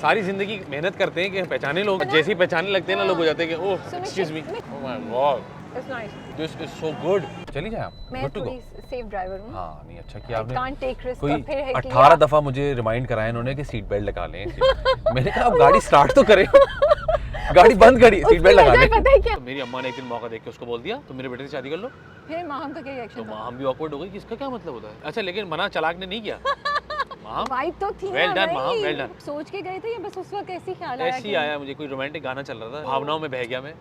सारी जिंदगी मेहनत करते हैं कि पहचाने लोग, जैसे ही पहचाने लगते हैं ना लोग हो जाते हैं कि oh excuse me, oh my God It's nice. This is so good. चली जाए आप, मैं गुड टू गो। थोड़ी सेफ ड्राइवर हूँ। हाँ नहीं अच्छा किया I आपने। can't take risk। कोई और फिर है कि 18 दफा मुझे रिमाइंड कराया इन्होंने कि सीट बेल्ट लगा लें। मैंने कहा आप गाड़ी स्टार्ट तो करें, गाड़ी बंद करी, सीट बेल्ट लगा लें। पता है क्या, तो मेरी अम्मा ने एक दिन मौका देख के उसको बोल दिया तो मेरे बेटे से शादी कर लो। फिर माम का क्या तो रिएक्शन था? माम भी ऑकवर्ड हो गई कि इसका क्या मतलब होता है। अच्छा लेकिन मना चालाक ने नहीं किया। माम वाइब तो थी Well ना done, भाई। माम, well done। सोच के गए थे या बस उस वक्त ऐसी ख्याल आया? ऐसे ही आया, मुझे कोई रोमांटिक गाना चल रहा था, भावनाओं में बह गया मैं।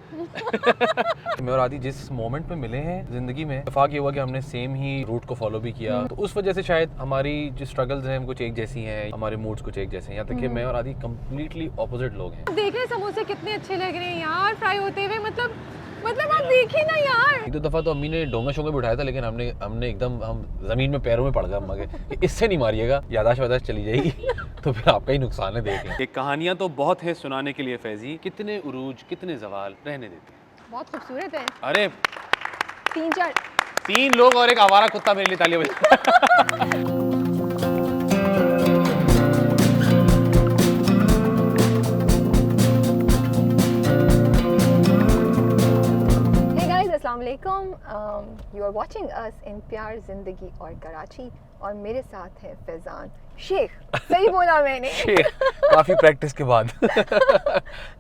मैं और आदि जिस मोमेंट में मिले हैं जिंदगी में, इत्तेफाक ये हुआ कि हमने सेम ही रूट को फॉलो भी किया, तो उस वजह से शायद हमारी जो स्ट्रगल्स हैं कुछ एक जैसी हैं, हमारे मूड्स कुछ एक जैसे हैं। यहाँ तक कि मैं और आदि कंप्लीटली ऑपोजिट लोग हैं। देख रहे समोसे कितने अच्छे लग रहे हैं यार फ्राई होते हुए, मतलब आप देखिए ना यार। एक दो दफा तो अम्मी ने डोंगा शोंगा बिठाया था, लेकिन हमने एकदम हम जमीन में पैरों में पड़ गए अम्मा के कि इससे नहीं मारिएगा, यादाश्त वादाश्त चली जाएगी तो फिर आपका ही नुकसान है। देख लें, ये कहानियां तो बहुत है सुनाने के लिए फैजी, कितने उरूज कितने जवाल रहने देते हैं। बहुत खूबसूरत है। अरे 3 लोग और एक आवारा कुत्ता मेरे लिए तालियां बजा। यू आर वॉचिंग अस इन प्यार जिंदगी और कराची, और मेरे साथ है फैजान शेख। सही बोला मैंने। काफी प्रैक्टिस के बाद।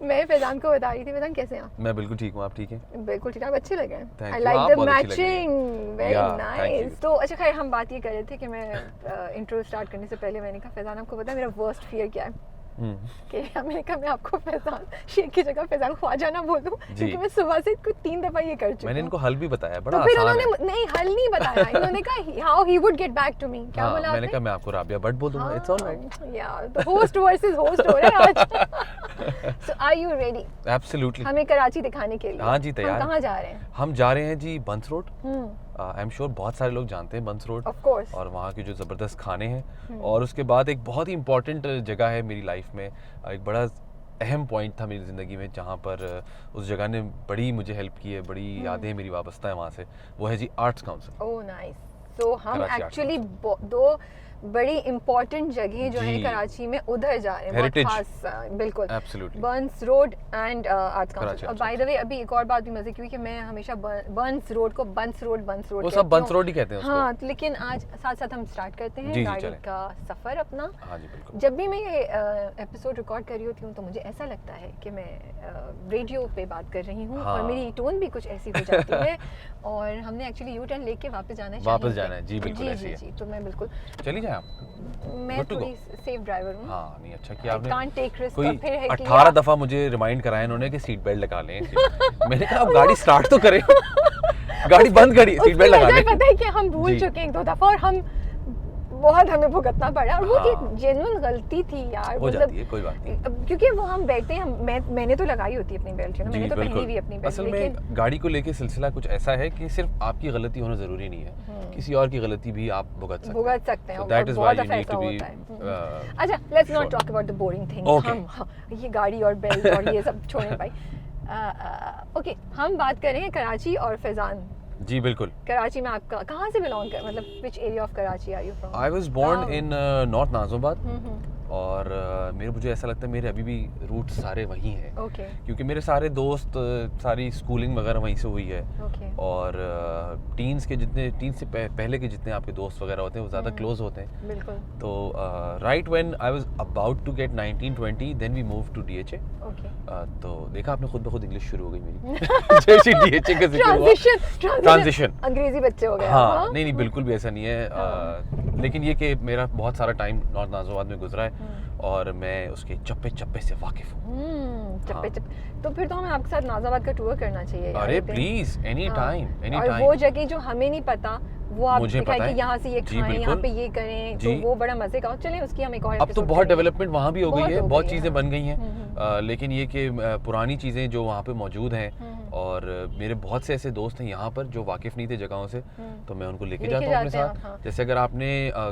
मैं फैजान को बता रही थी, फैजान कैसे हैं आप? मैं बिल्कुल ठीक हूँ, आप ठीक हैं? बिल्कुल ठीक, आप अच्छे लगे हैं। Thank आई you, लाइक आप द बहुत अच्छी लग रही हैं। Matching, very Yeah, thank you. Nice. तो अच्छा खैर, हम बात ये कर रहे थे कि मैं इंट्रो स्टार्ट करने से पहले मैंने कहा फैजान आपको पता है मेरा वर्स्ट फियर क्या है? कि मैंने कहा मैं आपको फैजान शेख की जगह फैजान ख्वाजा ना बोल दूं, क्योंकि मैं सुबह से कुछ 3 दफा ये कर चुकी हूं। मैंने इनको हल भी बताया, बड़ा तो फिर आसान उन्होंने नहीं हल नहीं बताया, इन्होंने कहा how he would get back to me. क्या हाँ, बोला मैंने आपने? कहा मैं आपको राबिया भट्ट बोल दूंगा, इट्स ऑलराइट। यार तो होस्ट वर्सेस होस्ट हो रहा है आज। सो आर यू रेडी? एब्सोल्युटली। हमें कराची दिखाने के लिए। हाँ जी, तैयार। हम कहाँ जा रहे हैं? हम जा रहे हैं जी बंस रोड। आई एम श्योर बहुत सारे लोग जानते हैं बंस रोड, ऑफ कोर्स। और वहाँ के जो ज़बरदस्त खाने हैं, और उसके बाद एक बहुत ही इंपॉर्टेंट जगह है मेरी लाइफ में, एक बड़ा अहम पॉइंट था मेरी ज़िंदगी में, जहाँ पर उस जगह ने बड़ी मुझे हेल्प की है, बड़ी यादें मेरी वाबस्ता है वहाँ से, वो है जी आर्ट्स काउंसिल। Oh nice. तो हम कराची एक्चुअली दो बड़ी इंपॉर्टेंट जगह जो है जी। कराची में उधर जा रहे हैं, Heritage। बहुत खास। बिल्कुल absolutely. Burns road and arts Karachi council. और Arts बाय द वे अभी एक और बात भी मजे की हुई कि मैं हमेशा बर्न्स रोड को बंस रोड वो सब बंस रोड ही कहते हैं उसको। हाँ, लेकिन आज साथ साथ हम स्टार्ट करते हैं जी, गाड़ी चलें। का सफर अपना। हाँ जी बिल्कुल। जब भी मैं ये एपिसोड रिकॉर्ड कर रही होती हूँ तो मुझे ऐसा लगता है कि मैं रेडियो पे बात कर रही हूँ, हाँ। और मेरी टोन भी कुछ ऐसी हो जाती है। और हमने एक्चुअली यू टर्न लेके वापस जाना है, वापस शाहीन जाना है, पे। जी, बिल्कुल ऐसे ही है। जी, तो मैं बिल्कुल, चली जाए आप, मैं Good to go। थोड़ी सेफ ड्राइवर हूँ। हाँ नहीं अच्छा किया I आपने। can't take risk। कोई और फिर है कि 18 दफा मुझे रिमाइंड कराया इन्होंने कि सीट बेल्ट लगा लें। मैंने कहा आप गाड़ी स्टार्ट तो करें, गाड़ी बंद करी, सीट बेल्ट लगा लें। पता है कि हम भूल जी। चुके हैं 1-2 दफा, और हम बहुत हमें भुगतना पड़ा, और वो हाँ। एक जेन्युइन गलती थी यार। हो जाती है, कोई बात नहीं। क्योंकि वो हम बैठते हैं, मैंने तो लगाई होती है अपनी बेल्ट, जी, मैंने तो पहनी बिल्कुल। हुई अपनी बेल्ट, असल लेकिन में गाड़ी को लेके सिलसिला कुछ ऐसा है कि सिर्फ आपकी गलती होना जरूरी नहीं है, किसी और की गलती भी आप भुगत सकते हैं। और दैट इज बहुत व्हाई यू दफा नीड ऐसा टू बी। होता है। अच्छा, let's not talk about the boring things. Okay. हम ये गाड़ी और बेल्ट और ये सब छोड़ें भाई। ओके, हम बात कर रहे हैं कराची और फैजान। जी बिल्कुल। कराची में आपका कहाँ से बिलोंग कर, मतलब which area of Karachi are you from? I was born in north Nazimabad, hmm. और मुझे ऐसा लगता है मेरे अभी भी रूट्स सारे वहीं हैं, ओके क्योंकि मेरे सारे दोस्त सारी स्कूलिंग वगैरह वहीं से हुई है, ओके और टीन से पहले के जितने आपके दोस्त वगैरह होते हैं वो ज़्यादा क्लोज होते हैं। बिल्कुल तो right when I was about to get 19-20 then we move to DHA। Okay. तो देखा आपने खुद ब खुद इंग्लिश शुरू हो गई मेरी। जैसे DHA का जिक्र हुआ, ट्रांजिशन। अंग्रेजी बच्चे हो गए। हाँ नहीं बिल्कुल भी ऐसा नहीं है, लेकिन ये कि मेरा बहुत सारा टाइम नॉर्थ नाज़िमाबाद में गुजरा है, और मैं उसके चप्पे चप्पे से वाकिफ हूँ। चप्पे चप्पे। तो फिर तो हमें आपके साथ नाज़िमाबाद का टूर करना चाहिए यार, अरे एक दिन। प्लीज एनी हाँ। टाइम और वो जगह जो हमें नहीं पता वो आप मुझे दिखाएं पता कि है। यहाँ से ये जी, खाएं, यहाँ बिल्कुल। पे ये करें, तो जी। वो बड़ा मजे का हो। चलें उसकी हम एक और अब तो episode बहुत करेंगे। डेवलपमेंट वहाँ भी हो गई बहुत है, हो बहुत गई है, चीज़ें बन गई हम्म, हैं, लेकिन ये कि पुरानी चीज़ें जो वहाँ पे मौजूद हैं, और मेरे बहुत से ऐसे दोस्त हैं यहाँ पर जो वाकिफ़ नहीं थे जगहों से, तो मैं उनको लेके जाता हूँ अपने जाते हैं, साथ। हाँ। जैसे अगर आपने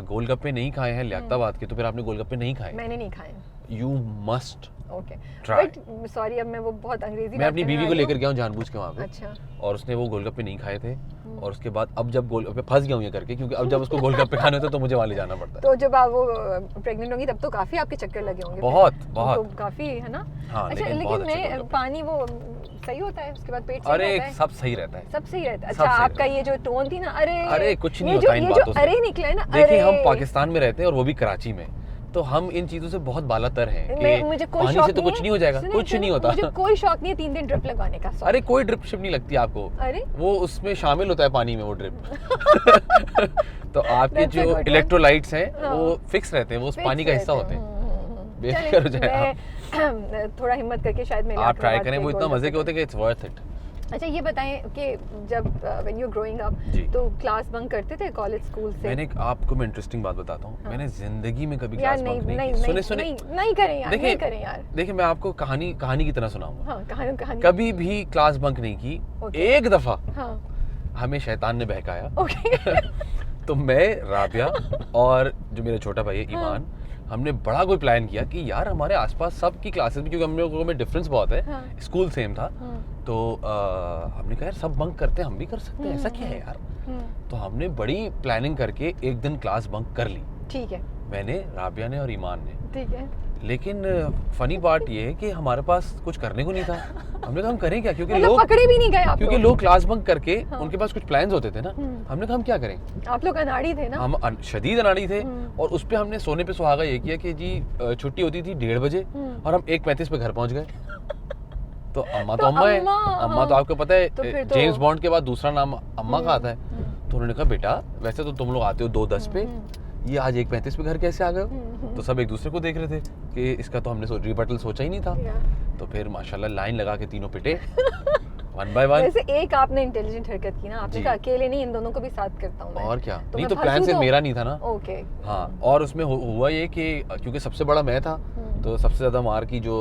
गोलगप्पे नहीं खाए हैं लियाकताबाद के, तो फिर आपने गोलगप्पे नहीं खाए, मैंने नहीं खाए। You must okay Try. But sorry अब मैं वो बहुत अंग्रेजी मैं अपनी बीवी को लेकर गया हूँ जानबूझ के वहाँ पे, अच्छा और उसने वो गोलगप्पे नहीं खाए थे, और उसके बाद अब जब गोलगप्पे फंस गया हूँ ये करके, क्योंकि अब जब उसको गोलगप्पे खाने होते तो मुझे वहाँ ले जाना पड़ता है। तो जब आप वो प्रेग्नेंट होंगी तब तो काफी आपके चक्कर लगे होंगे बहुत फिर। बहुत तो काफी है ना। हाँ, अच्छा लेकिन बहुत अच्छे मैं गोलगप्पे। पानी वो सही होता है उसके बाद पेट सही अरे रहता है? सब सही रहता है। सब सही रहता है। सब अच्छा सही आपका रहता ये जो टोन थी ना, अरे अरे कुछ नहीं ये होता जो इन ये बातों जो से। अरे निकला है ना, देखिए अरे हम पाकिस्तान में रहते हैं और वो भी कराची में, तो हम इन चीजों से बहुत बालातर हैं कि मुझे कोई पानी शौक से तो कुछ नहीं हो जाएगा, सुनिए, कुछ नहीं होता। मुझे कोई शौक नहीं है 3 दिन ड्रिप लगाने का। अरे कोई ड्रिप शिप नहीं लगती आपको, अरे वो उसमें शामिल होता है पानी में वो ड्रिप। तो आपके That's a जो good one. इलेक्ट्रोलाइट्स हैं हाँ। वो फिक्स रहते हैं, वो उस fix पानी का हिस्सा रहते होते हैं। हैं। बेफिक्र हो जाए मैं थोड़ा हिम्मत करके शायद मेरे आप ट्राई करें, वो इतना मजे के होते हैं कि इट्स वर्थ इट। अच्छा ये बताएं कि जब व्हेन यू ग्रोइंग अप जी। तो क्लास बंक करते थे कॉलेज स्कूल से? मैंने आपको मैं इंटरेस्टिंग बात बताता हूँ, हाँ। मैंने जिंदगी में कभी यार क्लास नहीं बंक नहीं नहीं की। सुने नहीं सुने नहीं करें यार, देखिए नहीं करें यार। देखिए मैं आपको कहानी की तरह सुनाऊंगा। हाँ कहानी कभी भी क्लास बंक नहीं की। Okay. एक दफा हाँ हमें शैतान ने बहकाया। ओके तो मैं, राबिया और जो मेरा छोटा भाई है ईमान, हमने बड़ा कोई प्लान किया कि यार हमारे आसपास सब की क्लासेस में, क्योंकि हम लोगों में डिफरेंस बहुत है, हाँ। स्कूल सेम था, तो हमने कहा यार सब बंक करते हैं, हम भी कर सकते हैं, ऐसा क्या है यार। तो हमने बड़ी प्लानिंग करके एक दिन क्लास बंक कर ली, ठीक है मैंने, राबिया ने और ईमान ने। ठीक है। लेकिन फनी पार्ट ये है कि हमारे पास कुछ करने को नहीं था। हमने कहा हम करें क्या, क्योंकि मतलब लोग पकड़े भी नहीं गए आप क्योंकि लोग क्लास बंक करके हाँ। उनके पास कुछ प्लान्स होते थे ना। हमने कहा हम क्या करें, आप लोग अनाड़ी थे ना। हम शदीद अनाड़ी थे, और उस पे हमने सोने पे सुहागा ये किया कि जी छुट्टी होती थी 1:30 बजे और हम 1:35 पे घर पहुंच गए। तो अम्मा तो अम्मा है, अम्मा तो आपको पता तो है फिर तो- जेम्स बॉन्ड के बाद दूसरा नाम अम्मा का आता है। तो उन्होंने कहा बेटा वैसे तो तुम लोग आते हो 2:10 पे, ये आज 1:35 पे घर कैसे आ गए हो? तो सब एक दूसरे को देख रहे थे कि इसका तो हमने रिबटल सोचा ही नहीं था। तो फिर माशाल्लाह लाइन लगा के तीनों पिटे 1 by 1। वैसे एक आपने इंटेलिजेंट हरकत की ना, आपने जी। कहा अकेले नहीं, इन दोनों को भी साथ करता हूँ मैं। और क्या, तो नहीं मैं तो प्लान फंसू से तो- मेरा नहीं था ना। ओके हाँ, और उसमें हुआ ये कि क्योंकि सबसे बड़ा मैं था, तो सबसे ज्यादा मार की जो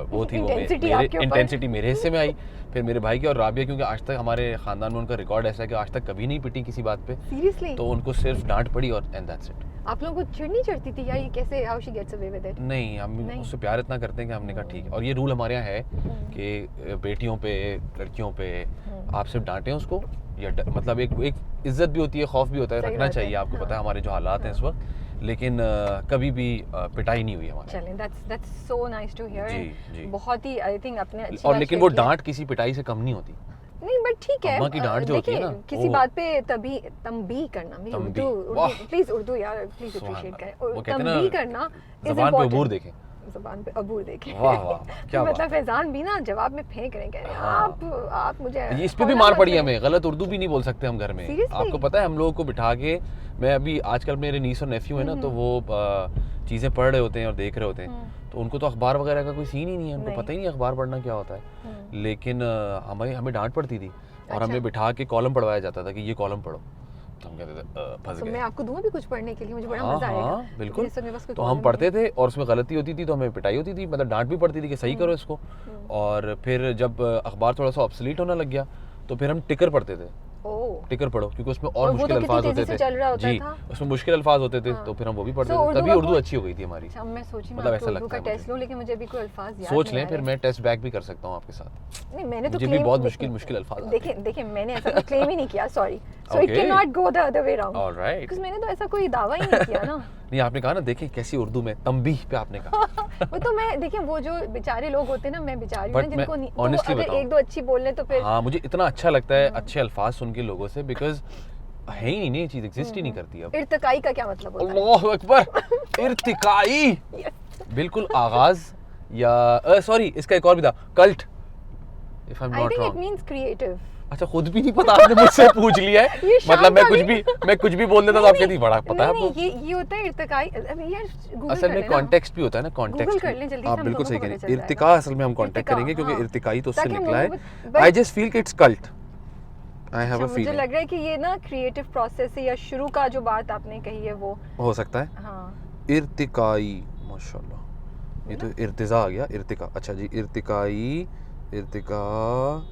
वो थी वो Intensity आपके ऊपर। इंटेंसिटी मेरे हिस्से में आई। फिर मेरे भाई की और राबिया, क्योंकि आज तक हमारे खानदान में उनका रिकॉर्ड ऐसा है कि आज तक कभी नहीं पिटी किसी बात पे, सीरियसली तो उनको सिर्फ डांट पड़ी और एंड दैट्स इट। आप लोगों को चिढ़ नहीं चढ़ती थी यार, ये कैसे, how she gets away with it? नहीं, हम नहीं। उससे प्यार इतना करते हैं कि हमने कहा ठीक है। और ये रूल हमारे यहाँ है कि बेटियों पे, लड़कियों पे आप सिर्फ डांटें उसको, या मतलब एक इज्जत भी होती है, खौफ भी होता है, सही रखना बात है, चाहिए। आपको हाँ। पता है हमारे जो हालात हैं इस वक्त, लेकिन कभी भी पिटाई नहीं हुई हमारे। चलें, that's so nice to hear. जी, जी। बहुत ही आई थिंक अपने अच्छी और बात लेकिन share वो की। डांट किसी पिटाई से कम नहीं होती। नहीं बट ठीक है, अम्मा की डांट जो होती है देखिए, ना, किसी वो- बात पे तभी तंबी करना, मेरी तंबी, उर्दू वाह। प्लीज उर्दू यार प्लीज सुभान अप्रिशिएट अल्लाह। करें। वो कहते हैं ना, तंबी करना is ज़बान पे important। अबूर देखें। ज़बान पे अबूर देखें। वाह, वाह, क्या बात। मतलब फैजान भी ना जवाब में फेंक रहे, कह रहे हैं, हाँ। आप मुझे इस पे भी फौरन मार मत पड़ी करें। हमें, गलत उर्दू भी नहीं बोल सकते हम घर में। Seriously? आपको पता है हम लोगों को बिठा के, मैं अभी आजकल मेरे नीस और नेफ्यू है ना, तो वो चीज़ें पढ़ रहे होते हैं और देख रहे होते हैं, तो उनको तो अखबार वगैरह का कोई सीन ही नहीं है, उनको नहीं। पता ही नहीं अखबार पढ़ना क्या होता है। लेकिन हमें डांट पड़ती थी और अच्छा। हमें बिठा के कॉलम पढ़वाया जाता था कि ये कॉलम पढ़ो, तो हम कहते थे फंस तो मैं गए। आपको दूंगा भी कुछ पढ़ने के लिए, मुझे बड़ा हाँ, मजा आएगा। हाँ, बिल्कुल। इस वक्त मेरे पास कोई तो हम कॉलम पढ़ते नहीं थे और उसमें गलती होती थी तो हमें पिटाई होती थी, मतलब डांट भी पड़ती थी कि सही करो इसको। और फिर जब अखबार थोड़ा सा ऑब्सोलीट होने लग गया, तो फिर हम टिकर पढ़ते थे। है। ओह टिकर पढ़ो, क्योंकि उसमें और और वो मुश्किल तो कितनी अल्फाज होते तेजी थे। से चल रहा होता जी, था। उसमें मुश्किल अल्फाज होते थे, हाँ। तो फिर हम वो भी पढ़ते So, थे, उर्दू तभी का उर्दू कोई- अच्छी हो गई थी हमारी। अच्छा मैं सोची मैं मतलब आपको ऐसा उर्दू लगता का है टेस्ट लूं, लेकिन मुझे अभी कोई अल्फाज याद सोच नहीं लें, आ फिर रहे। मैं टेस्ट बैक भी कर सकता हूँ आपके साथ। नहीं मैंने तो मुझे भी claim- बहुत देखिए- मुश्किल अल्फाज आते देखिए देखिए मैंने ऐसा कोई क्लेम ही नहीं किया, sorry, so it Okay. Can not go the other way round, Alright. Because मैंने तो ऐसा कोई दावा ही नहीं किया ना। नहीं, आपने कहा ना, देखें कैसी उर्दू में तंबीह पे आपने कहा। वो तो मैं देखिए, वो जो बेचारे लोग होते हैं ना, मैं बेचारी हूं But ना, जिनको मैं नहीं, तो honestly अगर बताऊं, एक दो अच्छी बोल ले तो फिर हाँ, मुझे इतना अच्छा लगता है अच्छे अल्फाज सुन के लोगों से, बिकॉज है ही नहीं, ये चीज़ एग्जिस्ट ही नहीं करती अब। इर्तिकाई का क्या मतलब होता है? अल्लाह अकबर, इर्तिकाई, बिल्कुल आगाज, या सॉरी इसका एक और भी था, cult, if I am I not think it wrong. Means creative. अच्छा, खुद भी नहीं पता, आपने मुझसे पूछ लिया है। ये शाम मतलब मैं का कुछ भी बोल देता तो आप कहती बड़ा पता है नहीं, आपको। ये होता है इर्तिकाई। अभी यार गूगल असल कर में लेना। कॉन्टेक्स्ट भी होता है ना, कॉन्टेक्स्ट कर लें जल्दी से, आप हम बिल्कुल दोनों सही को कह रहे पता हैं। चल इर्तिका असल में हम कांटेक्ट इर्तिका, करेंगे, क्योंकि हाँ। इर्तिकाई तो उससे ताकि हम निकला है। लोगों को- आई जस्ट फील कि it's cult, I have a अच्छा, मुझे फीलिंग। लग रहा है कि ये ना क्रिएटिव प्रोसेस है, या शुरू का जो बात आपने कही है वो। हो सकता है हाँ इर्तिकाई, माशाल्लाह, ये तो इर्तिजा आ गया, इर्तिका। अच्छा जी, इर्तिकाई इर्तिका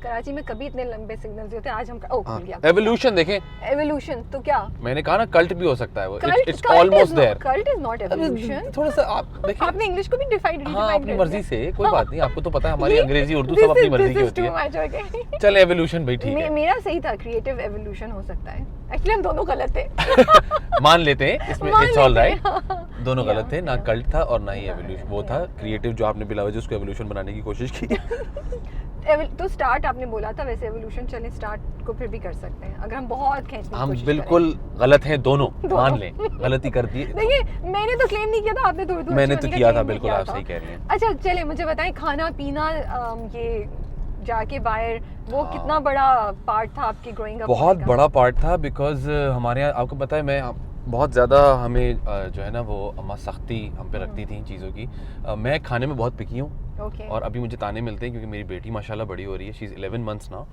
कराची में कभी इतने लंबे सिग्नल्स होते हैं, आज हम खुल गया। एवोल्यूशन देखें, एवोल्यूशन तो क्या, मैंने कहा ना कल्ट भी हो सकता है वो, it's almost there. Cult is not evolution. थोड़ा सा आप देखिए, आपने इंग्लिश को भी डिफाइन हाँ अपनी मर्जी से, कोई बात नहीं, आपको तो पता है हमारी अंग्रेजी उर्दू सब अपनी मर्जी की होती है। चल एवोल्यूशन भाई ठीक है, मेरा सही था, क्रिएटिव एवोल्यूशन हो सकता है। एक्चुअली हम दोनों गलत थे। मान लेते हैं इसमें, इट्स ऑल राइट, दोनों गलत थे, ना कल्ट था और ना ही एवोल्यूशन, वो था क्रिएटिव जो आपने बिलावज उसको एवोल्यूशन बनाने की कोशिश की। तो स्टार्ट आपने बोला था, वैसे एवोल्यूशन चले स्टार्ट को फिर भी कर सकते हैं अगर हम बहुत खींचने की हम कोशिश बिल्कुल गलत हैं दोनों, मान लें गलती कर दी। देखिए मैंने तो क्लेम नहीं किया था, आपने थोड़ी मैंने तो किया था, बिल्कुल आप सही कह रही हैं। अच्छा चले मुझे बताएं, खाना पीना ये जाके बाहर वो कितना बड़ा पार्ट था आपकी ग्रोइंग अप? बहुत बड़ा पार्ट था, बिकॉज हमारे यहाँ आपको पता है मैं बहुत ज़्यादा हमें जो है ना वो अम्मा सख्ती हम पे रखती थी इन चीज़ों की। मैं खाने में बहुत पिकी हूँ और अभी मुझे ताने मिलते हैं क्योंकि मेरी बेटी माशाल्लाह बड़ी हो रही है, शी इज़ 11 मंथ्स नाउ,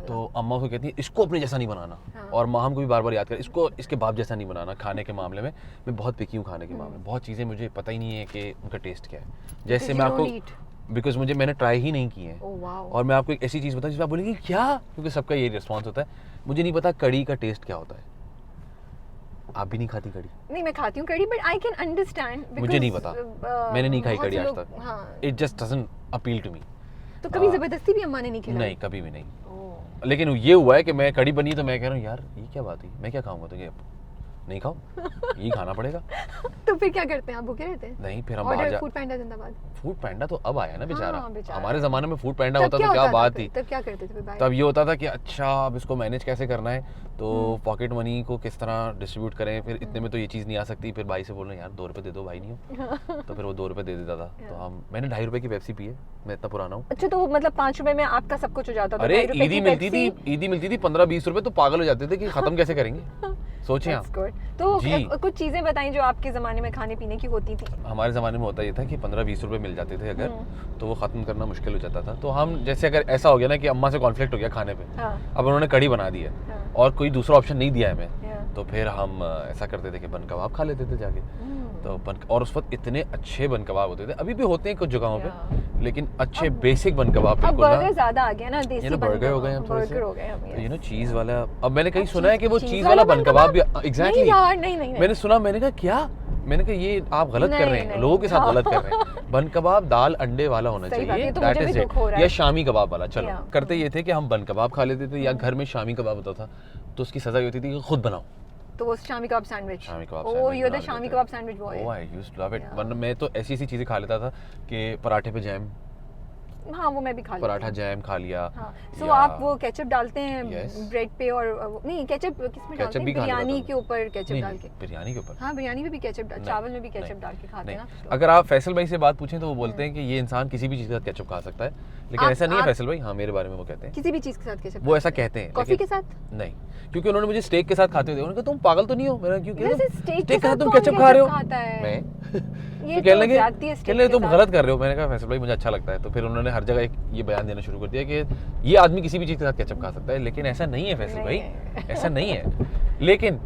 तो अम्मा को कहती है इसको अपने जैसा नहीं बनाना, और माँ हमको भी बार बार याद कर इसको इसके बाप जैसा नहीं बनाना। खाने के मामले में मैं बहुत पिकी हूँ, खाने के मामले में बहुत चीज़ें मुझे पता ही नहीं है कि उनका टेस्ट क्या है। जैसे मैं आपको, बिकॉज मैंने ट्राई ही नहीं की है, और मैं आपको एक ऐसी चीज़ बताऊँ जिसमें आप बोलेंगे क्या, क्योंकि सबका यही रिस्पॉन्स होता है, मुझे नहीं पता कड़ी का टेस्ट क्या होता है। आप भी नहीं खाती कड़ी? नहीं मैं खाती हूँ कड़ी, बट आई कैन अंडरस्टैंड। मुझे नहीं पता, मैंने नहीं खाई कड़ी आज तक, it just doesn't appeal to me. तो कभी जबरदस्ती भी अम्मा ने नहीं खिलाई? नहीं कभी भी नहीं, लेकिन ये हुआ है कि मैं कड़ी बनी तो मैं कह रहा हूँ यार ये क्या बात है, मैं क्या खाऊंगा, तो ये नहीं खाओ, ये खाना पड़ेगा। तो फिर क्या करते हैं आप, भूखे रहते हैं? नहीं फिर हम बाहर फूड पैंडा जिंदाबाद। फूड पैंडा तो अब आया ना बेचारा, बेचारा। हमारे जमाने में फूड पैंडा होता तो क्या बात थी। तब क्या करते थे? तब ये होता था कि अच्छा अब इसको मैनेज कैसे करना है, तो पॉकेट मनी को किस तरह डिस्ट्रीब्यूट करें, फिर इतने में तो ये चीज़ नहीं आ सकती, फिर भाई से बोलना यार 2 रुपए दे दो भाई, नहीं हो तो फिर वो 2 रुपए दे देता था। तो मैंने 2.5 रुपए की पेप्सी पी है, मैं इतना पुराना हूँ। अच्छा तो मतलब 5 रुपए में आपका सब कुछ हो जाता था? अरे ईदी मिलती थी 15-20 रुपए, तो पागल हो जाते थे कि खत्म कैसे करेंगे, सोचें आप। तो कुछ चीजें बताएं जो आपके जमाने में खाने पीने की होती थी। हमारे ज़माने में होता ये था कि 15-20 रुपए मिल जाते थे अगर, तो वो ख़त्म करना मुश्किल हो जाता था। तो हम जैसे अगर ऐसा हो गया ना कि अम्मा से कॉन्फ्लिक्ट हो गया खाने पे, अब उन्होंने कड़ी बना दी है और कोई दूसरा ऑप्शन नहीं दिया है हमें, तो फिर हम ऐसा करते थे कि बन कबाब खा लेते थे जाके। तो और उस वक्त इतने अच्छे बन कबाब होते थे, अभी भी होते हैं कुछ जगहों पे, लेकिन अच्छे बेसिक बन कबाब बिल्कुल ना। बर्गर ज़्यादा आ गया ना, देसी बर्गर हो गए हैं थोड़े से, यू नो चीज़ वाला। अब मैंने कहीं सुना है कि वो चीज़ वाला बन कबाब भी, एग्जैक्टली मैंने सुना, मैंने कहा क्या, मैंने कहा ये आप गलत कर रहे हैं, लोगों के साथ गलत कर रहे हैं। बन कबाब दाल अंडे वाला होना चाहिए, दैट इज इट, या शामी कबाब वाला। चलो करते ये थे कि हम बन कबाब खा लेते थे, या घर में शामी कबाब होता था तो उसकी सजा ये होती थी कि खुद बनाओ। तो वो shami kebab sandwich, oh you are the shami kebab sandwich boy. Oh I used to love it. वरना मैं तो ऐसी चीजें खा लेता था कि पराठे पे जैम, हाँ वो मैं भी खा लेती हूँ, पराठा जैम खा लिया। सो आप वो केचप डालते हैं ब्रेड पे, और नहीं केचप किसमें डालते हैं? बिरयानी के ऊपर केचप डाल के? बिरयानी के ऊपर, हाँ बिरयानी में भी केचप, चावल में भी केचप डाल के खाते हैं ना। अगर आप फैसल भाई से बात पूछें तो वो बोलते हैं कि ये इंसान किसी भी चीज़ के साथ केचप खा सकता है, लेकिन ऐसा नहीं है फैसल भाई। हाँ मेरे बारे में वो कहते हैं किसी भी चीज़ के साथ केचप, वो ऐसा कहते हैं। कॉफी के साथ नहीं, क्योंकि उन्होंने मुझे स्टेक के साथ खाते हुए, उन्होंने कहा तुम पागल तो नहीं हो? मेरा क्यों स्टेक के साथ तुम केचप खा रहे हो? मैं ये कहने लगे तुम गलत कर रहे हो। मैंने कहा फैसल भाई मुझे अच्छा लगता है। तो फिर उन्होंने हर जगह एक ये बयान देना शुरू कर दिया कि ये आदमी किसी भी चीज़ के साथ केचप खा सकता है, लेकिन ऐसा नहीं है फैसल भाई, ऐसा नहीं है। लेकिन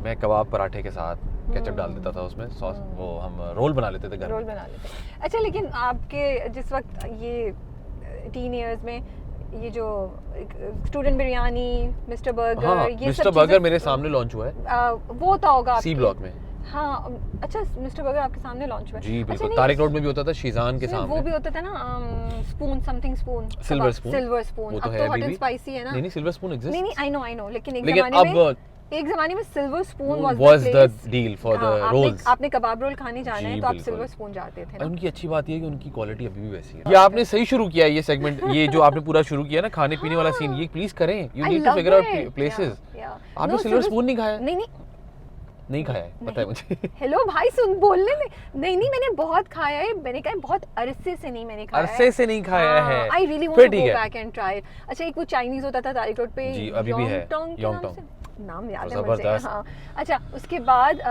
मैं कबाब पराठे के साथ केचप डाल देता था उसमें, सॉस, वो हम रोल बना लेते थे घर में। रोल बना लेते। अच्छा लेकिन आपके जिस वक्त ये टीन ईयर्स में ये जो स्टूडेंट बिरयानी, मिस्टर बर्गर, हाँ, ये मिस्टर बर्गर मेरे सामने लॉन्च हुआ है, वो होता होगा सी ब्लॉक में। हाँ अच्छा मिस्टर बर्गर आपके सामने लॉन्च हुआ है? जी बिल्कुल, तारिक रोड में भी होता था, शीजान के सामने वो भी होता था ना, spoon something spoon, silver spoon, अब तो हॉट एंड स्पाइसी है ना। नहीं सिल्वर स्पून एग्जिस्ट, नहीं आई नो, लेकिन एक जमाने में silver spoon was the deal for the rolls. आपने कबाब रोल खाने जाना है तो आप सिल्वर स्पून जाते थे ना। उनकी अच्छी बात ये है कि उनकी क्वालिटी अभी भी वैसी है। ये आपने सही शुरू किया है ये सेगमेंट, ये जो आपने पूरा शुरू किया ना खाने पीने वाला सीन, ये प्लीज करें, you need to figure out places. आपने सिल्वर स्पून नहीं खाया? नहीं खाया है, पता है मुझे। हेलो भाई सुन बोलने में, नहीं मैंने बहुत खाया है, मैंने कहा बहुत अरसे से नहीं मैंने खाया है। अरसे से नहीं खाया है, I really want to go back and try. अच्छा एक वो चाइनीज होता था तारिक रोड पे, जी अभी भी है, योंगटोंग नाम याद है मुझे। हाँ अच्छा उसके बाद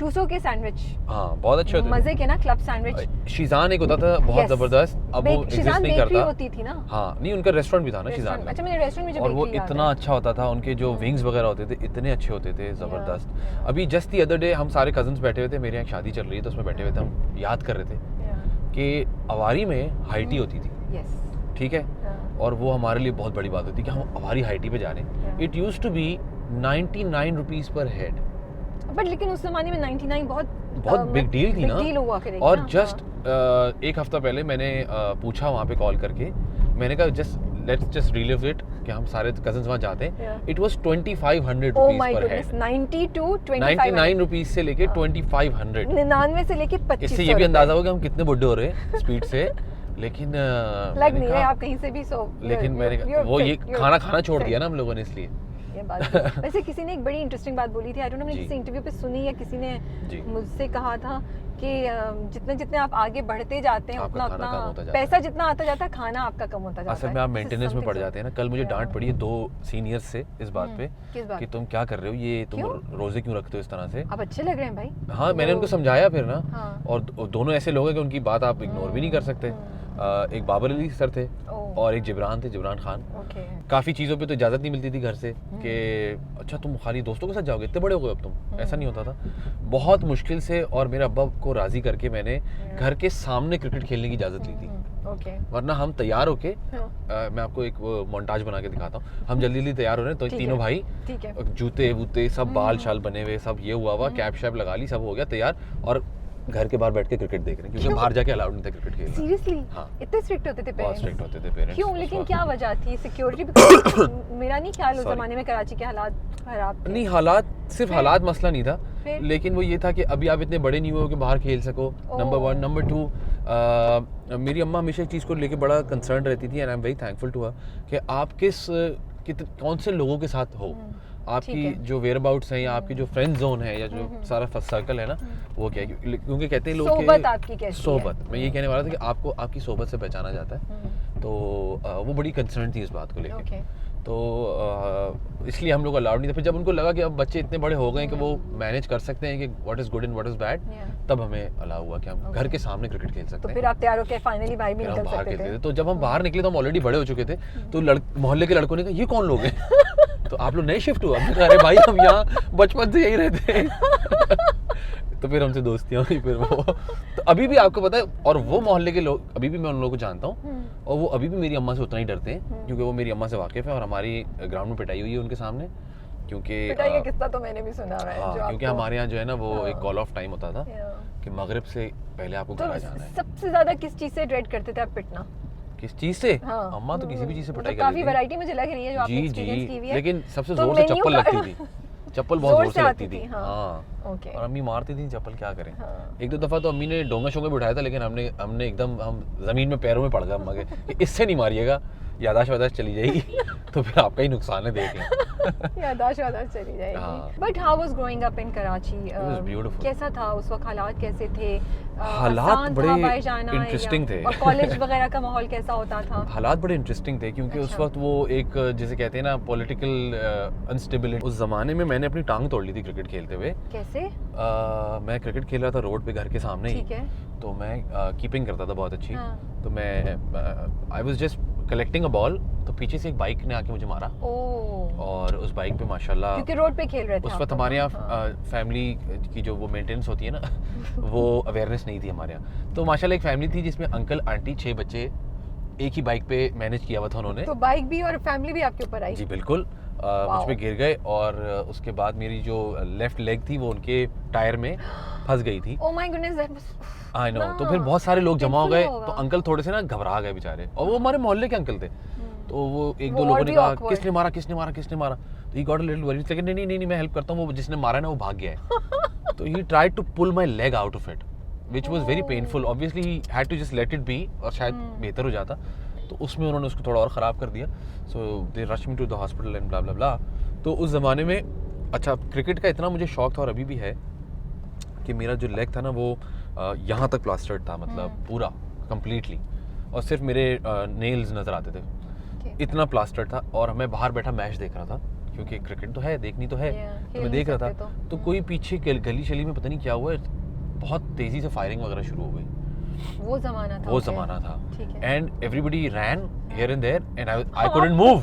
टूसो के सैंडविच, हाँ बहुत अच्छे होते थे, मजे के ना, क्लब सैंडविच। शीजान एक होता था बहुत जबरदस्त, अब वो एग्जिस्ट नहीं करता। होती थी ना, हाँ नहीं उनका रेस्टोरेंट भी था ना शीजान में। अच्छा मैंने रेस्टोरेंट में, और वो इतना अच्छा होता था, उनके जो विंग्स वगैरह होते थे इतने अच्छे होते थे, जबरदस्त। अभी जस्ट दी अदर डे हम सारे कजन्स बैठे हुए थे, मेरे यहाँ शादी चल रही है तो उसमें बैठे हुए थे, हम याद कर रहे थे कि अवारी में हाइटी होती थी, यस, ठीक है, और वो हमारे लिए बहुत बड़ी बात होती कि हम अवारी हाइटी पे जा रहे हैं। It used to be 99 rupees per head, but लेकिन उस जमाने में 99 बहुत बिग डील थी ना। डील हुआ करेगी और ना, जस्ट एक हफ्ता पहले मैंने पूछा वहाँ पे कॉल करके, मैंने कहा लेट्स जस्ट रिलीव इट कि हम सारे कजन्स वहाँ जाते हैं। It was 2500 oh rupees my पर गुडनेस, हेड, 90 टू 25 99 रुपीस से लेके 2500। 99 से लेके 2500। इससे ये भी अंदाजा होगा हम कितने बुड्ढे हो रहे हैं स्पीड से। लेकिन लग नहीं रहा आप कहीं से भी, सो लेकिन मैंने वो ये खाना छोड़ दिया ना हम लोगों ने, इसलिए ये बात है। वैसे किसी ने एक बड़ी इंटरेस्टिंग बात बोली थी, आई डोंट नो, मैंने किसी इंटरव्यू पे सुनी या किसी ने मुझसे कहा था कि जितने जितने आप आगे बढ़ते जाते हैं उतना उतना पैसा जितना आता जाता है, खाना आपका कम होता जाता है। असल में आप मेंटेनेंस में पड़ जाते हैं ना। कल मुझे डांट पड़ी है 2 सीनियर्स से इस बात पे कि तुम क्या कर रहे हो, ये तुम रोजे क्यों रखते हो इस तरह से, आप अच्छे लग रहे हैं भाई। हाँ, मैंने उनको समझाया फिर ना, और दोनों ऐसे लोग हैं कि उनकी बात आप इग्नोर भी नहीं कर सकते। एक बाबर अली सर थे और एक जिब्रान खान। काफ़ी चीज़ों पे तो इजाज़त नहीं मिलती थी घर से कि अच्छा तुम खाली दोस्तों के साथ जाओगे, इतने बड़े हो गए अब तुम, ऐसा नहीं होता था। बहुत मुश्किल से और मेरे अब्बा को राज़ी करके मैंने घर के सामने क्रिकेट खेलने की इजाज़त ली थी। वरना हम तैयार होके मैं आपको एक मोन्टाज बना के दिखाता हूँ। हम जल्दी तैयार हो रहे हैं तो तीनों भाई जूते वूते सब बाल शाल बने हुए, सब ये हुआ कैप शैप लगा ली, सब हो गया तैयार, और घर के बाहर बैठ के क्रिकेट देख रहे हैं, क्योंकि बाहर जाके अलाउड नहीं था क्रिकेट खेलना। सीरियसली? हाँ, इतने स्ट्रिक्ट होते थे पेरेंट्स? बहुत स्ट्रिक्ट होते थे पेरेंट्स। क्यों, लेकिन क्या वजह थी? सिक्योरिटी? बिकॉज़ मेरा नहीं ख्याल उस जमाने में कराची के हालात खराब थे। नहीं, हालात सिर्फ हालात मसला नहीं था, लेकिन वो ये था कि अभी आप इतने बड़े नहीं हुए हो कि बाहर खेल सको, नंबर 1। नंबर 2, मेरी अम्मा हमेशा इस चीज़ को लेके बड़ा कंसर्न रहती थी, and I am very thankful to her, कि आप कौन से लोगों के साथ हो, आपकी जो वेयर अबाउट्स हैं या आपकी जो फ्रेंड जोन है या जो सारा फर्स्ट सर्कल है ना, वो क्या है, क्योंकि कहते हैं लोग सोबत आपकी कैसी है? सोबत, मैं ये कहने वाला था कि आपको आपकी सोबत से पहचाना जाता है। तो वो बड़ी कंसर्न थी इस बात को लेके। तो इसलिए हम लोग अलाउड नहीं था। फिर जब उनको लगा कि अब बच्चे इतने बड़े हो गए हैं कि वो मैनेज कर सकते हैं कि what is good and what is bad, तब हमें अलाउ हुआ कि हम घर के सामने क्रिकेट खेल सकते हैं। तो फिर आप तैयार होकर फाइनली बाहर भी निकल सकते थे। तो जब हम बाहर निकले तो हम ऑलरेडी बड़े हो चुके थे। तो मोहल्ले के लड़कों ने कहा ये कौन लोग हैं? तो आप लोग नए शिफ्ट हुआ? अरे भाई हम यहाँ बचपन से यही रहते हैं। तो फिर हमसे दोस्तियाँ हुई फिर वो। तो अभी भी आपको पता है, और वो मोहल्ले के लोग अभी भी मैं उन लोगों को जानता हूँ, और वो अभी भी मेरी अम्मा से उतना ही डरते हैं, क्योंकि वो मेरी अम्मा से वाकिफ है, और हमारी ग्राउंड में पिटाई हुई है उनके सामने, क्योंकि पिटाई का किस्सा तो मैंने भी सुना है। हाँ, क्योंकि हमारे यहाँ जो है ना वो एक कॉल ऑफ टाइम होता था कि मगरिब से पहले आपको घर आ जाना है। सबसे ज्यादा किस चीज से ड्रेड करते थे आप पिटना? किस चीज से? अम्मा तो किसी भी चीज से पिटाई करती थी। काफी वैरायटी मुझे लग रही है जो आपने एक्सपीरियंस की हुई है। लेकिन सबसे जोर से चप्पल लगती थी। चप्पल बहुत जोर से लगती थी। हाँ, और अम्मी मारती थी चप्पल, क्या करें। एक दो दफा तो अम्मी ने डोंगा शोंगा बिठाया था, लेकिन हमने एकदम हम जमीन में पैरों में पड़ गए अम्मा के कि इससे नहीं मारिएगा, यादाश्त वादाश्त चली जाएगी। तो फिर आपका ही नुकसान है, देखें। यादाश्त चली जाएगी। But how was growing up in Karachi? कैसा था उस वक्त, हालात कैसे थे? हालात बड़े इंटरेस्टिंग थे। और कॉलेज वगैरह का माहौल कैसा होता था? हालात बड़े इंटरेस्टिंग थे, क्योंकि उस वक्त वो एक जिसे कहते हैं ना पॉलिटिकल अनस्टेबिलिटी। उस जमाने में मैंने अपनी टांग तोड़ ली थी क्रिकेट खेलते हुए। कैसे? मैं क्रिकेट खेल रहा था रोड पे घर के सामने ही, तो मैं कीपिंग करता था बहुत अच्छी। तो मैं I was just collecting a ball, तो पीछे से एक बाइक ने आके मुझे मारा। और उस बाइक पे माशाल्लाह, क्योंकि रोड पे खेल रहे थे उस वक्त हमारे यहाँ फैमिली की जो वो मेंटेनेंस होती है ना, वो अवेयरनेस नहीं थी हमारे यहाँ। तो माशाल्लाह एक फैमिली थी जिसमें अंकल आंटी 6 बच्चे एक ही बाइक पे मैनेज किया हुआ था उन्होंने। तो बाइक भी और फैमिली भी आपके ऊपर आई? जी बिल्कुल, मुझ पे गिर गए, और उसके बाद मेरी जो लेफ्ट लेग थी वो उनके टायर में फंस गई थी। ओह माय गुडनेस, आई नो। तो फिर बहुत सारे लोग जमा हो गए, तो अंकल थोड़े से ना घबरा गए बेचारे, और वो हमारे मोहल्ले के अंकल थे। तो वो एक दो लोगों ने कहा किसने मारा, तो he got a little worried, लेकिन नहीं मैं हेल्प करता हूँ, वो जिसने मारा ना वो भाग गया है। तो he tried to pull my leg out of it, which was very painful. Obviously he had to just let it be, और शायद बेहतर हो जाता। तो उसमें उन्होंने उसको थोड़ा और ख़राब कर दिया। So they rush me to the hospital and blah blah blah. तो उस ज़माने में अच्छा क्रिकेट का इतना मुझे शौक था, और अभी भी है, कि मेरा जो लेग था ना वो यहाँ तक प्लास्टर्ड था, मतलब पूरा कंप्लीटली, और सिर्फ मेरे नेल्स नज़र आते थे, इतना प्लास्टर्ड था। और मैं बाहर बैठा मैच देख रहा था, क्योंकि क्रिकेट तो है, देखनी तो है, तो मैं देख रहा था। तो कोई पीछे गली शली में पता नहीं क्या हुआ, बहुत तेज़ी से फायरिंग वगैरह शुरू हो गई। वो ज़माना था। And everybody ran here and there, and I couldn't move.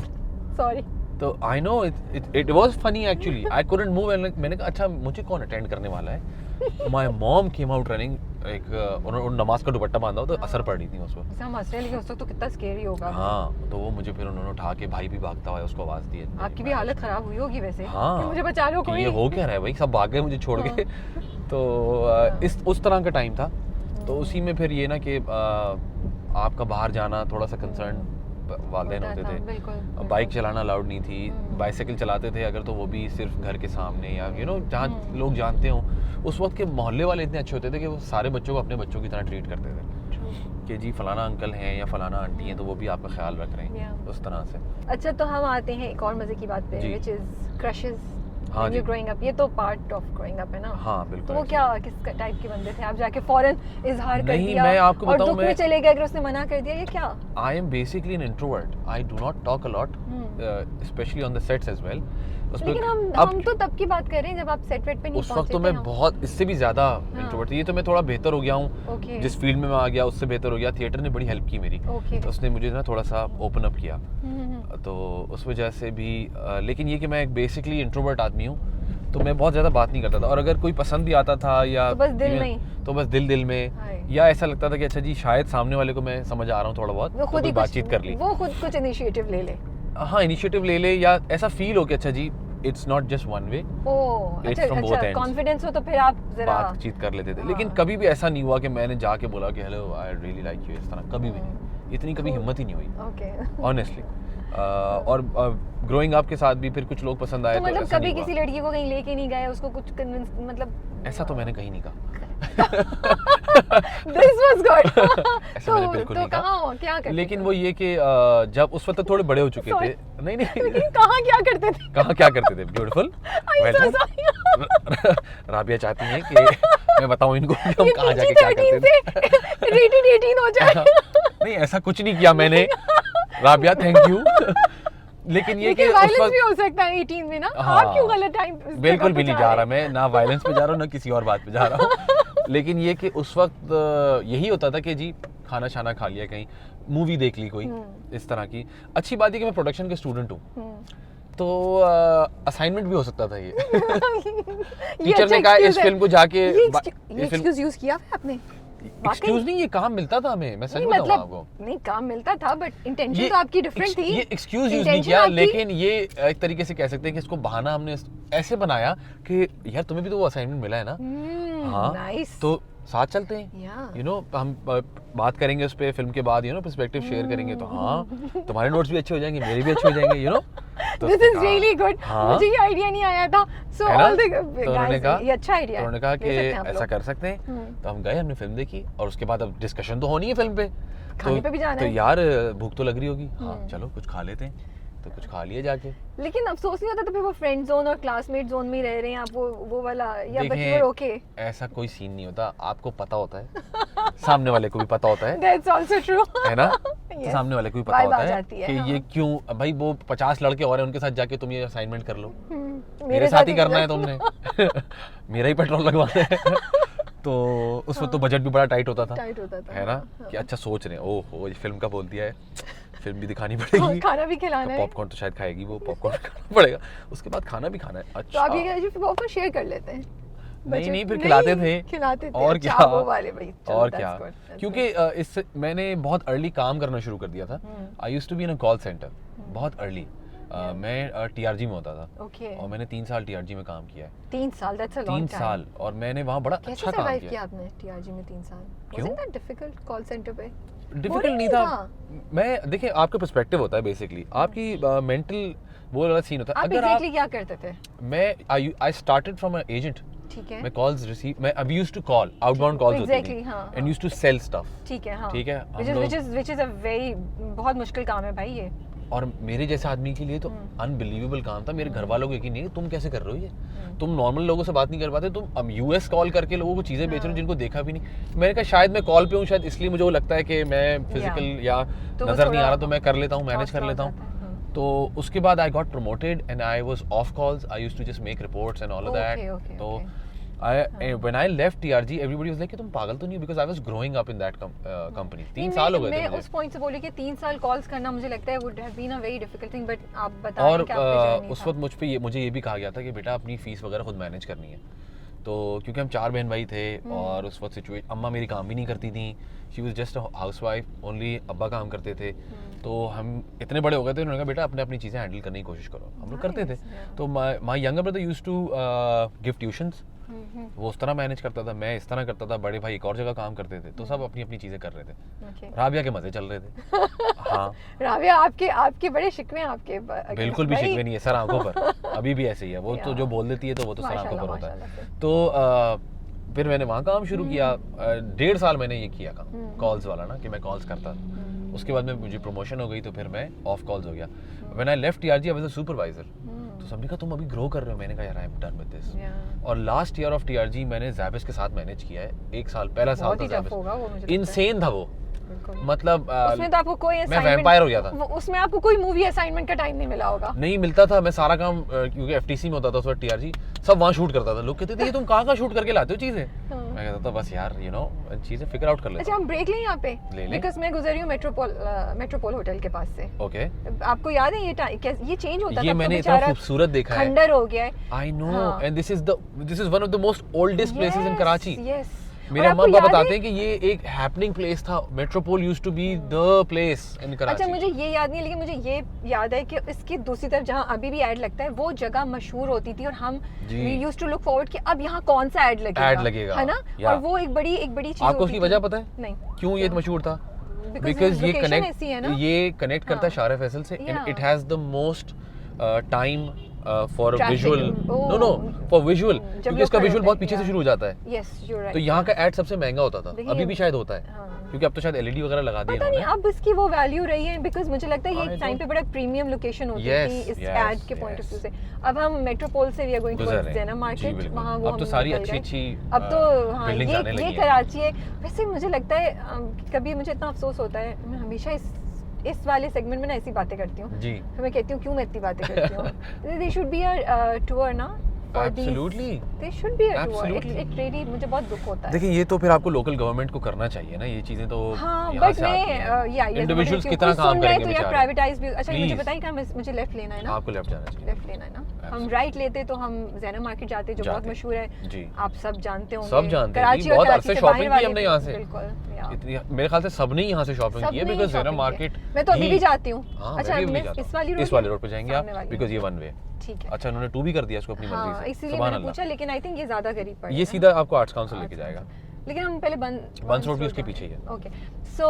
Sorry. तो I know it was funny actually, I couldn't move, and मैंने कहा अच्छा मुझे कौन अटेंड करने वाला है। My mom came out running एक उन्होंने नमाज का दुपट्टा बांधा हो तो असर पड़ रही थी उस वक्त। हम हंस रहे हैं लेकिन उस वक्त तो कितना स्केरी होगा। हाँ, तो वो मुझे फिर उन्होंने उठा के, भाई भी भागता हुआ उसको आवाज़ दी। आपकी भी हालत खराब हुई होगी वैसे। हाँ, कि मुझे बचा लो कोई। ये हो क्या रहा है भाई, सब भाग गए मुझे छोड़ के। तो इस उस तरह का टाइम था। तो उसी में फिर ये ना कि आपका बाहर जाना थोड़ा सा कंसर्न वालिदैन होते थे। बाइक चलाना अलाउड नहीं थी, बाइसाइकिल चलाते थे अगर तो वो भी सिर्फ घर के सामने या जहाँ लोग जानते हों। उस वक्त के मोहल्ले वाले इतने अच्छे होते थे कि वो सारे बच्चों को अपने बच्चों की तरह ट्रीट करते थे कि जी फलाना अंकल हैं या फलाना आंटी हैं तो वो भी आपका ख्याल रख रहे हैं, उस तरह से। अच्छा, तो हम आते हैं एक और मजे की बात पे, व्हिच इज क्रशेस। हाँ जी, ग्रोइंग अप, ये तो पार्ट ऑफ ग्रोइंग अप है ना। हाँ बिल्कुल। तो वो क्या, किस टाइप के बंदे थे? आप जाके फौरन इजहार कर नहीं, दिया मैं आपको और बताऊं, दुख में चले गए अगर उसने मना कर दिया, ये क्या? I am basically an introvert, I do not talk a lot, especially on the sets as well. लेकिन हम तो तब की बात कर रहे हैं जब आप सेट वेट पे नहीं उस पहुंचे वक्त तो मैं बहुत इससे भी ज्यादा इंट्रोवर्ट थी। ये तो मैं थोड़ा बेहतर हो गया हूँ, जिस फील्ड में मैं आ गया उससे बेहतर हो गया। थिएटर ने बड़ी हेल्प की मेरी, तो उसने मुझे ना थोड़ा सा ओपन अप किया, तो उस वजह से भी। लेकिन ये कि मैं एक बेसिकली इंट्रोवर्ट आदमी हूँ, तो मैं बहुत ज़्यादा बात नहीं करता था। और अगर कोई पसंद भी आता था या तो बस दिल में या ऐसा लगता था कि अच्छा जी शायद सामने वाले को मैं समझ आ रहा हूँ थोड़ा बहुत, वो खुद ही बातचीत कर ली, वो खुद कुछ इनिशिएटिव ले ले। हाँ, इनिशिएटिव ले ले, या ऐसा फील हो कि अच्छा जी it's not just one way, अच्छा कॉन्फिडेंस हो तो फिर आप जरा बातचीत कर लेते थे। लेकिन कभी भी ऐसा नहीं हुआ कि मैंने जाके बोला कि hello I really like you, इस तरह कभी भी नहीं, इतनी कभी हिम्मत ही नहीं हुई ऑनेस्टली। और ग्रोइंग अप के साथ भी फिर कुछ लोग पसंद आए, तो मतलब कभी किसी लड़की को कहीं लेके नहीं गए, उसको कुछ कन्विंस, मतलब ऐसा तो मैंने कहीं नहीं कहा। This was good. ऐसा मैंने बिल्कुल नहीं कहा। क्या करते लेकिन वो ये कि जब उस वक्त थोड़े बड़े हो चुके थे। नहीं कहाँ क्या करते थे? कहाँ क्या करते थे? ब्यूटीफुल। राबिया चाहती हैं कि मैं बताऊं इनको कि हम कहाँ जाके क्या करते थे। रेटेड 18 हो जाए। नहीं, ऐसा कुछ नहीं किया मैंने राबिया, थैंक यू। लेकिन ये कि उस वक्त भी हो सकता है 18 में ना। हाँ, आप क्यों गलत टाइम बिल्कुल भी नहीं जा रहा मैं, ना वायलेंस पे जा रहा हूँ ना किसी और बात पे जा रहा हूँ। लेकिन ये कि उस वक्त यही होता था कि जी खाना शाना खा लिया, कहीं मूवी देख ली कोई, इस तरह की। अच्छी बात है कि मैं प्रोडक्शन के स्टूडेंट हूँ, तो असाइनमेंट भी हो सकता था ये। टीचर ने कहा इस फिल्म को जाके एक्सक्यूज यूज किया आपने? एक्सक्यूज नहीं, ये काम मिलता था हमें, मैं सच बताऊं आपको। नहीं, काम मिलता था बट इंटेंशन तो आपकी डिफरेंट थी। ये एक्सक्यूज यूज नहीं किया, लेकिन ये एक तरीके से कह सकते हैं कि इसको बहाना हमने ऐसे बनाया कि यार तुम्हें भी तो वो असाइनमेंट मिला है ना। हाँ, तो साथ चलते हैं, हम बात करेंगे उस पे फिल्म के बाद, पर्सपेक्टिव शेयर करेंगे, तो हाँ तुम्हारे नोट्स भी अच्छे हो जाएंगे, मेरे भी अच्छे हो जाएंगे, तो दिस इज रियली गुड। मुझे ये आइडिया नहीं आया था। सो ऑल द गाइस, ये अच्छा आइडिया है। उन्होंने कहा कि ऐसा कर सकते हैं, तो हम गए, हमने फिल्म देखी, और उसके बाद अब डिस्कशन तो होनी है फिल्म पे, खाने पे भी जाना है, तो यार भूख तो लग रही होगी, हाँ चलो कुछ खा लेते हैं, तो कुछ खा लिया जाके। लेकिन अफसोस नहीं होता तो फिर वो फ्रेंड जोन और क्लासमेट जोन में रह रहे हैं आप, वो वाला, या बच्चे ओके? ऐसा कोई सीन नहीं होता, आपको पता होता है, सामने वाले को भी पता होता है, दैट्स आल्सो ट्रू, है ना? तो सामने वाले को भी पता होता है कि ये क्यों भाई, वो 50 लड़के और हैं, उनके साथ जाके तुम ये असाइनमेंट कर लो, मेरे साथ ही करना है तुमने। मेरा ही पेट्रोल लगवाना है। तो उस वक्त तो बजट भी बड़ा टाइट होता था, है ना? कि अच्छा सोच रहे हैं, ओहो ये फिल्म का बोल दिया है, फिल्म भी दिखानी पड़ेगी, खाना भी खिलाना है, पॉपकॉर्न तो शायद खाएगी वो, पॉपकॉर्न खाना पड़ेगा, उसके बाद खाना भी खाना है। अच्छा, तो आप ये पॉपकॉर्न शेयर कर लेते हैं? नहीं, फिर खिलाते थे और क्या, वो वाले भाई, और क्या, क्योंकि इससे मैंने बहुत अर्ली काम करना शुरू कर दिया था। I used to be in a call center बहुत अर्ली। मैं टीआरजी में होता था, और मैंने 3 साल टीआरजी में काम किया है। 3 साल, दैट्स अ लॉन्ग टाइम। 3 साल, और मैंने वहाँ बड़ा अच्छा काम किया। आपने टीआरजी में 3 साल? क्यों? Wasn't that difficult call centre पे? डिफिकल्ट नहीं था। मैं देखिए, आपका पर्सपेक्टिव होता है बेसिकली, आपकी मेंटल वो वाला सीन होता है। अगर आप क्या करते थे? मैं I started from an agent. ठीक है, मैं कॉल्स रिसीव, मैं अब used to call outbound calls होती थी, and used to sell stuff. ठीक है, हाँ, ठीक है, व्हिच इज अ वेरी, बहुत मुश्किल काम है भाई ये। और मेरे जैसे आदमी के लिए तो अनबिलीवेबल काम था। मेरे घर वालों को यकीन नहीं है, तुम कैसे कर रहे हो ये, तुम नॉर्मल लोगों से बात नहीं कर पाते, तुम अब यूएस कॉल करके लोगों को चीजें बेच रहे हो जिनको देखा भी नहीं। मैंने कहा शायद मैं कॉल पे हूँ, शायद इसलिए मुझे वो लगता है कि मैं फिजिकल या नजर नहीं आ रहा, तो मैं कर लेता हूँ, मैनेज कर लेता हूँ। तो उसके बाद I got promoted and I was off calls, I used to just make reports and all of that. तो when I left TRG, everybody was like कि तुम पागल तो नहीं हो, because I was growing up in that company. 3 साल हो गए थे मुझे। मैं उस पॉइंट से बोली कि 3 साल कॉल्स करना मुझे लगता है would have been a very difficult thing, but आप बताएं कि आपका जर्नी था। उस वक्त मुझे ये भी कहा गया था कि बेटा अपनी फीस वगैरह खुद मैनेज करनी है। तो क्योंकि हम 4 बहन भाई थे और उस वक्त सिचुएशन, अम्मा मेरी काम भी नहीं करती थी, she was just a housewife only, अब्बा काम करते थे। तो हम इतने बड़े हो गए थे, उन्होंने कहा बेटा अपने अपनी चीज़ें हैंडल करने की कोशिश करो। हम लोग करते थे। तो my younger brother used to give tuitions, वो उस तरह मैनेज करता था, मैं इस तरह करता था, बड़े भाई एक और जगह काम करते थे, तो सब अपनी अपनी चीज़ें कर रहे थे। राबिया के मज़े चल रहे थे। हाँ राबिया आपके बड़े शिकवे हैं आपके बिल्कुल भी शिकवे नहीं है सर आंखों पर, अभी भी ऐसे ही है वो। तो जो बोल देती है तो वो तो सर आंखों पर होता है। तो फिर मैंने वहाँ काम शुरू किया। 1.5 साल मैंने ये किया काम कॉल्स वाला ना, कि मैं कॉल्स करता था। उसके बाद में मुझे प्रमोशन हो गई तो फिर मैं ऑफ कॉल्स हो गया। When I left TRG I was a supervisor. तो सबने कहा तुम अभी ग्रो कर रहे हो, मैंने कहा यार I am done with this. और लास्ट ईयर ऑफ टीआरजी मैंने ज़ैबिस के साथ मैनेज किया है। 1 साल, पहला साल था ज़ैबिस, इनसेन था वो। मतलब उसमें तो आपको कोई मैं वैम्पायर हो गया था। उसमें आपको कोई मूवी असाइनमेंट का टाइम नहीं मिला होगा। नहीं मिलता था। मैं सारा काम क्योंकि एफटीसी में होता था उस वक्त, टीआरजी सब वहाँ शूट करता था। लोग कहते थे ये तुम कहाँ शूट करके लाते हो चीजें? मैं कहता था बस यार यू नो चीजें फिगर आउट कर लेते। अच्छा हम ब्रेक लें यहाँ पे, बिकॉज़ मैं गुजरी हूँ मेट्रोपोल होटल के पास से। ओके, आपको याद है ये चेंज होता था? ये मैंने इतना खूबसूरत देखा है, खंडर हो गया है। I know, and this is one of the most oldest places in Karachi. Yes, मेरे अम्मा पापा बताते हैं कि ये एक हैपनिंग प्लेस था। Metropole used to be the place in Karachi. अच्छा मुझे ये याद नहीं, लेकिन मुझे ये याद है कि इसकी दूसरी तरफ जहाँ अभी भी ऐड लगता है वो जगह मशहूर होती थी, और हम यूज्ड टू लुक फॉरवर्ड कि अब यहाँ कौन सा ऐड लगेगा, है ना? और वो एक बड़ी चीज। आपको उसकी वजह पता है? नहीं, क्यों ये मशहूर था? बिकॉज ये कनेक्ट करता है शारे फैसल से, and it has the most time for visual, no for visual, क्योंकि इसका विजुअल बहुत पीछे से शुरू हो जाता है। Yes you are right. तो यहाँ का एड सबसे महंगा होता था, अभी भी शायद होता है, क्योंकि अब तो शायद एलईडी वगैरह लगा दिए पता नहीं अब इसकी वो वैल्यू रही है, बिकॉज मुझे लगता है ये एक टाइम पे बड़ा प्रीमियम लोकेशन होती थी इस एड के पॉइंट ऑफ व्यू से। अब हम मेट्रोपोल से वी आर गोइंग टुवर्ड्स ज़ेना मार्केट, वहां वो अब तो सारी अच्छी अब तो हाँ ये कराची है। वैसे मुझे लगता है कभी मुझे इतना अफसोस होता है, मैं हमेशा इस वाले सेगमेंट में ना ऐसी बातें करती हूँ जी। फिर मैं कहती हूँ क्यों मैं इतनी बातें करती हूँ। They should be a tour ना, Absolutely. They should be a tour. It really मुझे बहुत दुख होता है। देखिए ये तो फिर आपको लोकल गवर्नमेंट को करना चाहिए ना, ये चीजें तो हाँ, बट मैं इंडिविजुअल्स कितना काम करेंगे बेचारे। प्राइवेटाइज भी। अच्छा मुझे बताइए क्या मुझे लेफ्ट लेना है ना? आपको लेफ्ट जाना चाहिए। लेफ्ट लेना है ना? हम राइट लेते तो हम ज़ेना मार्केट जाते जो बहुत मशहूर है जी। आप सब जानते होंगे, सब जानते हैं, बहुत अरसे शॉपिंग की हमने यहाँ से। बिल्कुल, इतनी मेरे ख्याल से सबने यहाँ से शॉपिंग की है, बिकॉज़ ज़ेना मार्केट मैं तो अभी भी जाती हूँ। अच्छा इस वाली रोड पे जाएंगे आप, बिकॉज़ ये वन वे। ठीक है। अच्छा उन्होंने 2 भी कर दिया इसको अपनी मर्जी से, इसीलिए मैंने पूछा, लेकिन आई थिंक ये ज्यादा करीब पड़ेगा। ये सीधा आपको आर्ट्स काउंसिल लेके जाएगा, लेकिन हम पहले बंस रोड भी उसके पीछे ही है। ओके, सो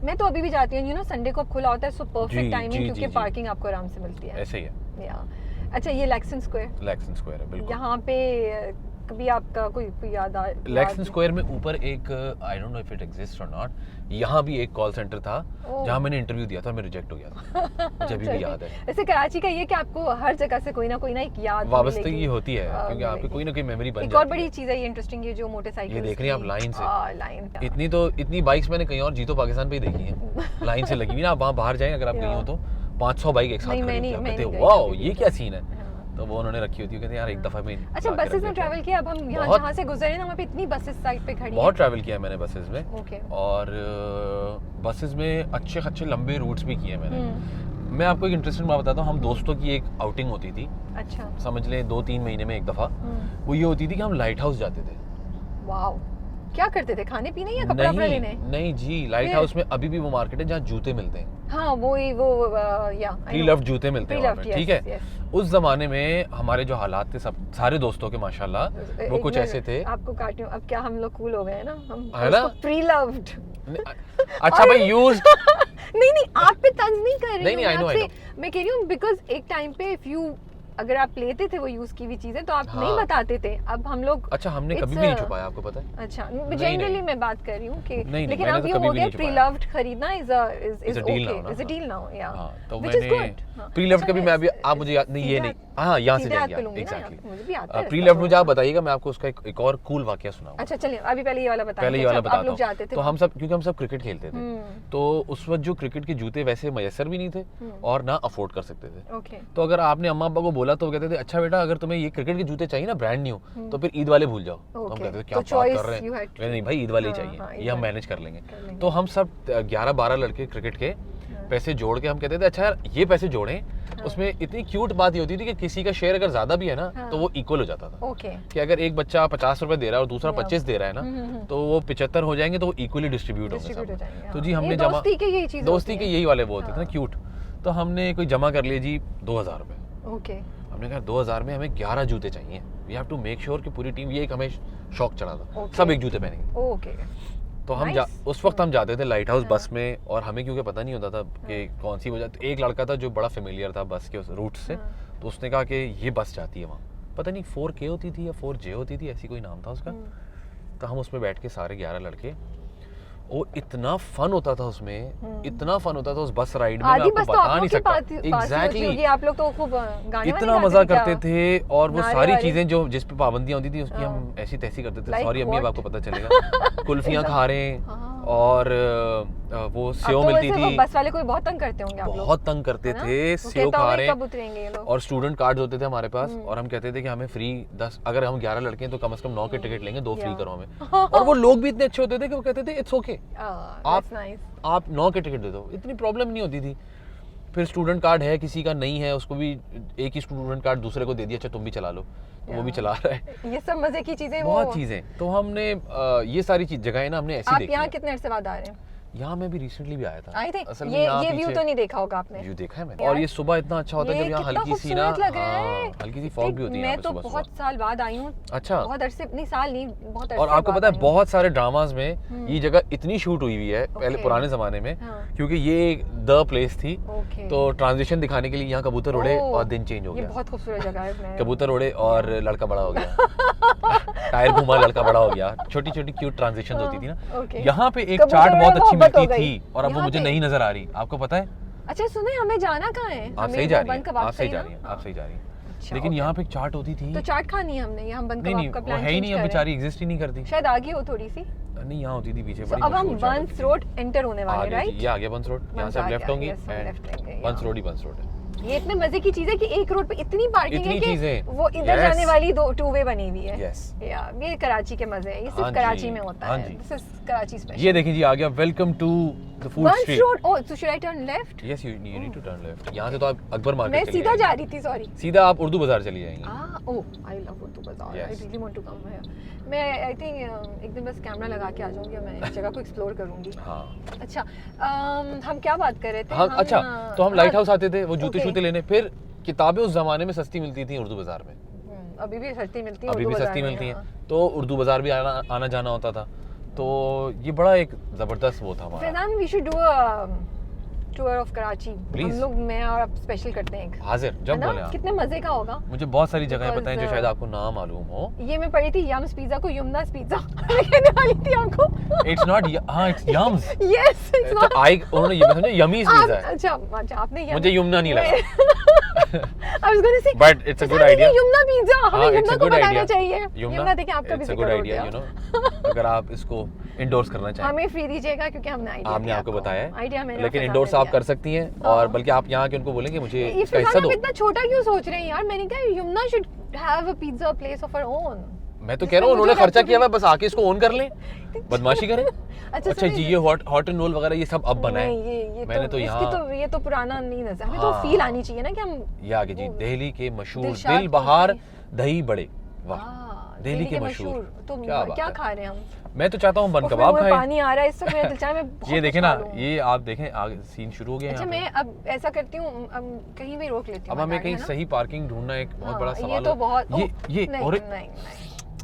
मैं तो अभी भी जाती हूँ, यू नो संडे को खुला होता है, सो परफेक्ट टाइमिंग, क्योंकि पार्किंग आपको आराम से मिलती है। ऐसे ही है या अच्छा ये लैक्सन स्क्वायर है बिल्कुल। यहाँ पे कभी आपका कोई याद आ? लैक्सन स्क्वायर में ऊपर एक I don't know if it exist और नॉट, यहाँ भी एक कॉल सेंटर था जहाँ मैंने इंटरव्यू दिया था, मैं रिजेक्ट हो गया था। मुझे अभी भी याद है। वैसे कराची का ये कि आपको हर जगह से कोई ना एक याद वाबस्तगी होती है, क्योंकि आपकी कोई ना कोई मेमोरी बन जाती है। एक और बड़ी चीज है ये इंटरेस्टिंग, ये जो मोटरसाइकिल ये देख रही हैं आप लाइन से, इतनी बाइक्स मैंने कहीं और जीतो पाकिस्तान पे ही देखी है, लाइन से लगी हुई ना। आप वहाँ बाहर जाएं अगर आप गई हो तो 500 बाइक एक साथ खड़ी होती है, वाओ ये क्या सीन है। तो वो उन्होंने रखी होती है, कहते हैं यार एक दफा में। अच्छा बसेस में ट्रैवल किया? अब हम यहाँ जहाँ से गुजरे ना वहाँ पे इतनी बसेस साइड पे खड़ी हैं। बहुत ट्रैवल किया है मैंने बसेस में, और बसेस में अच्छे लंबे रूट्स भी किए मैंने। मैं आपको एक इंटरेस्टिंग बात बताता हूँ, हम दोस्तों की एक आउटिंग होती थी। अच्छा समझ लें 2-3 महीने में एक दफा। वो ये होती थी कि हम लाइट हाउस जाते थे। वाओ, क्या करते थे? खाने पीने या कपड़ा लेने? नहीं जी, लाइट हाउस में अभी भी वो मार्केट है जहाँ जूते मिलते हैं। हाँ वो या प्री-लव्ड जूते मिलते हैं वहाँ पे, ठीक है। उस जमाने में हमारे जो हालात थे सब सारे दोस्तों के माशाल्लाह वो कुछ ऐसे थे। आपको काटूं, अब क्या हम लोग कूल हो गए हैं ना, हम है ना प्री-लव्ड। अच्छा भाई यूज्ड नहीं आप पे तंज नहीं कर रही हूँ। नहीं आई नो मैं कह रही हूँ बिकॉज एक टाइम पे इफ यू अगर आप लेते थे वो यूज की हुई चीजें तो आप नहीं बताते थे। अब हम लोग अच्छा हमने कभी भी नहीं छुपाया, आपको पता है। अच्छा जनरली मैं बात कर रही हूँ कि लेकिन अब ये हो गया प्री-लव्ड खरीदना इज अ डील नाउ या तो मैंने प्री-लव्ड कभी मैं अभी आप मुझे याद नहीं ये नहीं हाँ यहाँ से जाएंगे एग्जैक्टली। प्री-लव्ड मुझे आप बताइएगा, मैं आपको उसका एक और कूल वाकया सुनाऊंगा। अच्छा चलिए अभी पहले ये वाला बताइए। पहले ये वाला बताता हूँ। तो हम सब क्योंकि हम सब क्रिकेट खेलते थे, तो उस वक्त जो क्रिकेट के जूते वैसे मयसर भी नहीं थे और ना अफोर्ड कर सकते थे। तो अगर आपने अम्मा अब्बा को बोला तो वो कहते थे अच्छा बेटा अगर तुम्हें ये क्रिकेट के जूते चाहिए ना ब्रांड न्यू तो फिर ईद वाले भूल जाओ। तो हम कहते थे क्या बात कर रहे हैं, नहीं भाई ईद वाले ही चाहिए, ये हम मैनेज कर लेंगे। तो हम सब 11-12 लड़के क्रिकेट के पैसे जोड़ के हम कहते थे अच्छा यार ये पैसे जोड़ें, उसमें इतनी क्यूट बात ये होती थी कि किसी का शेयर अगर ज्यादा भी है ना तो वो इक्वल हो जाता था। ओके। कि अगर एक बच्चा 50 रुपए दे रहा है और दूसरा 25 दे रहा है ना, तो वो 75 हो जाएंगे, तो वो इक्वली डिस्ट्रीब्यूट होंगे सब। तो जी हमने जमा, दोस्ती के यही वाले बोलते थे ना, क्यूट। तो हमने कोई जमा कर लिए जी 2000 रुपए। ओके। हमने कहा 2000 में हमें 11 जूते चाहिए, we have to make sure कि पूरी टीम, ये एक हमें शौक चढ़ा था, सब एक जूते पहनेंगे। ओके। तो हम उस वक्त हम जाते थे लाइट हाउस बस में, और हमें क्योंकि पता नहीं होता था कि कौन सी वजह, तो एक लड़का था जो बड़ा फेमिलियर था बस के उस रूट से, तो उसने कहा कि ये बस जाती है वहाँ, पता नहीं 4K होती थी या 4J होती थी, ऐसी कोई नाम था उसका। तो हम उसमें बैठ के सारे 11 लड़के, वो इतना फन होता था उसमें, इतना फन होता था उस बस राइड में, मैं आपको बता नहीं सकता। एग्जैक्टली, आप लोग तो खूब गाने इतना मजा करते थे, और वो सारी चीजें जो जिस पे पाबंदियां होती थी उसकी हम ऐसी तैसी करते थे। सॉरी अम्मी, अब आपको पता चलेगा। कुल्फियां खा रहे हैं, और वो सेव मिलती थी। बस वाले कोई बहुत तंग करते होंगे आप लोग। बहुत तंग करते थे, सेव खा रहे हैं, और स्टूडेंट कार्ड होते थे हमारे पास, और हम कहते थे कि हमें फ्री 10, अगर हम 11 लड़के हैं तो कम से कम 9 के टिकट लेंगे, 2 फ्री करो हमें। और वो लोग भी इतने अच्छे होते थे कि वो कहते थे इट्स ओके, आप 9 के टिकट दे दो, इतनी प्रॉब्लम नहीं होती थी। फिर स्टूडेंट कार्ड है, किसी का नहीं है, उसको भी एक ही स्टूडेंट कार्ड दूसरे को दे दिया, अच्छा तुम भी चला लो, तो वो भी चला रहा है। ये सब मजे की चीजें, बहुत चीजें। तो हमने ये सारी चीज जगह ना हमने ऐसी देखी। आप यहाँ कितने अरसे बाद आ रहे हैं? यहाँ मैं भी रिसेंटली भी आया था। असल में ये व्यू तो नहीं देखा होगा आपने। व्यू देखा है मैंने, और ये सुबह इतना अच्छा होता है जब यहाँ हल्की सी ना, हल्की सी फॉग भी होती है। मैं तो बहुत साल बाद आई हूँ। अच्छा, बहुत अरसे, नहीं साल नहीं, बहुत अरसे। और आपको पता है बहुत सारे ड्रामास में ये जगह इतनी शूट हुई है पहले पुराने जमाने में, क्योंकि ये द प्लेस थी। तो ट्रांजिशन दिखाने के लिए यहाँ कबूतर उड़े और दिन चेंज हो गया। बहुत खूबसूरत जगह है। कबूतर उड़े और लड़का बड़ा हो गया, टायर घुमा लड़का बड़ा हो गया, छोटी छोटी क्यूट ट्रांजिशन होती थी ना। यहाँ पे एक चाट बहुत अच्छी मिलती थी, और अब वो मुझे नहीं नजर आ रही, आपको पता है? अच्छा सुने, हमें जाना कहाँ है? आप सही जा रही हैं, आप सही जा रही हैं, आप सही जा रही हैं। लेकिन यहाँ पे एक चाट होती थी, तो चाट खानी है हमने, यहाँ बन कबाब का प्लान है ही नहीं, अब बेचारी एग्जिस्ट ही नहीं करती। शायद आगे हो थोड़ी सी, नहीं यहाँ होती थी पीछे बड़ी। अब हम बंस रोड एंटर होने वाले हैं, राइट? ये आ गया बंस रोड, यहाँ से आप लेफ्ट होंगी, बंस रोड ही बंस रोड है। ये इतने मजे की चीज है कि एक रोड पे इतनी पार्किंग है कि वो इधर जाने वाली 2 वे बनी हुई है। ये कराची के मजे हैं, ये सिर्फ कराची में होता है। This is Karachi special. ये देखिए जी आ गया, welcome to the food street. Road, oh so should I turn left? Yes you need to turn left. यहाँ से तो आप अकबर मार्केट मैं सीधा जा रही थी, सॉरी। सीधा आप उर्दू बाजार चली जाएंगी। ओह आई love Urdu Bazaar, I really want to come here. मैं आई थिंक एक दिन बस कैमरा लगा के आ जाऊंगी, मैं इस जगह को एक्सप्लोर करूंगी। हाँ अच्छा, हम क्या बात कर रहे थे? अच्छा, तो हम लाइट हाउस आते थे वो जूते शूते लेने, फिर किताबें उस जमाने में सस्ती मिलती थी उर्दू बाजार में। अभी भी सस्ती मिलती है, अभी भी सस्ती मिलती हैं, तो उर्दू बाजार भी आना जाना होता था। तो ये बड़ा एक जबरदस्त वो था हमारा। Faizan, we should do a tour of Karachi. हम लोग, मैं और आप स्पेशल करते हैं। हाजिर, जब बोले आप। कितने मजे का होगा। मुझे बहुत सारी जगहें पता हैं जो शायद आपको ना मालूम हो। ये मैं पढ़ी थी, यम्स पिज्जा को यमुनास पिज्जा कहने वाली थी आपको। इट्स नॉट, हां it's Young's. Yes it's not. उन्होंने ये समझे यमीज पिज्जा है। अच्छा आपने मुझे यमुना नहीं लगा। I was gonna say, but it's a good idea. Yamuna pizza, हमें यमुना को बनाना चाहिए। यमुना देखिए आपका भी गुड आइडिया, यू नो, अगर आप इसको इंडोर्स करना चाहें। हमें फ्री दीजिएगा क्योंकि हमने आइडिया, आपने आपको बताया है आइडिया मैंने, लेकिन इंडोर्स आप कर सकती हैं, और बल्कि आप यहाँ के उनको बोलेंगे मुझे इसका हिस्सा दो। इतना छोटा क्यों सोच रहे हैं यार? मैंने कहा Yamuna should have a pizza place of her own. मैं तो कह रहा हूँ उन्होंने खर्चा किया हुआ है, बस आके इसको ओन कर लें, बदमाशी करें। अच्छा जी, ये हॉट एंड रोल वगैरह ये सब अब बना है। मैंने तो यहाँ, ये तो पुराना नहीं नजर, हमें तो फील आनी चाहिए ना कि हम ये आगे जी, दिल्ली के मशहूर दिल बहार दही बड़े। वाह, दिल्ली के मशहूर। तो क्या खा रहे हैं हम? मैं तो चाहता हूँ बन कबाब खाएं। पानी आ रहा है इससे, मेरे दिल में बहुत। ये देखें ना, ये आप देखें आगे सीन शुरू हो गया। अच्छा मैं अब ऐसा करती हूँ, अब कहीं भी रोक लेती हूँ। अब हमें कहीं सही पार्किंग ढूंढना एक बहुत बड़ा सवाल है। ये तो बहुत, ये और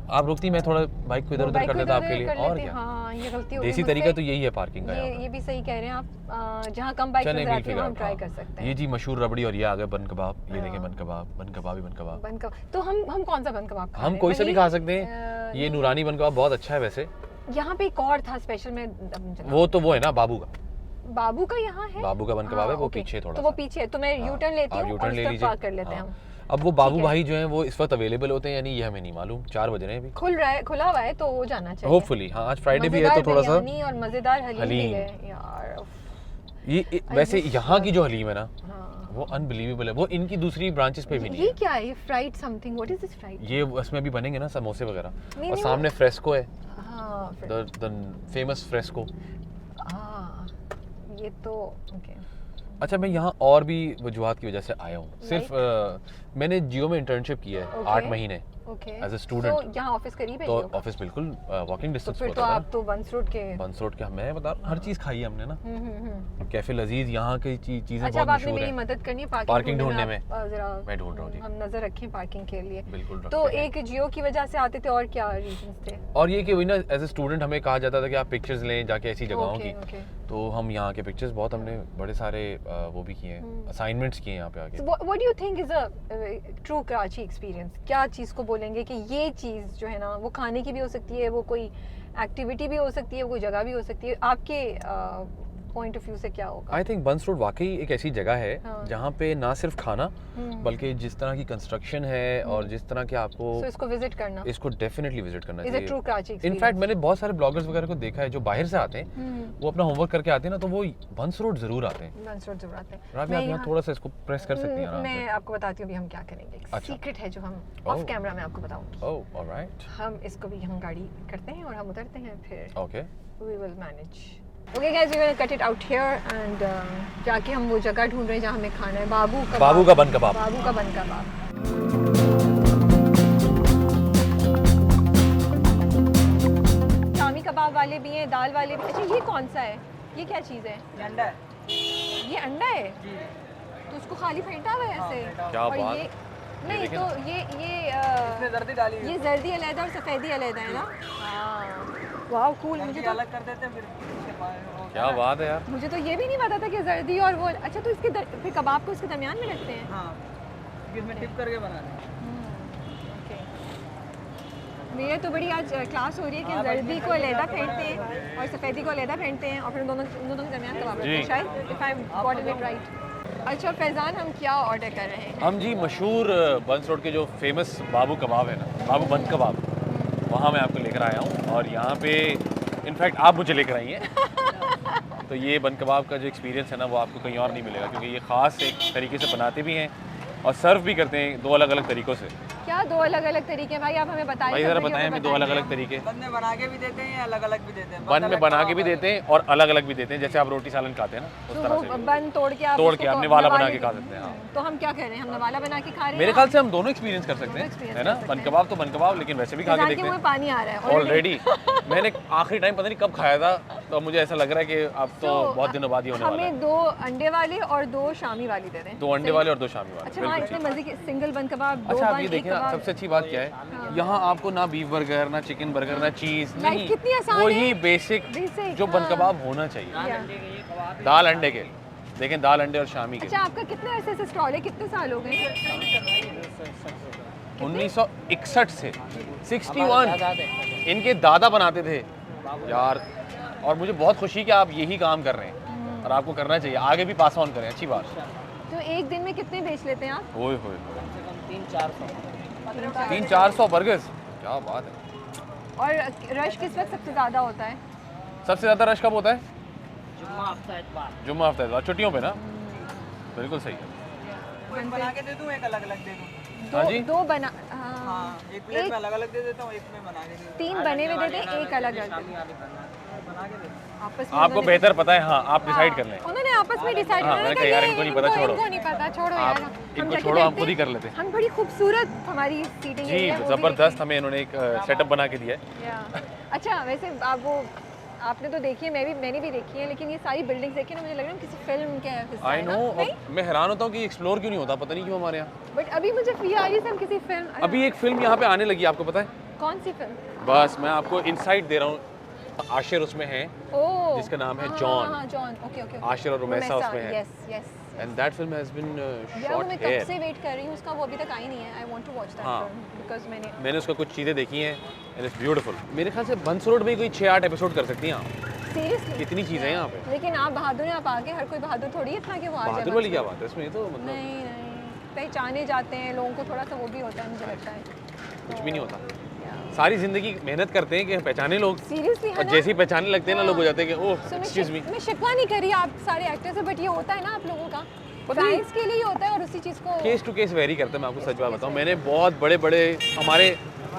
आप रुकती, मैं थोड़ा बाइक को इधर उधर कर लेता आपके लिए, और क्या। हाँ, ये गलती हो गई। देसी तरीका तो यही है पार्किंग का। ये भी सही कह रहे हैं आप, जहाँ कम बाइक नजर आती है हम ट्राई कर सकते हैं। ये जी मशहूर रबड़ी, और ये आ गया बन कबाब। ये देखें बन कबाब। तो हम कौन सा बन कबाब? हम कोई सा भी खा सकते हैं। ये नूरानी बन कबाब बहुत अच्छा है वैसे। यहाँ पे एक और था स्पेशल में, वो है ना बाबू का। बाबू का यहाँ है, बाबू का बन कबाब है, वो पीछे थोड़ा, तो वो पीछे है, तो मैं यू टर्न लेती हूँ और उस तरफ कर लेते हैं हम। अब वो बाबू भाई जो हैं वो इस वक्त अवेलेबल होते हैं, यानी ये हमें नहीं मालूम, 4 बज रहे हैं अभी। खुला हुआ है तो हो जाना चाहिए होपफुली। हाँ, आज फ्राइडे भी है तो थोड़ा सा, और मजेदार हलीम भी है यार। ये वैसे यहाँ की जो हलीम है ना, वो अनबिलीवेबल है। वो इनकी दूसरी ब्रांचेस पे भी नहीं है। ये क्या है? Fried something, what is this fried? ये उसमें भी बनेंगे ना समोसे वगैरह, और सामने फ्रेस्को है। हाँ, द फेमस फ्रेस्को। ये तो ओके। अच्छा, मैं यहाँ और भी वजूहात की वजह से आया हूँ। सिर्फ मैंने जियो में इंटर्नशिप किया है 8 महीने एज ए स्टूडेंट। तो यहाँ ऑफिस करीब है? तो ऑफिस बिल्कुल वॉकिंग डिस्टेंस पर। तो आप तो बंस रोड के मैं बता रहा हूँ, हर चीज़ खाई है हमने ना। कैफे लजीज, यहाँ की चीज़ें अच्छा, बहुत मशहूर मेरी है। मदद करनी है पार्किंग ढूंढने में। जरा मैं ढूंढ रहा हूँ जी। हम नजर रखें पार्किंग के लिए। बिल्कुल तो रखते हैं। एक जियो की वजह से आते थे, और क्या रीजंस थे? और ये कि वही ना, एज ए स्टूडेंट हमें कहा जाता था कि आप पिक्चर्स लें जाके ऐसी जगहों की। तो हम यहाँ के पिक्चर्स बहुत, हमने बड़े सारे वो भी किए हैं, असाइनमेंट्स किए हैं यहाँ पे आके। What do you think is a true Karachi experience? क्या चीज़ को बोलेंगे कि ये चीज़ जो है ना, वो खाने की भी हो सकती है, वो कोई एक्टिविटी भी हो सकती है, वो कोई जगह भी हो सकती है, आपके पॉइंट ऑफ व्यू से क्या होगा? आई थिंक बंस रोड वाकई एक ऐसी जगह है जहाँ पे ना सिर्फ खाना, बल्कि जिस तरह की कंस्ट्रक्शन है और जिस तरह के आपको, so इसको विजिट करना, इसको डेफिनेटली विजिट करना चाहिए। True Karachi experience. इनफैक्ट मैंने बहुत सारे ब्लॉगर्स वगैरह को देखा है जो बाहर से आते हैं, वो अपना होमवर्क करके आते हैं ना, तो वो बंस रोड जरूर आते हैं। बंस रोड जरूर आते हैं। रात में आप यहाँ थोड़ा सा इसको प्रेस कर सकती हैं आराम से। मैं आपको बताती हूँ अभी हम क्या करेंगे। एक सीक्रेट है जो हम ऑफ कैमरा में आपको बताऊंगी। ओह ऑलराइट। हम इसको भी, हम गाड़ी करते हैं और हम उतरते हैं, फिर okay we will manage. Okay guys, we will cut it out here and जाके हम वो जगह ढूंढ रहे हैं जहाँ हमें खाना है। बाबू का बन कबाब। बाबू का बन कबाब। शामी कबाब वाले भी हैं, दाल वाले भी। अच्छा, ये कौन सा है? ये क्या चीज़ है? ये अंडा है। ये अंडा है? तो उसको खाली फेंटा हुआ है ऐसे? क्या और बात। ये नहीं, तो ये इसमें जर्दी डाली है। ये जर्दी अलग और सफ़ेदी अलग है ना? हाँ, वाह कूल। मुझे तो अलग कर देते हैं फिर उसके बाद क्या बात है यार। मुझे तो ये भी नहीं पता था कि जर्दी और वो। अच्छा, तो इसके फिर कबाब को इसके दरमियान में रखते हैं? हाँ, इसमें टिप करके बनाते हैं। मेरे तो बड़ी आज क्लास हो रही है कि जर्दी को अलहदा फेंटते हैं और सफ़ेदी को अलहदा फेंटते हैं और फिर दोनों के दरमियान कबाब रखते हैं, शायद, if I got it right. अच्छा फैज़ान, हम क्या ऑर्डर कर रहे हैं? हम जी मशहूर बंस रोड के जो फेमस बाबू कबाब है ना, बाबू बन कबाब, वहाँ मैं आपको लेकर आया हूँ। और यहाँ पे इनफैक्ट आप मुझे लेकर आई हैं। तो ये बन कबाब का जो एक्सपीरियंस है ना, वो आपको कहीं और नहीं मिलेगा, क्योंकि ये ख़ास एक तरीके से बनाते भी हैं और सर्व भी करते हैं 2 अलग अलग तरीक़ों से। क्या 2 अलग अलग तरीके? भाई आप हमें बताइए। भाई ज़रा बताएं हमें 2 अलग अलग तरीके। बन में बना के भी देते हैं, अलग अलग भी देते हैं। बन में बना के भी देते हैं और अलग अलग भी देते हैं, जैसे आप रोटी सालन खाते हैं ना, उस तरह से। बन तोड़ के आप निवाला बना के खा सकते हैं। हाँ। तो हम क्या कर रहे हैं? हम निवाला बना के खा रहे हैं? मेरे ख्याल से हम दोनों एक्सपीरियंस कर सकते हैं, है ना? बन कबाब तो बन कबाब, लेकिन वैसे भी खा के देखते हैं। पानी आ रहा है ऑलरेडी। मैंने आखिरी टाइम पता नहीं कब खाया था, तो मुझे ऐसा लग रहा है कि अब तो बहुत दिनों बाद ही होने वाला है। हमें 2 अंडे वाले और 2 शामी वाले दे दें। 2 अंडे वाले और 2 शामी वाले। अच्छा, वहाँ इतने मजे के सिंगल बन कबाब, 2 अच्छा, आप बन, ये एक देखिए ना, कबाब। सबसे अच्छी बात क्या है, यहाँ आपको ना बीफ बर्गर, ना चिकन बर्गर, ना चीज, नहीं, कितनी आसान वही है। बेसिक जो बन हाँ। कबाब होना चाहिए। या। दाल अंडे के, देखें, दाल अंडे और शामी के। अच्छा, आपका कितने अरसे से स्टॉल है? कितने साल हो गए? 1961 से 61 इनके दादा बनाते थे यार। और मुझे बहुत खुशी कि आप यही काम कर रहे हैं और आपको करना चाहिए, आगे भी पास ऑन करें, अच्छी बात। तो एक दिन में कितने बेच लेते हैं आप? ओए होए, 300-400। 300-400 बर्गर्स, क्या बात है। और रश किस वक्त सबसे ज़्यादा होता है? सबसे ज़्यादा रश कब होता है? जुम्मा हफ्ता इतवार। जुम्मा हफ्ता इतवार, छुट्टियों पे ना। बिल्कुल सही है। एक बना के दे दूँ, एक अलग अलग दे दूँ। हाँ जी। 2 बना, हाँ, एक प्लेट में अलग अलग दे देता हूँ, एक में बना के दे देता 3 बने हुए देते हैं, एक अलग अलग। हूँ। बना के दे दूँ। आपस में आपको बेहतर पता है, हाँ, आप डिसाइड कर लें। उन्होंने आपस में डिसाइड हाँ, मैंने कहा यार इनको नहीं पता, छोड़ो। इनको नहीं पता, छोड़ो आप यार। इनको जाके छोड़ो, हम देखते खुद ही हैं। कर लेते हैं। हम बड़ी खूबसूरत हमारी सीटिंग जी, ज़बरदस्त, हमें इन्होंने एक सेटअप बना के दिया है। अच्छा, वैसे आप वो आपने तो देखी है, मैंने भी देखी है, लेकिन ये सारी बिल्डिंग्स देखी ना, मुझे लग रहा है किसी फिल्म के हिस्सा आई है नो, ना? मैं हैरान होता हूँ कि एक्सप्लोर क्यों नहीं होता, पता नहीं क्यों हमारे यहाँ। बट अभी मुझे फील आ रही है हम किसी फिल्म। अभी एक फिल्म यहाँ पे आने लगी, आपको पता है? कौन सी फिल्म? बस मैं आपको इनसाइट दे रहा हूँ। आशिर उसमें है, ओह, जिसका नाम है हाँ, जॉन। हाँ, जॉन, ओके ओके। आशिर और रुमैसा उसमें है। Yes yes. And that film has been यार, शॉट मैं कब हियर। से वेट कर रही हूँ उसका, वो अभी तक आई नहीं है। I want to watch that हाँ। फिल्म बिकॉज़ मैंने उसका कुछ चीज़ें देखी हैं एंड इट्स ब्यूटीफुल। मेरे ख्याल से बंस रोड में कोई 6-8 एपिसोड कर सकती हैं आप। सीरियसली कितनी चीज़ें हैं यहाँ पे। लेकिन आप बहादुर हैं, आप आगे, हर कोई बहादुर थोड़ी है इतना कि वो आ जाए। बहादुर वाली क्या बात है इसमें, तो मतलब नहीं नहीं, पहचाने जाते हैं लोगों को, थोड़ा सा वो भी होता है, मुझे लगता है। कुछ भी नहीं होता। सारी जिंदगी मेहनत करते हैं कि पहचाने लोग, सीरियसली और जैसे ही पहचानने लगते हैं ना, लोग हो जाते हैं कि ओह एक्सक्यूज मी। मैं शिकवा नहीं कर रही आप सारे एक्टर्स से, बट ये होता है ना आप लोगों का, फैंस के लिए होता है और उसी चीज़ को केस टू केस वेरी करता है। मैं आपको सच बात बताऊं, मैंने बहुत बड़े बड़े हमारे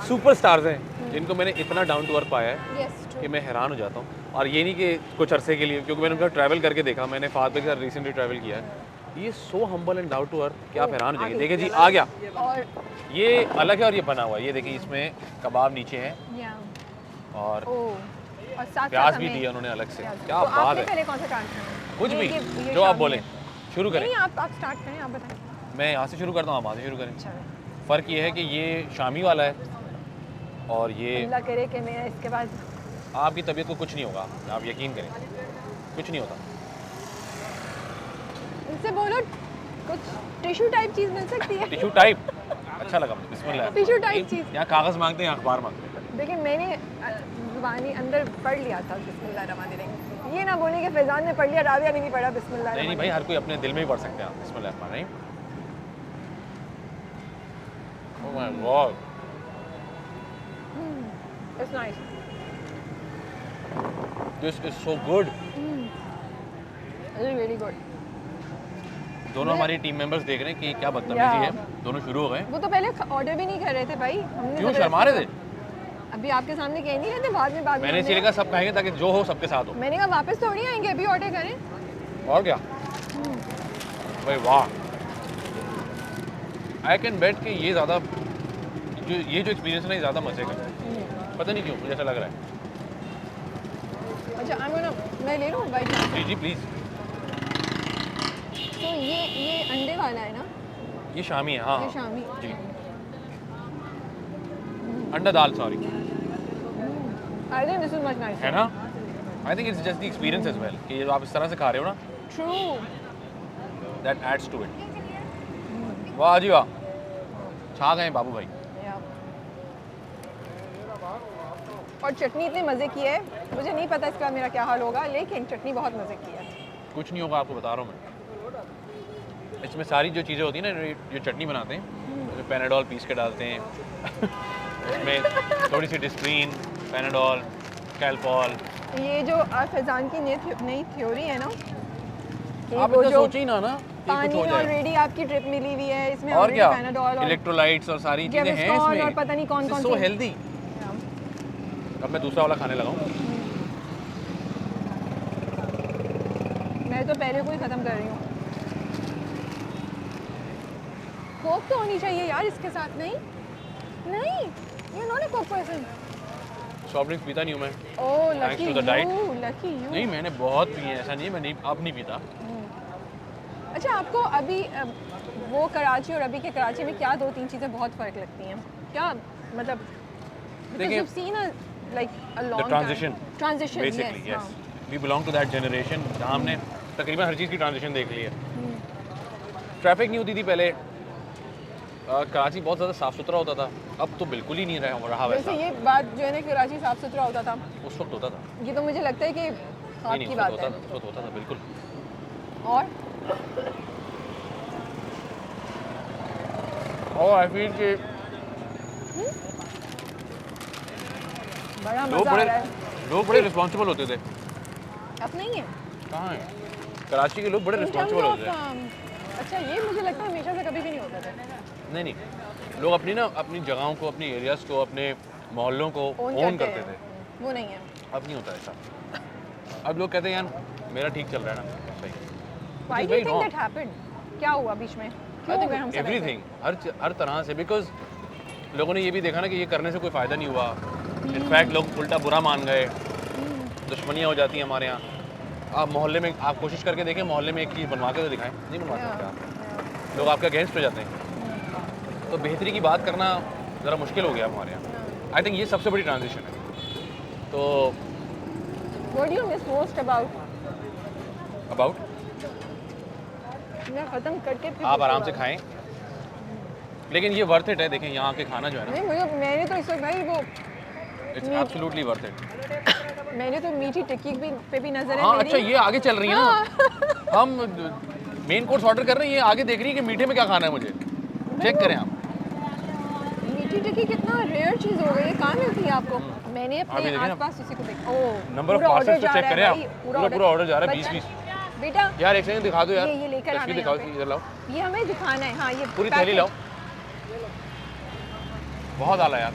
सुपरस्टार्स हैं इनको मैंने इतना डाउन टू अर्थ पाया है यस कि मैं हैरान हो जाता हूँ। और ये नहीं कि कुछ अरसे के लिए, क्योंकि मैंने उनका ट्रैवल करके देखा, मैंने फादर के साथ रिसेंटली ट्रैवल किया है, ये so humble and down to earth कि आप हैरान हो जाएंगे। देखिए जी आ गया, और ये अलग है और ये बना हुआ है। ये देखिए इसमें कबाब नीचे है या और और साथ प्याज साथ भी हमें दिया उन्होंने अलग से। प्याज। क्या तो बात आपने है, पहले कौन सा स्टार्ट करना? कुछ भी ये जो आप शामी बोलें, है। शुरू करें। नहीं आप स्टार्ट करें, आप बताएं। मैं यहाँ से शुरू करता हूँ, आप वहाँ से शुरू करें। अच्छा फ़र्क ये है कि ये शामी वाला है और ये अल्लाह करे कि मैं इसके बाद आपकी तबीयत को कुछ नहीं होगा, आप यकीन करें, कुछ नहीं होता। इनसे बोलो कुछ टिश्यू टाइप चीज़ मिल सकती है। टिश्यू टाइप अच्छा लगा मुझे, बिस्मिल्लाह। टिश्यू टाइप चीज़। यहाँ कागज़ मांगते हैं, अखबार मांगते हैं। देखिए मैंने ज़ुबानी अंदर पढ़ लिया था बिस्मिल्लाहिर्रहमानिर्रहीम। ये ना बोले कि फैज़ान ने पढ़ लिया, राबिया ने नहीं पढ़ा। बिस्मिल्लाह। नहीं नहीं भाई, हर कोई अपने दिल में ही पढ़ सकते हैं। बिस्मिल्लाह रहमान रहीम। Oh my God, it's nice. This is so good. Really good. दोनों हमारी टीम मेंबर्स देख रहे हैं कि क्या बदतमीजी है, दोनों शुरू हो गए। वो तो पहले ऑर्डर भी नहीं कर रहे थे भाई, हमने क्यों तो शर्मा रहे थे? अभी आपके सामने कह नहीं रहे थे, बाद में मैंने इसीलिए कहा सब खाएंगे ताकि जो हो सबके साथ हो। मैंने कहा वापस थोड़ी आएंगे, अभी ऑर्डर करें। और क्या भाई, वाह। आई कैन बेट कि ये ज़्यादा जो एक्सपीरियंस है ना, ये ज़्यादा मज़े का है। पता नहीं क्यों मुझे ऐसा लग रहा है। अच्छा मैं ले लूँ बाइट? Ji ji please. तो ये अंडे वाला है ना? ये शामी है, हाँ ये शामी। जी, अंडा दाल, sorry, I think this is much nice है ना। I think it's just the experience as well कि आप इस तरह से खा रहे हो ना, true. That adds to it. वाह जी वाह, छा गए बाबू भाई। और चटनी इतने मज़े की है, मुझे नहीं पता इसका मेरा क्या हाल होगा, लेकिन चटनी बहुत मज़े की है। कुछ नहीं होगा, आपको बता रहा हूँ मैं। इसमें सारी जो चीज़ें होती हैं ना, जो चटनी बनाते हैं, उसमें पैनाडोल पीस के डालते हैं इसमें थोड़ी सी डिस्प्रीन, पैनाडोल, कैल्पॉल। ये जो फैज़ान की नई थ्योरी है ना, कि आप वो इतना जो सोचिए ना कि कुछ पानी हो में जाए। ऑलरेडी आपकी ड्रिप मिली हुई है, इसमें और ऑलरेडी क्या, पैनाडोल और इलेक्ट्रोलाइट्स और सारी चीज़ें हैं गेविस्टॉल इसमें, और पता नहीं कौन-कौन सो सी। हेल्दी। अब मैं दूसरा वाला खाने लगा हूँ। मैं तो पहले को ही ख़त्म कर रही हूँ। कोक तो होनी चाहिए यार इसके साथ। नहीं you not a Coke person. Soft drinks पीता नहीं हूँ मैं। ओह Thanks lucky to the diet. You, lucky you. नहीं, मैंने बहुत पिए हैं, ऐसा नहीं है मैं नहीं, अब नहीं पीता। अच्छा आपको अभी वो कराची और अभी के कराची में क्या 2-3 चीज़ें बहुत फ़र्क लगती हैं क्या, मतलब देखिए, transition basically yes, we belong to that generation जहाँ हमने तकरीबन हर चीज़ की ट्रांजिशन देख ली है। ट्रैफिक नहीं होती थी पहले, कराची बहुत ज़्यादा साफ़ सुथरा होता था, अब तो बिल्कुल ही नहीं रहा वैसे वैसा। ये बात जो है ना, कराची साफ़ सुथरा होता था उस वक्त होता था, ये तो मुझे लगता है कि नहीं आपकी उस बात वक्त है। होता था, उस वक्त होता था बिल्कुल। और आई फील कि बड़ा मज़ा आ रहा है। लोग बड़े रिस्पॉन्सिबल होते थे। अब नहीं है कहाँ है, कराची के लोग बड़े In terms रिस्पॉन्सिबल of, होते थे। अच्छा ये मुझे लगता है हमेशा से कभी भी नहीं होता था। नहीं, लोग अपनी जगहों को, अपनी एरियाज़ को, अपने मोहल्लों को ओन करते थे। वो नहीं है। अब नहीं होता ऐसा। अब लोग कहते हैं यार मेरा ठीक चल रहा है ना, सही। Why do you think that happened? क्या हुआ बीच में? क्यों हुए हम सब ऐसे? एवरीथिंग, हर तरह से, बिकॉज लोगों ने ये भी देखा ना कि ये करने से कोई फ़ायदा नहीं हुआ। इनफैक्ट लोग उल्टा बुरा मान गए, दुश्मनियाँ हो जाती हैं हमारे यहाँ। आप मोहल्ले में, आप कोशिश करके देखें, मोहल्ले में एक चीज़ बनवा के तो दिखाएं, नहीं बनवा सकते आप, लोग आपके अगेंस्ट हो जाते हैं। तो बेहतरी की बात करना ज़रा मुश्किल हो गया हमारे यहाँ। आई थिंक ये सबसे बड़ी ट्रांजिशन है। तो What do you miss most about? मैं ख़त्म करके फिर आप आराम से खाएं, लेकिन ये वर्थ इट है। देखें यहाँ के खाना जो है ना, नहीं मैंने तो इस वक्त भाई वो इट्स एब्सोल्युटली वर्थ इट। मैंने तो मीठी टिक्की पे भी नजर है हाँ मेरी। अच्छा, ये आगे चल रही है ना, हम मेन कोर्स ऑर्डर कर रहे हैं, ये आगे देख रही है कि मीठे में क्या खाना है मुझे। चेक करें आप, मीठी टिक्की कितना रेयर चीज़ हो गई है, कहाँ मिलती है आपको? मैंने अपने आसपास उसी को देखा। ओह नंबर ऑफ पार्सल्स तो चेक करें आप, पूरा ऑर्डर जा रहा है 20-20। बेटा यार एक सेकंड दिखा दो यार, ये लेकर आना तस्वीर है दिखाओ, यहाँ पे। इधर लाओ, ये हमें दिखाना है। हाँ ये पूरी पैक थैली है। लाओ। बहुत आला यार,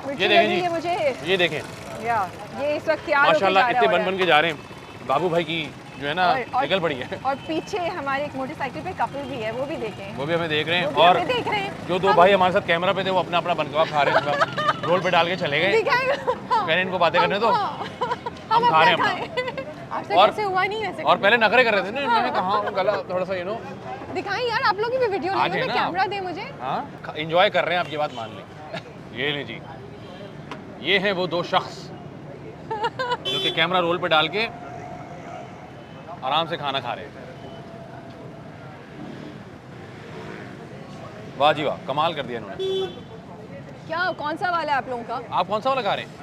मिर्ची ये लग देखें रही जी, है मुझे। ये देखें या ये इस वक्त तैयार होके जा माशाल्लाह रहा इतने है बन बन के जा रहे हैं। बाबू भाई की जो है ना और निकल पड़ी है, और पीछे हमारे एक मोटरसाइकिल पे कपल भी है, वो भी देखें। वो भी हमें देख रहे हैं। वो भी और हमें देख रहे हैं। जो दो भाई हमारे साथ कैमरा पे थे वो अपना अपना बनकवा खा रहे हैं, रोल पे डाल के चले गए। मैंने इनको बातें करने दो, हम खा रहे हैं अपना। आपसे और- कैसे हुआ नहीं वैसे और पहले नखरे कर रहे थे ना, मैंने कहा गला थोड़ा सा दिखाएं यार, आप लोग की भी वीडियो आज लेंगे, है मैं ना। कैमरा दे मुझे। हाँ एंजॉय कर रहे हैं, आपकी बात मान लें। ये ले जी, ये हैं वो दो शख्स जो कि कैमरा रोल पे डाल के आराम से खाना खा रहे हैं। वाह जी वाह, कमाल कर दिया इन्होंने। क्या कौन सा वाला है आप लोगों का? आप कौन सा वाला खा रहे हैं?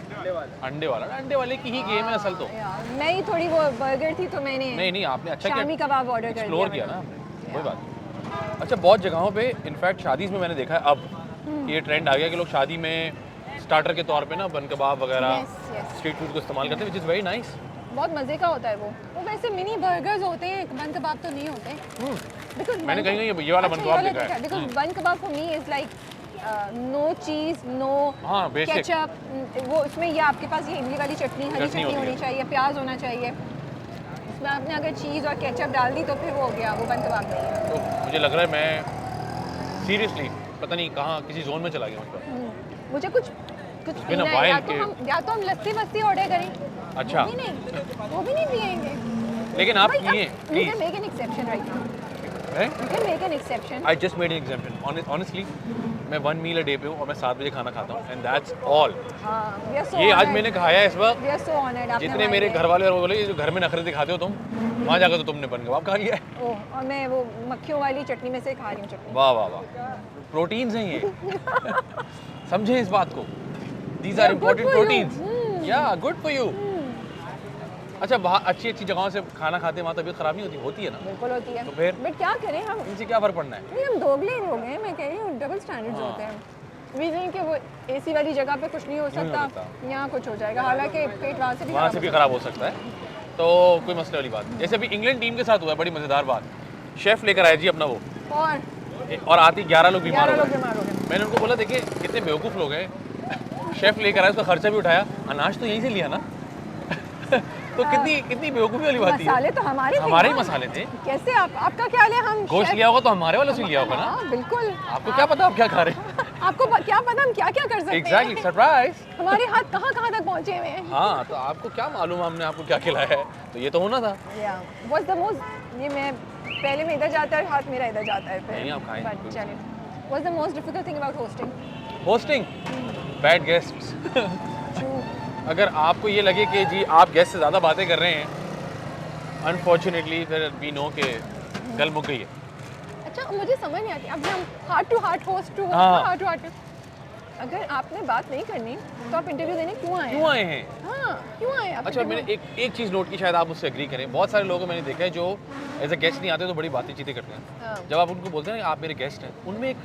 अंडे वाला। अंडे वाले की ही गेम है असल तो। यार, मैं ही थोड़ी वो बर्गर थी तो मैंने नहीं आपने अच्छा शामी किया, कबाब ऑर्डर कर दिया। एक्सप्लोर किया ना आपने, कोई बात नहीं। अच्छा, बहुत जगहों पे इनफैक्ट शादीज़ में मैंने देखा है अब कि ये ट्रेंड आ गया कि लोग शादी में स्टार्टर के तौर पे ना बन कबाब वगैरह Yes, yes. स्ट्रीट फूड को इस्तेमाल करते हैं, विच इज़ वेरी नाइस। बहुत मज़े का होता है वो वैसे मिनी बर्गर्स होते हैं, बन कबाब तो नहीं होते। Because मैंने बन- कहीं ये वाला बन अच्छा, कबाब ये देखा वाला है। because bun kebab for me is like no cheese, no हाँ, basic. केचप, वो इसमें ये आपके पास ये इमली वाली चटनी, हरी चटनी चटनी होती होनी है। चाहिए, प्याज होना चाहिए। इसमें आपने अगर चीज़ और केचप डाल दी तो फिर वो हो गया, वो बन कबाब नहीं है। तो मुझे लग रहा है मैं सीरियसली पता नहीं कहाँ किसी जोन में चला गया मुझ पर। मुझे कुछ been a पीना है, while या तो हम लस्सी वस्सी ऑर्डर करें। अच्छा। वो भी नहीं पिएंगे। लेकिन आप But पिए you please. can make an exception right now. You can make an exception. I just made an example. Honestly मैं 1 मील अ डे पे हूँ और मैं 7 बजे खाना खाता हूँ एंड दैट्स ऑल। हाँ, we are so ये आज honored. मैंने खाया है इस वक्त। We are so honored. आपने जितने हमारे मेरे लिए- घर वाले और वो बोले ये जो घर में नखरे दिखाते हो तुम, वहाँ जाकर तो तुमने बन कबाब खा लिया है। ओह, और मैं वो मक्खियों वाली चटनी में से खा रही हूँ चटनी। वाह वाह वाह, प्रोटीन्स हैं ये। समझे इस बात को, these are They're good important for you. Proteins. या गुड फॉर यू। अच्छा, वहाँ अच्छी अच्छी जगहों से खाना खाते हैं, वहाँ तबीयत खराब नहीं होती? होती है ना। बिल्कुल होती है। तो फिर? बट क्या करें हम, इनसे क्या फर्क पड़ना है? नहीं हम दोगले लोग हैं, मैं कह रही हूँ डबल स्टैंडर्ड्स हाँ। होते हैं। रीजन कि वो एसी वाली जगह पे कुछ नहीं हो नहीं हो सकता, सकता। यहाँ कुछ हो जाएगा, हालांकि पेट वहाँ से भी वहाँ से खराब भी हो खराब हो सकता है, तो कोई मसले वाली बात नहीं। जैसे अभी इंग्लैंड टीम के साथ हुआ है, बड़ी मज़ेदार बात। शेफ़ लेकर आए जी अपना वो, सकता। और और आती 11 लोग बीमार 11 हो लोग गए। बीमार हो गए। मैंने उनको बोला देखिए कितने बेवकूफ़ लोग हैं, शेफ़ लेकर आया, उसका खर्चा भी उठाया, अनाज तो यहीं से लिया ना। तो कितनी बेवकूफ़ी वाली बात है। मसाले तो हमारे थे हमारे ही ना। मसाले थे। कैसे आपका क्या है, हम गोश्त chef- लिया होगा तो हमारे वालों से लिया होगा ना। हाँ, बिल्कुल। आपको क्या पता आप क्या खा रहे हैं? आपको क्या पता हम क्या क्या कर सकते एग्जैक्टली, हैं। सरप्राइज। हमारे हाथ कहाँ कहाँ तक पहुँचे हुए हैं। हाँ, तो आपको क्या मालूम हमने आपको क्या खिलाया है, तो ये तो होना था। What's the most, ये मैं पहले में इधर जाता है, हाथ मेरा इधर जाता है फिर। नहीं, आप खाएं, But कोई चलिए। What's the most difficult thing about hosting? Hosting, bad guests. True. अगर आपको ये लगे कि जी आप गेस्ट से ज़्यादा बातें कर रहे हैं, अनफॉर्चुनेटली फिर वी नो के गल मुक गई है। अच्छा, मुझे समझ नहीं आती, अब हम heart to heart, host to हाँ। हार्ट टू हार्ट, अगर आपने बात नहीं करनी तो आप इंटरव्यू देने क्यों आए? क्यों आए हैं? हाँ, क्यों आए आप? अच्छा, मैंने एक चीज़ नोट की, शायद आप उससे एग्री करें। बहुत सारे लोगों को मैंने देखा है जो एज अ गेस्ट नहीं आते तो बड़ी बातें चीतें करते हैं। हाँ। जब आप उनको बोलते हैं ना आप मेरे गेस्ट हैं, उनमें एक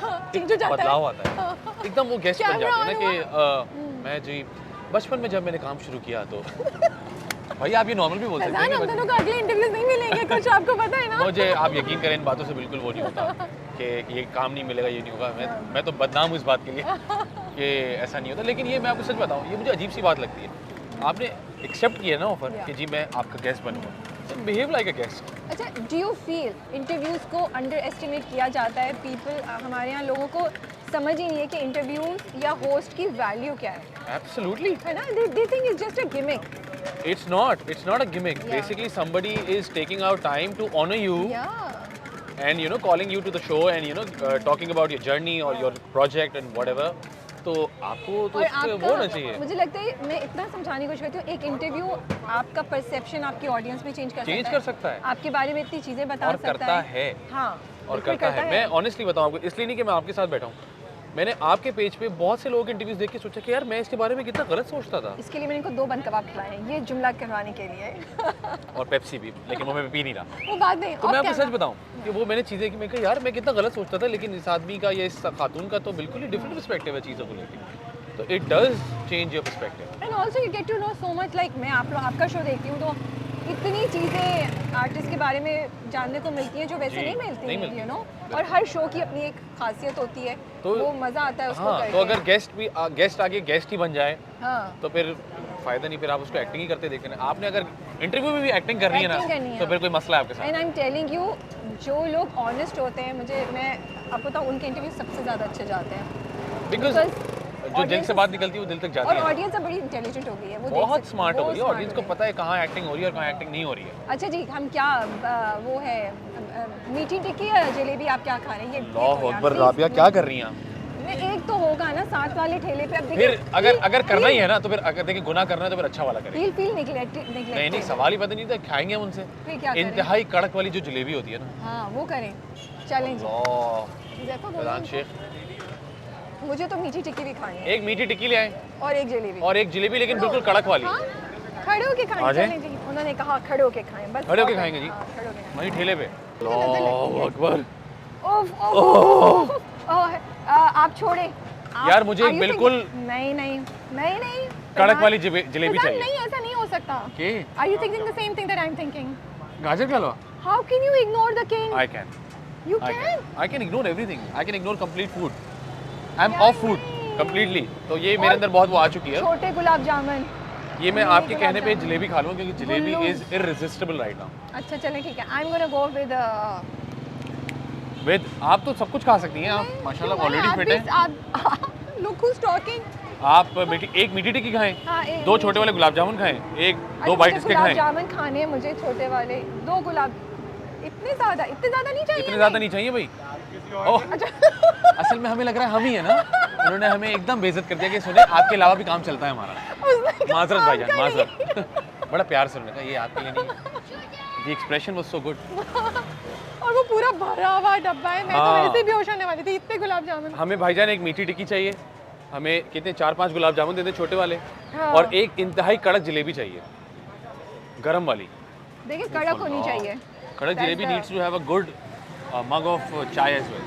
चेंज हो जाता बदलाव है। आता है, हाँ। एकदम वो गेस्ट बन कैमरा जाते हैं ना on कि मैं जी बचपन में जब मैंने काम शुरू किया तो भाई आप ये नॉर्मल भी बोल सकते फैजान, हम हैं दोनों को अगले इंटरव्यूज नहीं मिलेंगे, कुछ आपको पता है ना। मुझे आप यकीन करें इन बातों से बिल्कुल वो नहीं होता कि ये काम नहीं मिलेगा, ये नहीं होगा। मैं तो बदनाम हूँ इस बात के लिए कि ऐसा नहीं होता। लेकिन ये मैं आपको सच बताऊँ, ये मुझे अजीब सी बात लगती है। आपने एक्सेप्ट किया ना ऑफर कि जी मैं आपका गेस्ट बनूँगा, तो बिहेव लाइक अ गेस्ट। अच्छा, डू यू फील इंटरव्यूज को अंडर एस्टिमेट किया जाता है? पीपल, हमारे यहाँ लोगों को समझ ही नहीं है कि इंटरव्यूज या होस्ट की वैल्यू क्या है एब्सोल्युटली, ना। They think it's just a gimmick. it's not a gimmick. Yeah. Basically somebody is taking out time to honor you या and calling you to the show and talking about your journey or your project and whatever. तो आपको तो और उससे वो होना आपका, चाहिए, मुझे लगता है मैं इतना समझाने की कोशिश करती हूँ, एक इंटरव्यू आपका परसेप्शन आपकी ऑडियंस में चेंज कर सकता है। आपके बारे में इतनी चीजें बता और सकता करता है। हाँ, और बिल्कुल करता है। मैं ऑनेस्टली बताऊँ आपको, इसलिए नहीं कि मैं आपके साथ बैठा हूँ, मैंने आपके पेज पे बहुत से लोगों के इंटरव्यूज देख के सोचा कि यार मैं इसके बारे में कितना गलत सोचता था। इसके लिए मैंने इनको 2 बन कबाब खिलाए हैं, ये जुमला करवाने के लिए। और पेप्सी भी, लेकिन वो मैं पी नहीं रहा। वो बात नहीं। तो मैं off आपको सच camera। बताऊं कि वो मैंने चीज़ें कि मैं कहा यार मैं कितना गलत सोचता था, लेकिन इस आदमी का या इस खातून का तो बिल्कुल ही डिफरेंट पर्सपेक्टिव है चीज़ों को लेकर। तो it does change your perspective. And also you get to know so much, like मैं आपका शो देखती हूँ तो इतनी चीज़ें आर्टिस्ट के बारे में जानने को मिलती है जो वैसे जी, नहीं मिलती नहीं है, मिलती। You know. और हर शो की अपनी एक खासियत होती है, तो वो मज़ा आता है उसको हाँ, करके। तो अगर गेस्ट आगे गेस्ट ही बन जाए हाँ, तो फिर फायदा नहीं, फिर आप उसको एक्टिंग ही करते देखें ना। आपने अगर इंटरव्यू में भी एक्टिंग करनी है Acting करनी ना है। तो फिर कोई मसला है आपके साथ। And I am telling you, जो लोग ऑनेस्ट होते हैं, मैं आपको बताऊँ, उनके इंटरव्यू सबसे ज़्यादा अच्छे जाते हैं। बिकॉज जो दिल से बात निकलती है वो दिल तक जाती और है। ऑडियंस अब बड़ी इंटेलिजेंट हो गई है, वो देख बहुत सकते- स्मार्ट हो बहुत गई है, ऑडियंस को smart हो पता है कहाँ एक्टिंग हो रही है और कहाँ एक्टिंग नहीं हो रही है। गई। अच्छा जी, हम क्या वो है मीठी टिक्की या जलेबी, आप क्या खा रहे हैं? ये अल्लाह तो यार, अकबर, please, राबिया क्या कर रही हैं आप? नहीं, एक तो होगा ना साथ वाले ठेले पे। अब देखिए, फिर अगर करना ही है ना तो फिर अगर देखिए गुनाह करना है तो फिर अच्छा वाला करें। फील निगलेक्ट नहीं नहीं, सवाल ही पता नहीं था, खाएंगे हम उनसे। फिर क्या करें? इंतहाई कड़क वाली जो जलेबी होती है ना, हाँ, वो करें, चलें जी। अल्लाह, देखो बोलो फैजान उनको। शेख मुझे तो मीठी टिक्की भी खानी है एक मीठी टिक्की ले आए और एक जलेबी। और एक जलेबी, लेकिन बिल्कुल कड़क वाली। हाँ, खड़े होके आ खाएं, जाएं? चलें जी। उन्होंने कहा खड़े होके खाएं, बस खड़े होके और- खाएंगे जी? हाँ, खड़े होके खाएं। वहीं ठेले पे। नजर लगती अल्लाह है। अकबर। ओफ ओफ ओह, आप छोड़ें। आप- यार, मुझे are you बिल्कुल- thinking- नहीं कड़क वाली फैजान, जलेबी फैजान, चाहिए। नहीं, ऐसा नहीं हो सकता। के Are you thinking the same thing that I'm thinking? गाजर का हलवा? How can you ignore the king? I can. You I can. can. I can ignore everything. I can ignore complete food. I'm यार, off food नहीं। completely. तो ये मेरे और अंदर बहुत वो आ चुकी है। छोटे गुलाब जामुन। ये मैं नहीं, आपके गुलाब कहने पे जामुन। जलेबी खा लूँ क्योंकि जलेबी गुल्लू। Is irresistible right now. अच्छा चलें, ठीक है। I'm gonna go with वेद, आप तो सब कुछ खा सकती हैं, आप माशाल्लाह ऑलरेडी फिट हैं। Look who's talking. आप एक मीठी टिक्की खाएं, हाँ, एक दो छोटे वाले गुलाब जामुन खाएं, एक अरे, दो बाइट मुझे इसके गुलाब खाएं। जामुन खाने हैं, मुझे छोटे वाले 2 गुलाब। इतने ज़्यादा नहीं चाहिए। इतने ज़्यादा नहीं चाहिए भाई। ओह, असल में हमें लग रहा है हम ही है ना, उन्होंने हमें एकदम बेइज्जत कर दिया कि सुने आपके अलावा भी काम चलता है हमारा। माजरत भाईजान, माजरत। बड़ा प्यार से उन्होंने कहा ये आपके लिए नहीं। The expression was so good. और वो पूरा भरा हुआ डब्बा है, मैं तो हाँ। वैसे ही बेहोश होने वाली थी, इतने गुलाब जामुन। हमें भाईजान एक मीठी टिक्की चाहिए, हमें कितने 4-5 गुलाब जामुन दे दें छोटे वाले, हाँ। और एक इंतहाई कड़क जलेबी चाहिए, गरम वाली। देखिए, कड़क होनी चाहिए। कड़क That's jalebi the- needs to have a good mug of chai as well.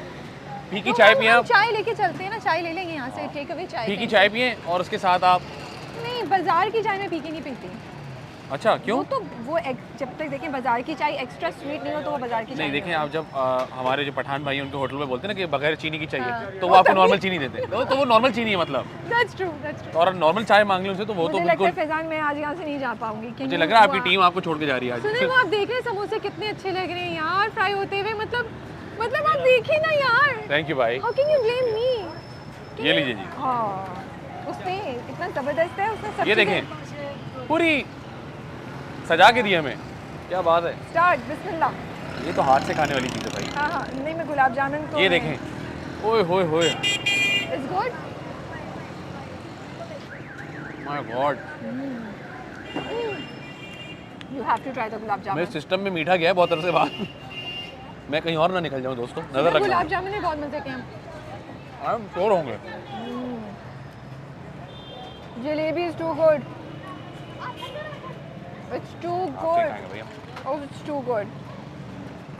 फीकी चाय पिए हम आप, चाय लेके चलते हैं ना, चाय ले लेंगे यहाँ से, टेक अवे चाय। फीकी कहीं चाय पिए और उसके साथ आप। से। नहीं, बाजार की चाय मैं पी के नहीं पीती। अच्छा, क्यों? वो तो जब तक देखें बाजार की चाय एक्स्ट्रा स्वीट नहीं हो तो वो बाजार की चाय नहीं, देखें आप जब हमारे जो पठान भाई हैं उनके होटल में बोलते हैं ना कि बगैर चीनी की चाहिए, हाँ। तो वो आपको नॉर्मल चीनी देते हैं, तो वो नॉर्मल चीनी है मतलब। That's true, that's true. और नॉर्मल चाय मांग लें उनसे तो वो तो मुझे लगता है बिल्कुल, फैजान, मैं आज यहाँ से नहीं जा पाऊंगी। मुझे लग रहा है आपकी टीम आपको छोड़ के जा रही है सुने, वो आज। आप देख रहे हैं समोसे कितने अच्छे लग रहे हैं यार, फ्राई होते हुए। मतलब आप देखिए ना यार। थैंक यू भाई, how can you blame me? ये लीजिए जी। हाँ, उसमें इतना जबरदस्त है, उसने सब ये देखें, पूरी सजा के दी हमें, क्या बात है। स्टार्ट, बिस्मिल्लाह। ये तो हाथ से खाने वाली चीज़ है भाई। हाँ, नहीं, मैं गुलाब जामुन को ये देखें, ओए होए होए, it's good. My god. You have to try the gulab मेरे जामुन। सिस्टम में मीठा गया है बहुत अरसे बाद। मैं कहीं और ना निकल जाऊं दोस्तों, नजर रखना। गुलाब जामुन में बहुत मजे के हैं। हम श्योर होंगे। Jalebi is too good, it's too आपसे गुड, खाएंगे भैया। Oh it's too good.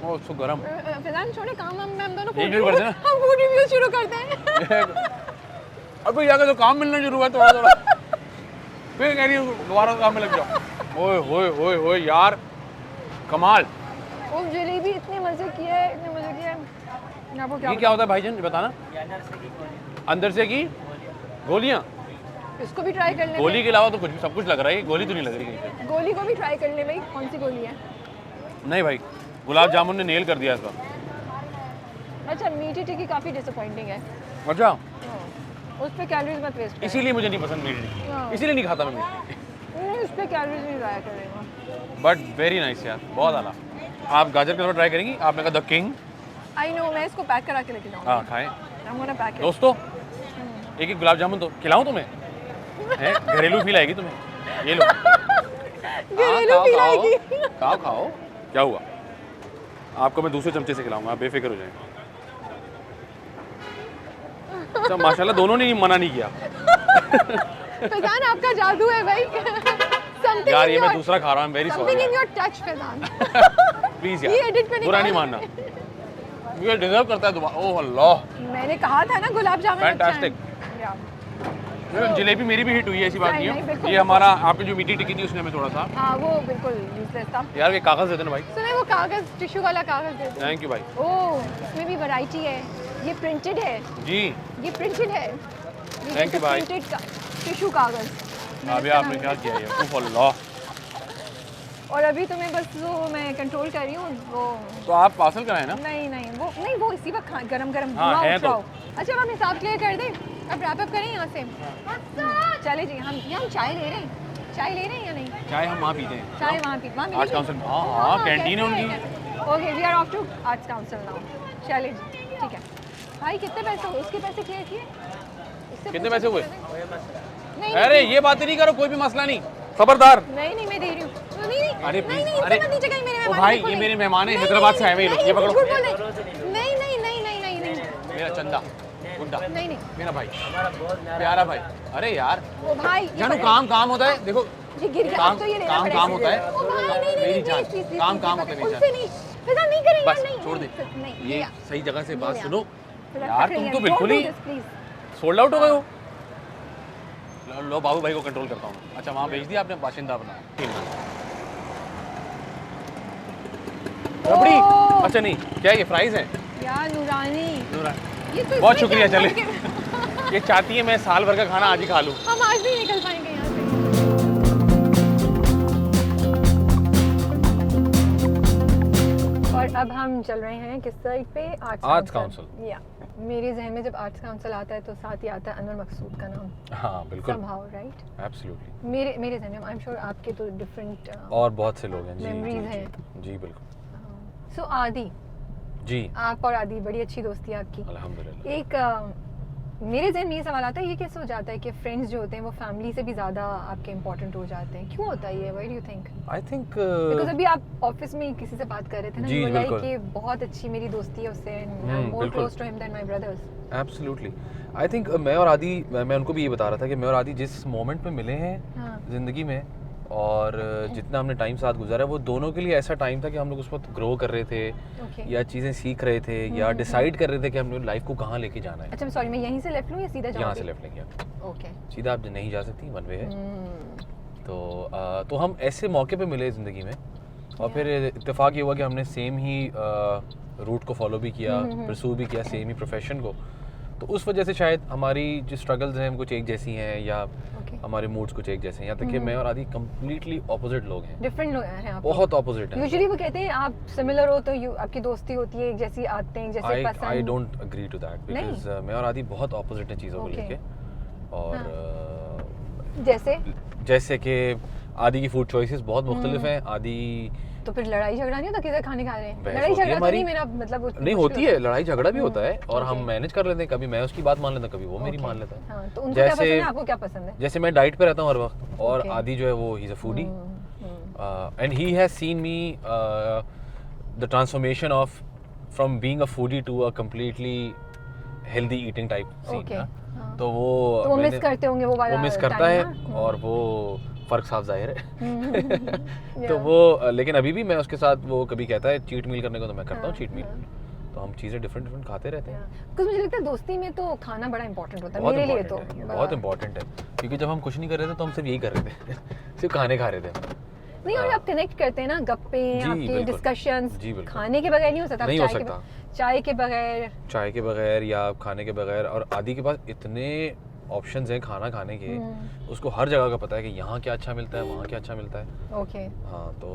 Oh so गरम। फिलहाल छोड़े काम, हम दोनों यही शुरू कर देना। हम फूड रिव्यू शुरू करते हैं। अभी जाकर तो काम मिलना शुरू हुआ थोड़ा थोड़ा, फिर कह रही हूँ दोबारा काम में लग जाओ। ओए होए होए होए यार, कमाल। वो जलेबी इतने मजे की है, इतने मजे की है। मैं आपको ये क्या होता है भाईजान, बताना। अंदर से की गोलियाँ? इसको भी ट्राई कर ले। गोली के अलावा तो कुछ भी, सब कुछ लग रहा है, गोली तो नहीं लग रही कहीं पे। गोली को भी ट्राई कर ले भाई, कौन सी गोली है? नहीं भाई, गुलाब जामुन ने नेल कर दिया इसका। अच्छा, मीठी टिक्की काफ़ी डिसअपॉइंटिंग है। अच्छा, उस पर कैलोरीज मत वेस्ट कर। इसीलिए मुझे नहीं पसंद मीठी, हाँ। इसीलिए नहीं खाता मैं मीठी। उस पर कैलोरीज नहीं ज़ाया करेगा। बट वेरी नाइस यार, बहुत आला। आप गाजर का हलवा ट्राई करेंगी? आपने कहा द किंग। आई नो, मैं इसको पैक करा के लेके जाऊँगी। हाँ खाएं I'm gonna pack it. दोस्तों, एक एक गुलाब जामुन तो खिलाऊं तुम्हें, हैं? घरेलू फील आएगी तुम्हें, ये लो। घरेलू खाओ, फील खाओ, आएगी। खाओ खाओ, क्या हुआ? आपको मैं दूसरे चमचे से खिलाऊंगा, आप बेफिक्र हो जाएं। अच्छा, माशाल्लाह दोनों ने ही मना नहीं किया। फैजान, आपका जादू है भाई। Something यार in ये मैं your- दूसरा खा रहा हूँ, very Something in sorry. your touch, Faizan. Please ये edit पे यार, बुरा नहीं निकाल। मानना। ये डिजर्व करता है दोबारा। ओह अल्लाह, मैंने कहा था ना गुलाब जामुन अच्छा है। Fantastic. Yeah. जलेबी मेरी भी हिट हुई है, ऐसी बात नहीं, नहीं है। बिल्कुल। ये हमारा आपकी जो मीठी टिक्की थी उसने हमें थोड़ा सा हाँ वो बिल्कुल यूजलेस था। यार ये कागज दे देना भाई। सुने वो कागज टिश्यू वाला कागज दे दो। थैंक यू भाई। ओह इसमें भी वैरायटी है, ये प्रिंटेड है, जी ये प्रिंटेड है, Thank you, भाई। प्रिंटेड टिश्यू कागज। अभी आपने क्या किया है? उफ अल्लाह। और अभी तो मैं बस वो मैं कंट्रोल कर रही हूँ वो। तो आप पार्सल कराए ना? नहीं वो इसी वक्त गरम गरम हाँ, है तो। अच्छा अब हम हिसाब क्लियर कर दें, अब रैप अप करें यहाँ से। चले जी हम चाय ले रहे हैं, चाय ले रहे हैं या नहीं? चाय हम वहाँ पीते हैं। चाय वहाँ पी वहाँ आर्ट्स काउंसिल हाँ कैंटीन है उनकी। Okay we are off to Arts Council now. चले जी ठीक है भाई। कितने पैसे हुए? उसके पैसे क्लियर किए? इससे कितने पूछो पैसे हुए? नहीं अरे ये बातें नहीं करो, कोई भी मसला नहीं, खबरदार। नहीं मैं दे रही हूँ। नहीं अरे नहीं please, अरे नीचे कहीं मेरे ओ मेहमान भाई बिल्कुल ये नहीं। मेरे मेहमान हैं, नहीं, हैदराबाद से आए हुए ये लोग, नहीं, ये पकड़ो। झूठ बोल रहे। नहीं मेरा चंदा गुड्डा नहीं मेरा भाई प्यारा भाई। अरे यार वो भाई ये जानू पकड़। काम होता है, देखो ये गिर गया काम तो ये लेना काम पड़ेगा। काम होता है। ओ भाई नहीं मेरी जान please, काम please, होता है मेरी उनसे जान। नहीं फिजा नहीं करें यार बस नहीं छोड़ दे, नहीं ये यार। सही जगह से बात नहीं सुनो फिजा यार, पकड़ तुम लिया। तो Don't बिल्कुल do he this, please। Sold out हो गए हो। लो बाबू भाई को कंट्रोल करता हूँ। अच्छा वहाँ भेज दिया आपने बाशिंदा अपना रबड़ी? ओह। अच्छा नहीं क्या ये फ्राइज है? यार नूरानी ये तो बहुत इसमें शुक्रिया। क्या चले करके- ये चाहती है मैं साल भर का खाना आज ही खा लूँ। हम आज नहीं निकल पाएंगे यहाँ से। और अब हम चल रहे हैं किस साइड पे? Arts council. या मेरे जहन में जब आर्ट्स काउंसिल आता है तो साथ ही आता है अनवर मकसूद का नाम। हाँ बिल्कुल somehow right? एब्सोल्युटली। मेरे जहन में आई एम श्योर आपके तो डिफरेंट और बहुत से लोग हैं जी memories जी, हैं। जी बिल्कुल सो आदि जी आप और आदि बड़ी अच्छी दोस्ती है आपकी। अल्हम्दुलिल्लाह। एक मेरे जहन में ये सवाल आता है ये कैसे हो जाता है कि फ्रेंड्स जो होते हैं वो फैमिली से भी ज़्यादा आपके इम्पोर्टेंट हो जाते हैं? क्यों होता है ये? Why do you think? I think because अभी आप ऑफिस में किसी से बात कर रहे थे ना, जी, you were like बिल्कुल। कि बहुत अच्छी मेरी दोस्ती है उससे and I'm more बिल्कुल। close to him than my brothers। Absolutely. I think मैं और आदि, मैं उनको भी ये बता रहा था कि मैं और आदि जिस मोमेंट में मिले हैं हाँ ज़िंदगी में और जितना हमने टाइम साथ गुजारा वो दोनों के लिए ऐसा टाइम था कि हम लोग उस वक्त ग्रो कर रहे थे ओके। या चीज़ें सीख रहे थे या डिसाइड कर रहे थे कि हमने लाइफ को कहाँ लेके जाना है। अच्छा सॉरी मैं यहीं से लेफ्ट लूँ या सीधा जाऊँ? यहाँ से लेफ्ट लेंगे आप, ओके। सीधा आप नहीं जा सकती, वन वे है। तो हम ऐसे मौके पे मिले ज़िंदगी में और फिर इत्तेफाक ये हुआ कि हमने सेम ही रूट को फॉलो भी किया, परसू भी किया, सेम ही प्रोफेशन को। तो उस वजह से शायद हमारी जो स्ट्रगल्स हैं कुछ एक जैसी हैं या हमारे मूड्स कुछ एक जैसे हैं। यहाँ तक कि मैं और आदि कम्प्लीटली ऑपोजिट लोग हैं, डिफरेंट लोग हैं आप। बहुत ऑपोजिट हैं। यूजुअली वो कहते हैं आप सिमिलर हो तो आपकी दोस्ती होती है एक जैसी, आते हैं जैसे पसंद। I don't agree to that because मैं और आदि बहुत ऑपोजिट हैं चीज़ों को Okay. लेके। और जैसे कि आदि की फूड चॉइसेस बहुत मुख्तलिफ हैं। आदि तो फिर लड़ाई झगड़ा नहीं होता किधर खाने खा रहे हैं? बहस लड़ाई होती है झगड़ा तो हमारी। नहीं, मेरा मतलब नहीं होती है, लड़ाई झगड़ा भी होता है और हम Okay. मैनेज कर लेते हैं। कभी मैं उसकी बात मान लेता हूँ, कभी वो मेरी Okay. मान लेता है। हाँ, तो उनको क्या जैसे- पसंद है, आपको क्या पसंद है? जैसे मैं डाइट पे रहता हूँ हर वक्त और Okay. आदि जो है वो he is a foodie and he has seen me the transformation of from being a foodie to a completely healthy eating type Okay. Scene. हाँ। तो वो तो वो मिस मैंने- करते होंगे वो वाला वो मिस करता time है ना? और वो फ़र्क साफ जाहिर है। तो Yeah. वो लेकिन अभी भी मैं उसके साथ, वो कभी कहता है चीट मील करने को तो मैं करता हूँ हाँ, चीट मील। हाँ। तो हम चीज़ें डिफरेंट खाते रहते हैं। कुछ मुझे लगता है दोस्ती में तो खाना बड़ा इंपॉर्टेंट होता है बहुत मेरे लिए तो। इम्पोर्टेंट है, बहुत इम्पोर्टेंट है क्योंकि जब हम कुछ नहीं कर रहे थे तो हम सिर्फ यही कर रहे थे सिर्फ खाने खा रहे थे। नहीं और आप कनेक्ट करते हैं ना, गप्पे जी, आपके बिल्कुल। डिस्कशंस जी, बिल्कुल। खाने के बगैर नहीं हो सकता। नहीं हो सकता। चाय के बगैर चाय के बगैर या खाने के बगैर। और आदि के पास इतने ऑप्शंस हैं खाना खाने के, उसको हर जगह का पता है कि यहाँ क्या अच्छा मिलता है, वहाँ क्या अच्छा मिलता है। ओके। हाँ तो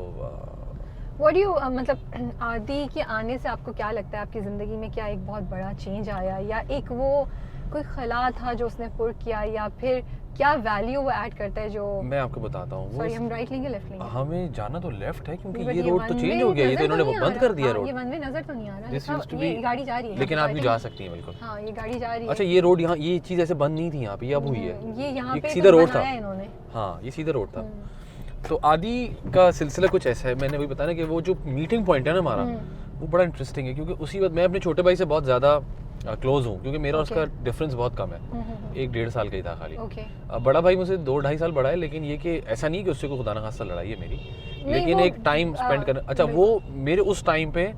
व्हाट डू यू मतलब आदि के आने से आपको क्या लगता है आपकी ज़िंदगी में क्या एक बहुत बड़ा चेंज आया या एक वो कोई खला था जो उसने पुर किया या फिर क्या वैल्यू वो ऐड करता है जो? मैं आपको बताता हूँ सॉरी हम राइट लेंगे लेफ्ट लेंगे? हमें जाना तो लेफ्ट है क्योंकि But ये रोड तो one चेंज way हो गया, ये तो नज़र इन्होंने नहीं आ बंद रहा। कर दिया हाँ, रोड। ये वन वे नजर तो नहीं आ रहा। This हाँ, used to ये be- गाड़ी जा रही है लेकिन यहाँ आप पे, भी right जा है? सकती हैं बिल्कुल। हाँ ये गाड़ी जा रही है। अच्छा ये रोड यहाँ, ये चीज़ ऐसे बंद नहीं थी यहाँ पे, ये अब हुई है। ये यहाँ ये पे सीधा तो रोड था। बनाया है इन्होंने। हाँ ये सीधा रोड था। तो आदि का सिलसिला कुछ ऐसा है, मैंने वही बताया ना कि वो जो मीटिंग पॉइंट है ना हमारा, वो बड़ा इंटरेस्टिंग है क्योंकि उसी वक्त मैं अपने छोटे भाई से बहुत ज़्यादा क्लोज हूँ क्योंकि मेरा उसका डिफरेंस बहुत कम है, 1-1.5 साल का ही था खाली। ओके। बड़ा भाई मुझसे 2-2.5 साल बड़ा है, लेकिन ये कि ऐसा नहीं कि उससे कोई खुदा न खास्ता लड़ाई है मेरी, लेकिन वो, एक टाइम स्पेंड करना। अच्छा वो मेरे उस टाइम पे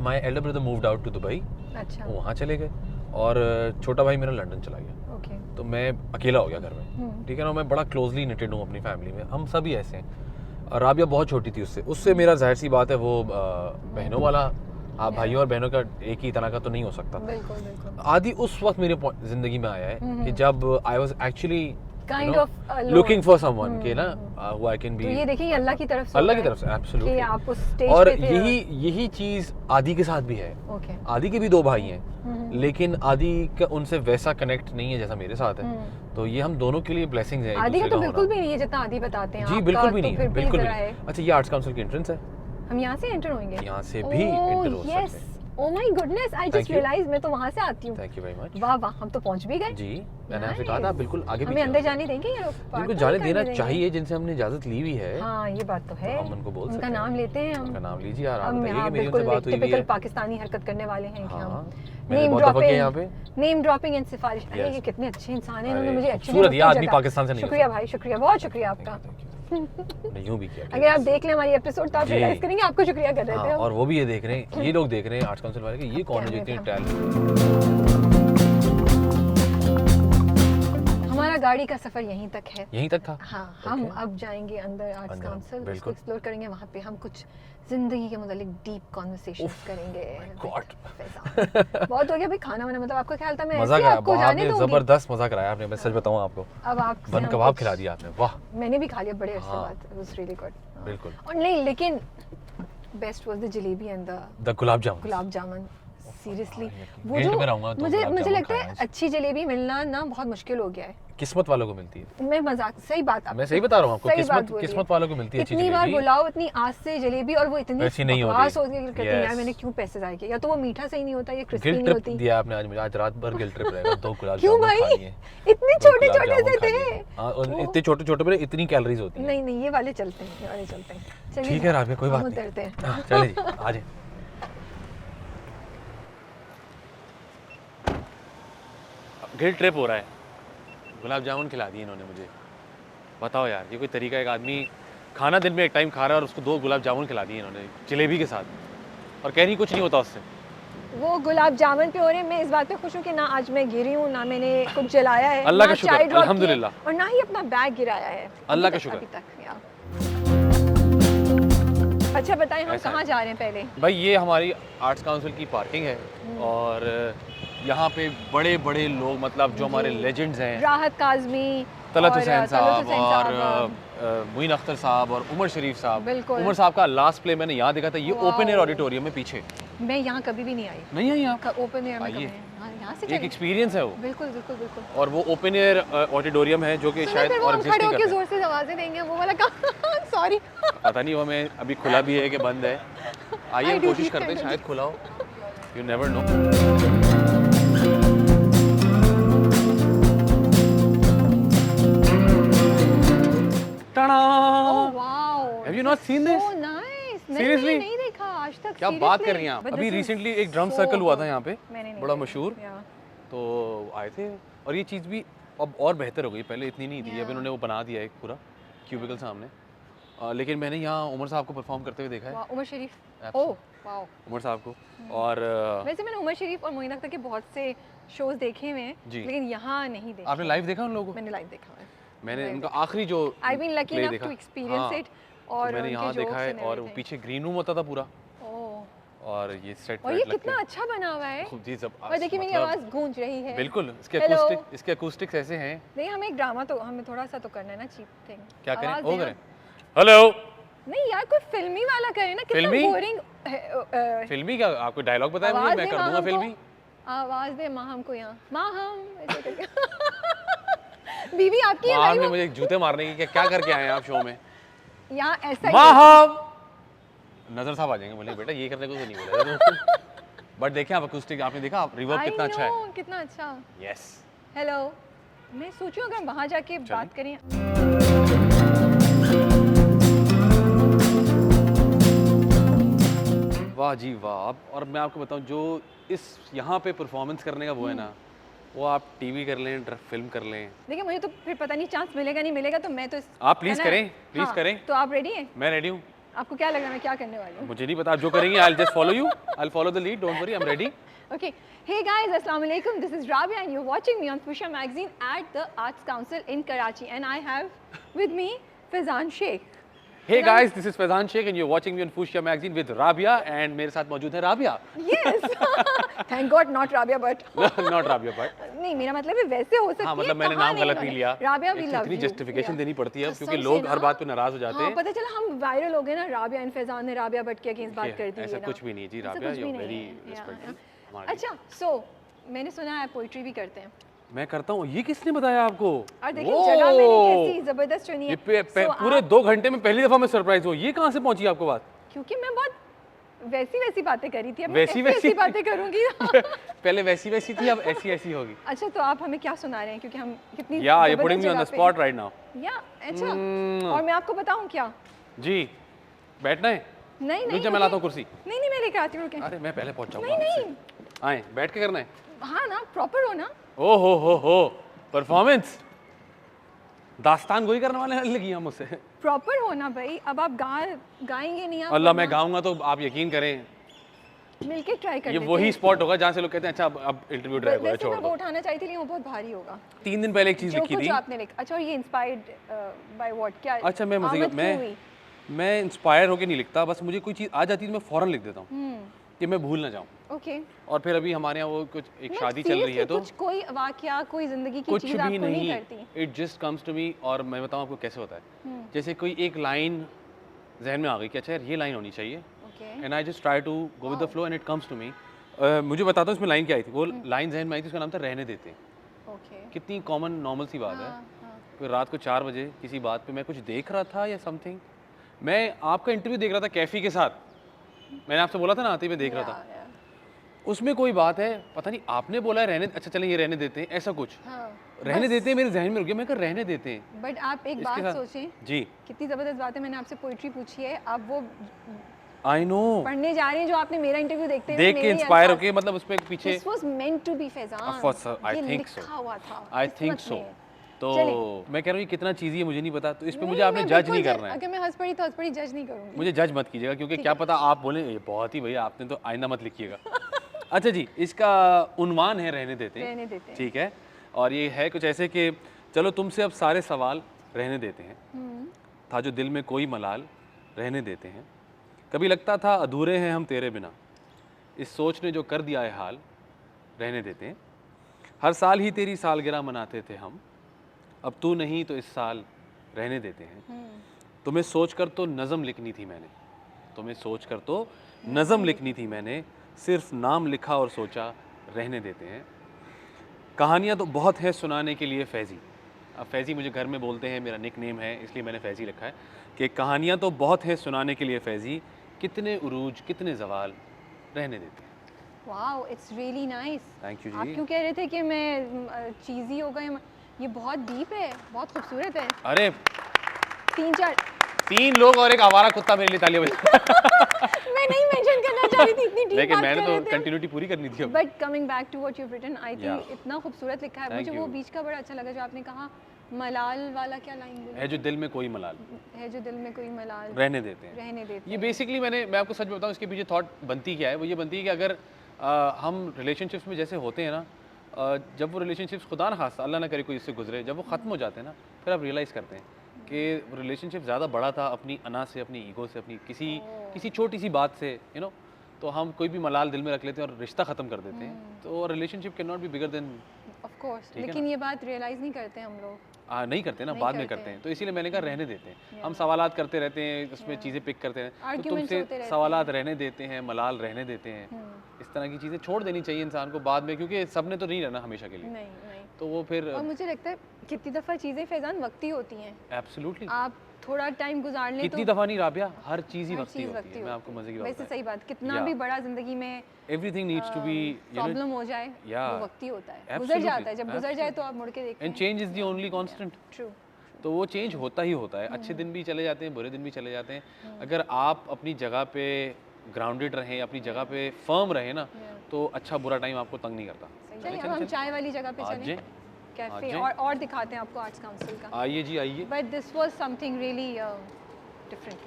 my elder brother moved out to Dubai, अच्छा वो वहाँ चले गए और छोटा भाई मेरा लंदन चला गया। ओके तो मैं अकेला हो गया घर में, ठीक है ना। मैं बड़ा क्लोजली निटेड हूँ अपनी फैमिली में, हम सभी ऐसे हैं। और राबिया बहुत छोटी थी उससे मेरा जाहिर सी बात है वो बहनों वाला, आप भाइयों और बहनों का एक ही तरह का तो नहीं हो सकता। बिल्कुल बिल्कुल। आदि उस वक्त मेरे जिंदगी में आया है कि जब I was actually kind of looking for someone के ना हु आई कैन बी। तो ये देखिए अल्लाह की तरफ से, अल्लाह की तरफ से एब्सोल्युटली। कि आप उस स्टेज और पे थे। यही चीज आदि के साथ भी है। ओके आदि के भी 2 भाई हैं, लेकिन आदि का उनसे वैसा कनेक्ट नहीं है जैसा मेरे साथ है। तो ये हम दोनों के लिए ब्लेसिंग्स हैं। आदि का तो बिल्कुल भी नहीं है जितना आदि बताते हैं। जी बिल्कुल भी नहीं है, बिल्कुल भी नहीं। अच्छा ये आर्ट्स काउंसिल की एंट्रेंस है, हम यहाँ से एंटर होंगे, यहाँ से भी एंटर हो सकते हैं। Oh my goodness, I just realise मैं तो वहाँ से आती हूँ। Thank you very much. वाह वाह, हम तो पहुँच भी गए जी मैंने आपसे कहा था बिल्कुल आगे भी हमें अंदर जाने देंगे ये लोग? जिनको जाने देना चाहिए, जिनसे हमने इजाजत ली हुई है। हाँ ये बात तो है, हम उनको बोल सकते उनका हैं। नाम लेते हैं हम। उनका नाम लीजिए यार, आप हम बताइए हाँ, कि मेरी बिल्कुल उनसे बात हुई हुई टिपिकल है। पाकिस्तानी हरकत करने वाले हैं कि हाँ, हम मैंने नेम बहुत दफा किया यहाँ पे। ड्रॉपिंग, नेम ड्रॉपिंग एंड सिफारिश। अरे ये कितने अच्छे इंसान हैं, इन्होंने अरे, मुझे एक्चुअली खूबसूरत, ये आदमी पाकिस्तान से नहीं हो शुक्रिया भाई, शुक्रिया, बहुत शुक्रिया आपका। मैं यूं भी किया। अगर आप देख लें हमारी एपिसोड तो आप जी। रियलाइज करेंगे आपको शुक्रिया कर रहे थे हम। और वो भी ये देख रहे हैं, ये लोग देख रहे हैं आर्ट्स काउंसिल वाले कि ये कौन है जो इतनी टैलेंट। हमारा गाड़ी का सफर यहीं तक है। यहीं तक था। हाँ हम अब जाएंगे अंदर आर्ट्स अंदर, काउंसिल, उसको बिल्कुल। एक्सप्लोर करेंगे। वहाँ पे हम कुछ जिंदगी के मुतालिक डीप कॉन्वर्सेशन करेंगे। गॉड बहुत हो गया भाई खाना वाना, मतलब आपका ख्याल था मैं मजा ऐसे कराया, आपको जाने दूंगी। जबरदस्त मजा कराया आपने, मैं सच बताऊं आपको। अब आप बन कबाब खिला दिया आपने, वाह। मैंने भी खा लिया बड़े अरसे हाँ। बाद, इट वाज रियली गुड। बिल्कुल। और नहीं लेकिन best was the jalebi and the gulab jamun. Gulab jamun. Seriously वो गिल्ट जो में रहूंगा तो मुझे गुलाब मुझे जामुन लगता खाना है है। अच्छी जलेबी मिलना ना बहुत मुश्किल हो गया है। किस्मत वालों को मिलती है। मैं मजाक, सही बात मैं सही बता रहा हूँ आपको, सही बात किस्मत बोली है। किस्मत वालों को मिलती है अच्छी इतनी बार जलेबी। बुलाओ, इतनी आस से जलेबी, और वो इतनी वैसी नहीं होती। बकवास होती है कि कहते हैं यार Yes. मैंने क्यों पैसे जाए किए, या तो वो मीठा सही नहीं होता, या क्रिस्पी गिल्ट नहीं ट्रिप होती। दिया आपने आज मुझे, आज रात भर गिल्ट ट्रिप रहेगा। 2 गुलाब क्यों जामुन भाई, खा लिए। इतने 2 छोटे गुलाब छोटे जामुन से खा थे। लिए। हाँ, और इतने छोटे छोटे में इतनी कैलोरीज होती हैं। नहीं नहीं ये वाले चलते हैं, ये वाले चलते हैं। चलिए ठीक है राबिया, कोई हम बात नहीं। उतरते हैं। हाँ, चलिए जी, आ जाए। गिल्ट ट्रिप हो रहा है, गुलाब जामुन खिला दिए इन्होंने मुझे। बताओ यार, ये कोई तरीका? एक आदमी खाना दिन में एक टाइम खा रहा है और उसको 2 गुलाब जामुन खिला दिए इन्होंने जलेबी के साथ, और कह रही कुछ नहीं होता उससे। वो गुलाब जामुन पे हो रहे हैं। मैं इस बात पे खुश हूँ कि ना आज मैं गिरी हूँ, ना मैंने कुछ जलाया है, अल्लाह ना का शुक्र, चाय ड्रॉप की है, अल्हम्दुलिल्लाह। और ना ही अपना बैग गिराया है अल्लाह अभी का शुक्र। अभी तक यार। अच्छा बताएं हम ऐसा कहाँ है। जा रहे हैं पहले? भाई ये हमारी आर्ट्स काउंसिल की पार्किंग है, और यहाँ पे बड़े बड़े लोग, मतलब जो हमारे लेजेंड्स हैं, राहत काजमी, तलत और हुसैन साहब हुसैन और साहब, मुइन अख्तर साहब और उमर शरीफ साहब। बिल्कुल। उमर साहब का लास्ट प्ले मैंने यहाँ देखा था, ये वाओ। ओपन एयर ऑडिटोरियम में पीछे। मैं यहाँ कभी भी नहीं आई। नहीं आई आप? ओपन एयर में कभी आइए। नहीं। हाँ, यहाँ से एक चलें? एक्सपीरियंस है वो, बिल्कुल बिल्कुल बिल्कुल। और वो ओपन एयर ऑडिटोरियम है जो कि तो शायद फिर वो और हम एग्जिस्ट खड़े नहीं होकर करते। जोर से आवाजें देंगे, वो वाला काम सॉरी। पता नहीं वो हमें अभी खुला भी है कि बंद है। आइए हम I do कोशिश think, करते हैं I do शायद खुला हो, you never know. Oh wow, Have you not seen this? So nice. नहीं, Seriously? मैंने नहीं देखा आज तक। क्या बात कर रही हैं आप? But अभी this is रिसेंटली एक ड्रम so सर्कल हुआ good. था यहाँ पे, मैंने नहीं बड़ा देखा। मशहूर। Yeah. तो आए थे, और ये चीज़ भी अब और बेहतर हो गई, पहले इतनी नहीं थी। अब Yeah. इन्होंने वो बना दिया है एक पूरा क्यूबिकल सामने। लेकिन मैंने यहाँ उमर साहब को परफॉर्म करते हुए देखा है, वाह, Umar Sharif. Absolutely. Oh wow. Umar sahab को। और वैसे मैंने उमर शरीफ और मोइन अख्तर के बहुत से शोज देखे हुए हैं, जी। लेकिन यहाँ नहीं देखे। आपने लाइव देखा उन लोगों को? मैंने लाइव देखा है। मैंने live उनका आखिरी जो I been lucky play enough देखा। टू एक्सपीरियंस हाँ, इट, तो और मैंने यहाँ उनके देखा है, jokes and और everything. पीछे ग्रीन रूम होता था पूरा, ओह, और ये सेट और ये कितना अच्छा बना हुआ है। खूब जी। सब और देखिए मेरी मतलब आवाज गूंज रही है। बिल्कुल, Hello. इसके अकूस्टिक्स ऐसे हैं। नहीं हमें एक ड्रामा तो हमें थोड़ा सा तो करना है ना, चीप थिंग। क्या करें? आवाज वो देना। करें? हेलो। नहीं यार कोई फिल्मी वाला करे ना, कितना फिल्मी? बोरिंग। फिल्मी क्या? आपको डायलॉग बताया मुझे, आवाज मैं दे कर दूंगा माहम को। फिल्मी। आवाज दे माहम को यहाँ, माहम ऐसे करके। बीवी आपकी है भाई आपने वो। मुझे जूते मारने की क्या करके आए हैं आप शो में? यहाँ ऐसा ही माहम नजर साहब आ जाएंगे, बोले बेटा ये करने को तो नहीं बोला। बट देखें आप अकूस्टिक, आपने देखा आप रिवर्ब I कितना अच्छा है। know, कितना अच्छा। यस। हेलो, मैं सोचूं अगर वहाँ जाके बात करें। वाह जी वाह। और मैं आपको बताऊं, जो इस यहाँ पे परफॉर्मेंस करने का वो है ना, वो आप टीवी कर लें, फिल्म कर लें। देखिए मुझे तो फिर पता नहीं चांस मिलेगा नहीं मिलेगा, तो मैं तो आप प्लीज करें, प्लीज करें। तो आप रेडी हैं? मैं रेडी हूँ। आपको क्या लग रहा है मैं क्या करने वाली हूँ? मुझे नहीं पता, आप जो करेंगे I will just follow you, I will follow the lead, don't worry, I am ready. Okay. Hey guys, Assalamu alaikum. This is Rabia and you're watching me on Fushia Magazine at the Arts Council in Karachi. And I have with me Faizan Sheikh. Hey guys, this is Faizan Sheikh and you're watching me on Fushia Magazine with Rabia and मेरे साथ मौजूद है Rabia. Yes. Thank God not Rabia but. Not Rabia but. नहीं मेरा मतलब है वैसे हो सकती है. हाँ मतलब मैंने नाम गलत नहीं लिया. Rabia we love इतनी you. जस्टिफिकेशन देनी पड़ती है क्योंकि लोग हर बात पे नाराज हो जाते हैं. हाँ पता चला हम वायरल हो गए ना Rabia and Faizan ने Rabia भट्ट के अगेंस्ट बात कर दी है ना. ऐसा कुछ भी नहीं जी Rabia, you're very respectful. अच्छा so मैंने सुना है पोइट्री भी करते हैं. मैं करता हूँ. ये किसने बताया आपको? और देखिए जगह मैंने कैसी जबरदस्त चुनी है. पूरे 2 घंटे में पहली दफा मैं सरप्राइज हूँ. ये कहाँ से पहुंची आपको बात? क्योंकि मैं बहुत वैसी बातें करी थी. अब वैसी बातें करूंगी. पहले वैसी थी अब ऐसी होगी. अच्छा तो आप हमें क्या सुना रहे हैं क्योंकि हम कितनी you're putting me on the spot right now. अच्छा और मैं आपको बताऊं क्या? जी बैठना है? नहीं मैं लाता हूँ कुर्सी. नहीं मैं लेकर आती हूँ. अरे मैं पहले पहुंच जाऊंगा. नहीं आए बैठ के करना है. हाँ ना प्रॉपर हो ना. ओ हो परफॉर्मेंस दास्तान गोई करने वाले लगी हम मुझसे. प्रॉपर हो ना भाई. अब आप गाएंगे नहीं आप. अल्लाह मैं गाऊंगा तो आप यकीन करें मिलके ट्राई कर ये वही स्पॉट होगा जहाँ से लोग कहते हैं अच्छा अब इंटरव्यू ड्राइव होगा. छोड़ दो. वो उठाना चाहिए थी लेकिन वो बहुत भारी होगा. 3 दिन पहले एक चीज लिखी थी. आपने लिखा. अच्छा और ये इंस्पायर्ड बाय व्हाट क्या? अच्छा मैं इंस्पायर होके नहीं लिखता. बस मुझे कोई चीज आ जाती है तो मैं फौरन लिख देता हूँ कि मैं भूल ना जाऊँ. ओके. और फिर अभी हमारे यहाँ वो कुछ एक शादी चल रही है तो कुछ कोई वाकया कोई जिंदगी की कुछ चीज आपको नहीं करती. It just comes to me. और मैं बताऊँ आपको कैसे होता है. जैसे कोई एक लाइन जहन में आ गई कि अच्छा यार ये लाइन होनी चाहिए and I just try to go with the flow and it comes to me. मुझे बताता हूँ इसमें लाइन क्या आई थी. वो लाइन जहन में आई थी उसका नाम था रहने देते. कितनी कॉमन नॉर्मल सी बात है. फिर रात को 4 बजे किसी बात पे मैं कुछ देख रहा था या समथिंग. मैं आपका इंटरव्यू देख रहा था कैफी के साथ. मैंने आपसे बोला था ना आते ही मैं देख रहा था. उसमें कोई बात है पता नहीं आपने बोला है रहने. अच्छा चलें ये रहने देते हैं ऐसा कुछ. रहने देते हैं मेरे जहन में रुक गया. मैं कहा रहने देते हैं. बट आप एक बात सोचें जी कितनी जबरदस्त बात है. मैंने आपसे पोइट्री पूछी है आप वो आई नो पढ़ने जा रहे हैं जो आपने मेरा इंटरव्यू देख के इंस्पायर होके मतलब उसमें पीछे this was meant to be Faizan. I think so. तो मैं कह रहा हूँ कितना चीज़ी है मुझे नहीं पता. तो इस पे मुझे आपने जज नहीं करना है. अगर मैं हंस पड़ी तो हंस पड़ी जज नहीं करूँगी. मुझे जज मत कीजिएगा क्योंकि क्या पता आप बोले ये बहुत ही भैया आपने तो आइंदा मत लिखिएगा. अच्छा जी इसका उन्वान है रहने देते हैं. ठीक है. और ये है कुछ ऐसे कि चलो तुमसे अब सारे सवाल रहने देते हैं. था जो दिल में कोई मलाल रहने देते हैं. कभी लगता था अधूरे हैं हम तेरे बिना. इस सोच ने जो कर दिया है हाल रहने देते हैं. हर साल ही तेरी सालगिरह मनाते थे हम. अब तू नहीं तो इस साल रहने देते हैं. तुम्हें सोचकर तो नज़म लिखनी थी मैंने. तुम्हें सोचकर तो नज़म लिखनी थी मैंने. सिर्फ नाम लिखा और सोचा रहने देते हैं. कहानियाँ तो बहुत है सुनाने के लिए फैज़ी. अब फैज़ी मुझे घर में बोलते हैं मेरा निक नेम है इसलिए मैंने फैज़ी रखा है कि कहानियाँ तो बहुत है सुनाने के लिए फैज़ी. कितने उरूज कितने जवाल रहने देते हैं. Wow it's really nice. Thank you ji. आप क्यों कह रहे थे कि मैं चीज़ी हो गई. ये बहुत डीप है बहुत खूबसूरत है. अरे 3 लोग और एक आवारा कुत्ता मेरे लिए तालियां बजा. मैं नहीं मेंशन करना चाह रही थी इतनी डीप. लेकिन मैंने तो कंटिन्यूटी पूरी करनी थी. But coming back to what you have written I think इतना खूबसूरत लिखा है. मुझे वो बीच का बड़ा अच्छा लगा जो आपने कहा मलाल वाला. क्या लाइन बोली है जो दिल में कोई मलाल है जो दिल में कोई मलाल रहने देते हैं. ये बेसिकली मैं आपको सच बताऊं इसके पीछे थॉट बनती क्या है. वो ये बनती है कि अगर हम रिलेशनशिप्स में जैसे होते हैं ना जब वो रिलेशनशिप्स खुदा ना खास्ता अल्लाह ना करे कोई इससे गुजरे जब वो ख़त्म हो जाते हैं ना फिर आप रियलाइज़ करते हैं कि रिलेशनशिप ज़्यादा बड़ा था अपनी अना से अपनी ईगो से अपनी किसी छोटी सी बात से तो हम कोई भी मलाल दिल में रख लेते हैं और रिश्ता ख़त्म कर देते हैं. तो relationship can not be bigger than of course. लेकिन ये बात रियलाइज़ नहीं करते हम लोग. नहीं करते ना बाद में करते हैं. तो इसीलिए मैंने कहा रहने देते हैं. हम सवालात करते रहते हैं उसमें चीज़ें पिक करते हैं. तो तुमसे सवालात रहने देते हैं मलाल रहने देते हैं. इस तरह की चीज़ें छोड़ देनी चाहिए इंसान को बाद में क्योंकि सब ने तो नहीं रहना हमेशा के लिए. नहीं. तो वो फिर और मुझे लगता है कितनी दफ़ा चीज़ें फैजान वक्ती होती हैं. एब्सोल्युटली. आप थोड़ा टाइम गुजार लें कितनी दफ़ा नहीं राबिया हर चीज़ ही वक्ती होती है. मैं आपको मज़े की बात वैसे सही बात. कितना भी बड़ा ज़िंदगी में everything needs to be problem हो जाए वो वक्ती होता है. गुजर जाता है. जब गुजर जाए तो आप मुड़ के देखते हैं. And change is the only constant. True. तो वो चेंज होता ही होता है. अच्छे दिन भी चले जाते हैं बुरे दिन भी चले जाते हैं. अगर आप अपनी जगह पे ग्राउंडेड रहें अपनी जगह पे फर्म रहें ना तो अच्छा बुरा टाइम आपको तंग नहीं करता. चलिए अब हम चाय वाली जगह पे चलें कैफे और दिखाते हैं आपको आर्ट्स काउंसिल का. आइए जी आइए. But this was something really different.